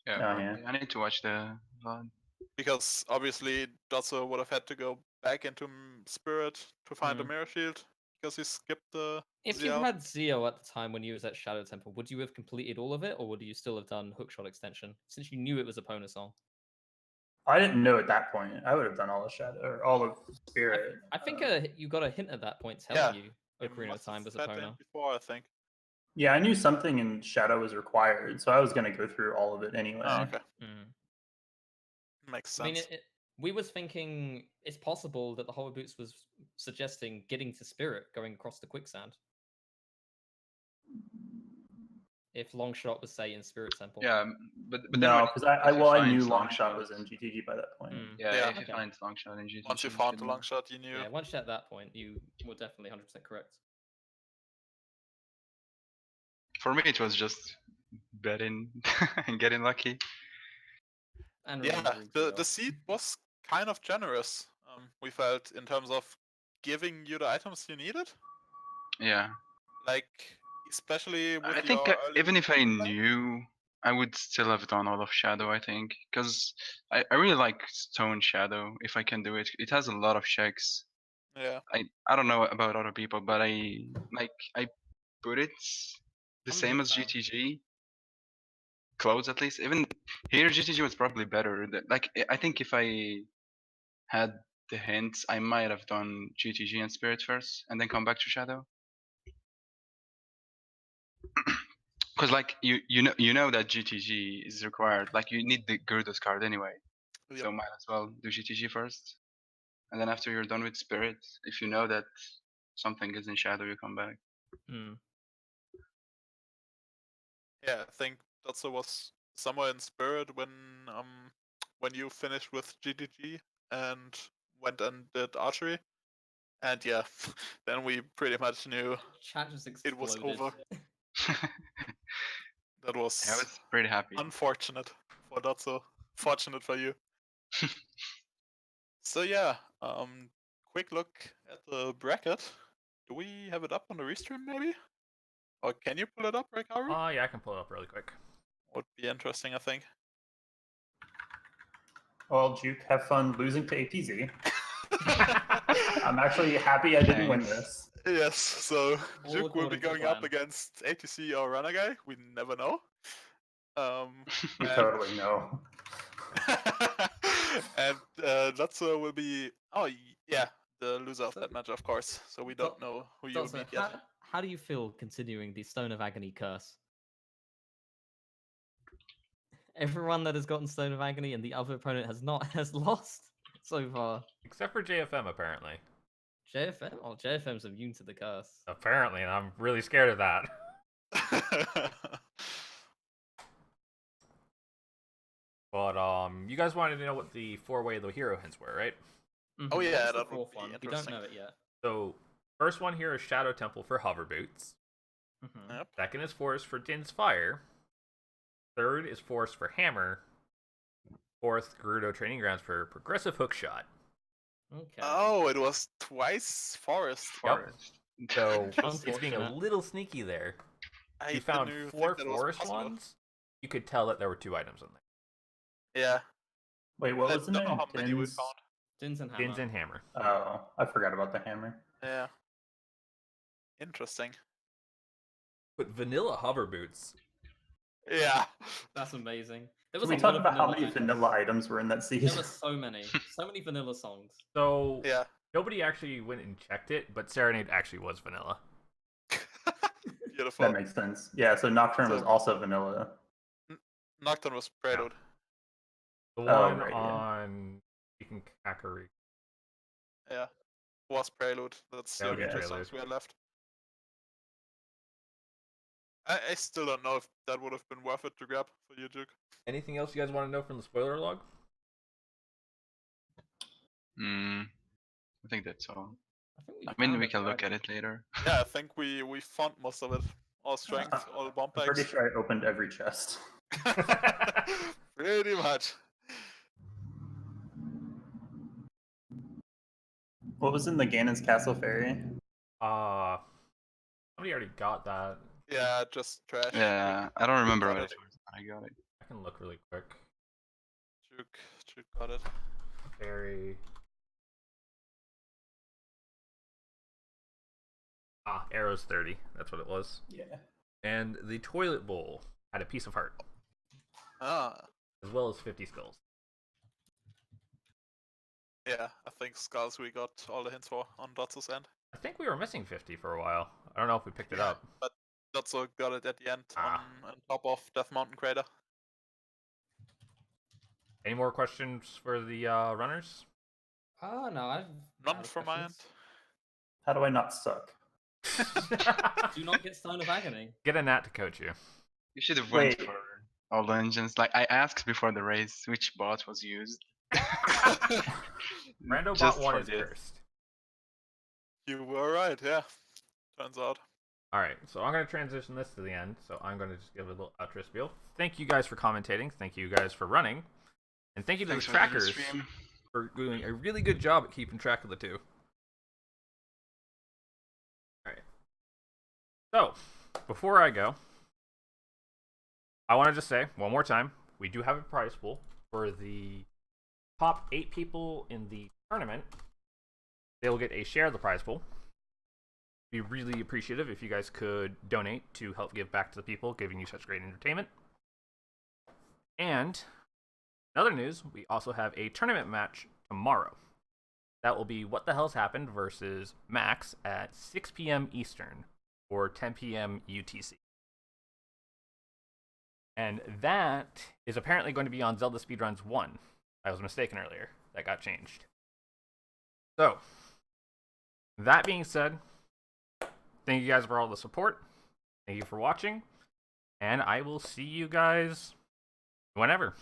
S4: Yeah, I need to watch the VOD.
S3: Because obviously Dotzo would have had to go back into Spirit to find the Mirror Shield because he skipped the
S2: If you had Zeo at the time when you was at Shadow Temple, would you have completed all of it, or would you still have done Hookshot extension since you knew it was a Epona song?
S5: I didn't know at that point. I would have done all of Shadow or all of Spirit.
S2: I think you got a hint at that point telling you Ocarina of Time was Epona.
S3: Before, I think.
S5: Yeah, I knew something in Shadow was required, so I was going to go through all of it anyway.
S3: Oh, okay. Makes sense.
S2: I mean, we was thinking it's possible that the Hover Boots was suggesting getting to Spirit, going across the quicksand. If Longshot was, say, in Spirit Temple.
S4: Yeah, but
S5: no, because I knew Longshot was in GTG by that point.
S4: Yeah, if you find Longshot in GTG.
S3: Once you found the Longshot, you knew.
S2: Yeah, once at that point, you were definitely 100% correct.
S4: For me, it was just betting and getting lucky.
S2: And
S3: yeah, the seed was kind of generous. We felt in terms of giving you the items you needed.
S4: Yeah.
S3: Like, especially with
S4: I think even if I knew, I would still have done all of Shadow, I think. Because I really like Stone Shadow, if I can do it. It has a lot of checks.
S3: Yeah.
S4: I don't know about other people, but I put it the same as GTG. Close at least. Even here, GTG was probably better. Like, I think if I had the hints, I might have done GTG and Spirit first, and then come back to Shadow. Because like you know that GTG is required. Like you need the Gyarados card anyway, so might as well do GTG first, and then after you're done with Spirit, if you know that something is in Shadow, you come back.
S3: Yeah, I think Dotzo was somewhere in Spirit when you finished with GTG and went and did archery, and yeah, then we pretty much knew it was over. That was.
S4: I was pretty happy.
S3: Unfortunate for Dotzo. Fortunate for you. So yeah, quick look at the bracket. Do we have it up on the restream maybe? Or can you pull it up, Rekaru?
S1: Oh yeah, I can pull it up really quick.
S3: Would be interesting, I think.
S5: Well, Juwk, have fun losing to APZ. I'm actually happy I didn't win this.
S3: Yes, so Juwk will be going up against ATC or Runagay. We never know.
S5: We totally know.
S3: And Dotzo will be. Oh yeah, the loser of that match, of course. So we don't know who you'll beat yet.
S2: How do you feel continuing the Stone of Agony curse? Everyone that has gotten Stone of Agony and the other opponent has lost so far.
S1: Except for JFM, apparently.
S2: JFM? Oh, JFM's immune to the curse.
S1: Apparently, and I'm really scared of that. But you guys wanted to know what the 4-way low hero hints were, right?
S3: Oh, yeah,
S2: What's the
S3: that would
S2: fourth
S3: be
S2: one? We don't
S3: interesting.
S2: know it yet.
S1: So, first one here is Shadow Temple for Hover Boots.
S3: Yep.
S1: Second is Forest for Din's Fire. Third is Forest for Hammer. Fourth, Gerudo Training Grounds for Progressive Hook Shot.
S2: Okay.
S3: Oh, it was twice Forest.
S4: Forest.
S1: So,
S3: Interesting.
S1: it's being a little sneaky there.
S3: I
S1: You found
S3: didn't even
S1: 4
S3: think that was
S1: Forest
S3: possible.
S1: ones. You could tell that there were 2 items in there.
S3: Yeah.
S5: Wait, what
S3: I
S5: was the
S3: don't
S5: name?
S3: know how many we
S5: Din's?
S3: found.
S2: Dins and Hammer.
S1: Din's and Hammer.
S5: Oh, I forgot about the hammer.
S3: Yeah. Interesting.
S1: But vanilla hover boots.
S3: Yeah.
S2: That's amazing. There
S5: Can
S2: was
S5: we
S2: a
S5: talk
S2: lot of
S5: about how
S2: vanilla
S5: many
S2: items.
S5: vanilla items were in that
S2: There
S5: season?
S2: were so many vanilla songs.
S1: So,
S3: Yeah.
S1: nobody actually went and checked it, but Serenade actually was vanilla.
S3: Beautiful.
S5: That makes sense. Yeah, so Nocturne was
S3: So-
S5: also vanilla.
S3: Nocturne was Prelude.
S1: The
S5: Oh,
S1: one
S5: right, yeah.
S1: on Beacon Kakari.
S3: Yeah. Was Prelude. That's
S1: That
S3: the
S1: would be
S3: only 2
S1: Prelude.
S3: songs we had left. I still don't know if that would have been worth it to grab for you, Juwk.
S1: Anything else you guys want to know from the spoiler log?
S4: I think that's all.
S2: I think
S4: I mean,
S2: found
S4: we can look
S2: everything.
S4: at it later.
S3: Yeah, I think we found most of it. All strength, all bomb
S5: I'm pretty
S3: packs.
S5: sure I opened every chest.
S3: Pretty much.
S5: What was in the Ganon's Castle Fairy?
S1: Somebody already got that.
S3: Yeah, just trash.
S4: Yeah, I don't remember
S3: got
S4: what
S3: it.
S4: it was, but I got it.
S1: I can look really quick.
S3: Juwk got it.
S1: Fairy. Arrows 30. That's what it was.
S5: Yeah.
S1: And the toilet bowl had a piece of heart,
S3: Ah,
S1: as well as 50 skulls.
S3: yeah, I think Skulls we got all the hints for on Dotzo's end.
S1: I think we were missing 50 for a while. I don't know if we picked it up.
S3: But Dotzo got it at the end
S1: Ah.
S3: on top of Death Mountain Crater.
S1: Any more questions for the runners?
S2: Oh no, I've
S3: None
S2: had
S3: from my end.
S2: questions.
S5: How do I not suck?
S2: Do not get Stone of Agony.
S1: Get a Nat to coach you.
S4: You should have went
S5: Wait.
S4: for all the engines. Like I asked before the race, which bot was used.
S1: Rando
S4: Just
S1: bot 1
S4: for
S1: is
S4: this.
S1: cursed.
S3: You were right, yeah. Turns out.
S1: Alright, so I'm going to transition this to the end. So I'm going to just give a little outro spiel. Thank you guys for commentating. Thank you guys for running. And thank you to
S4: Thanks
S1: the
S4: for the
S1: trackers
S4: stream.
S1: for doing a really good job at keeping track of the two. Alright. So, before I go, I want to just say one more time, we do have a prize pool for the top 8 people in the tournament. They will get a share of the prize pool. Be really appreciative if you guys could donate to help give back to the people giving you such great entertainment. And in other news, we also have a tournament match tomorrow. That will be What the Hell's Happened versus Max at 6 p.m. Eastern or 10 p.m. UTC. And that is apparently going to be on ZeldaSpeedRuns 1. I was mistaken earlier. That got changed. So, that being said, thank you guys for all the support. Thank you for watching. And I will see you guys whenever.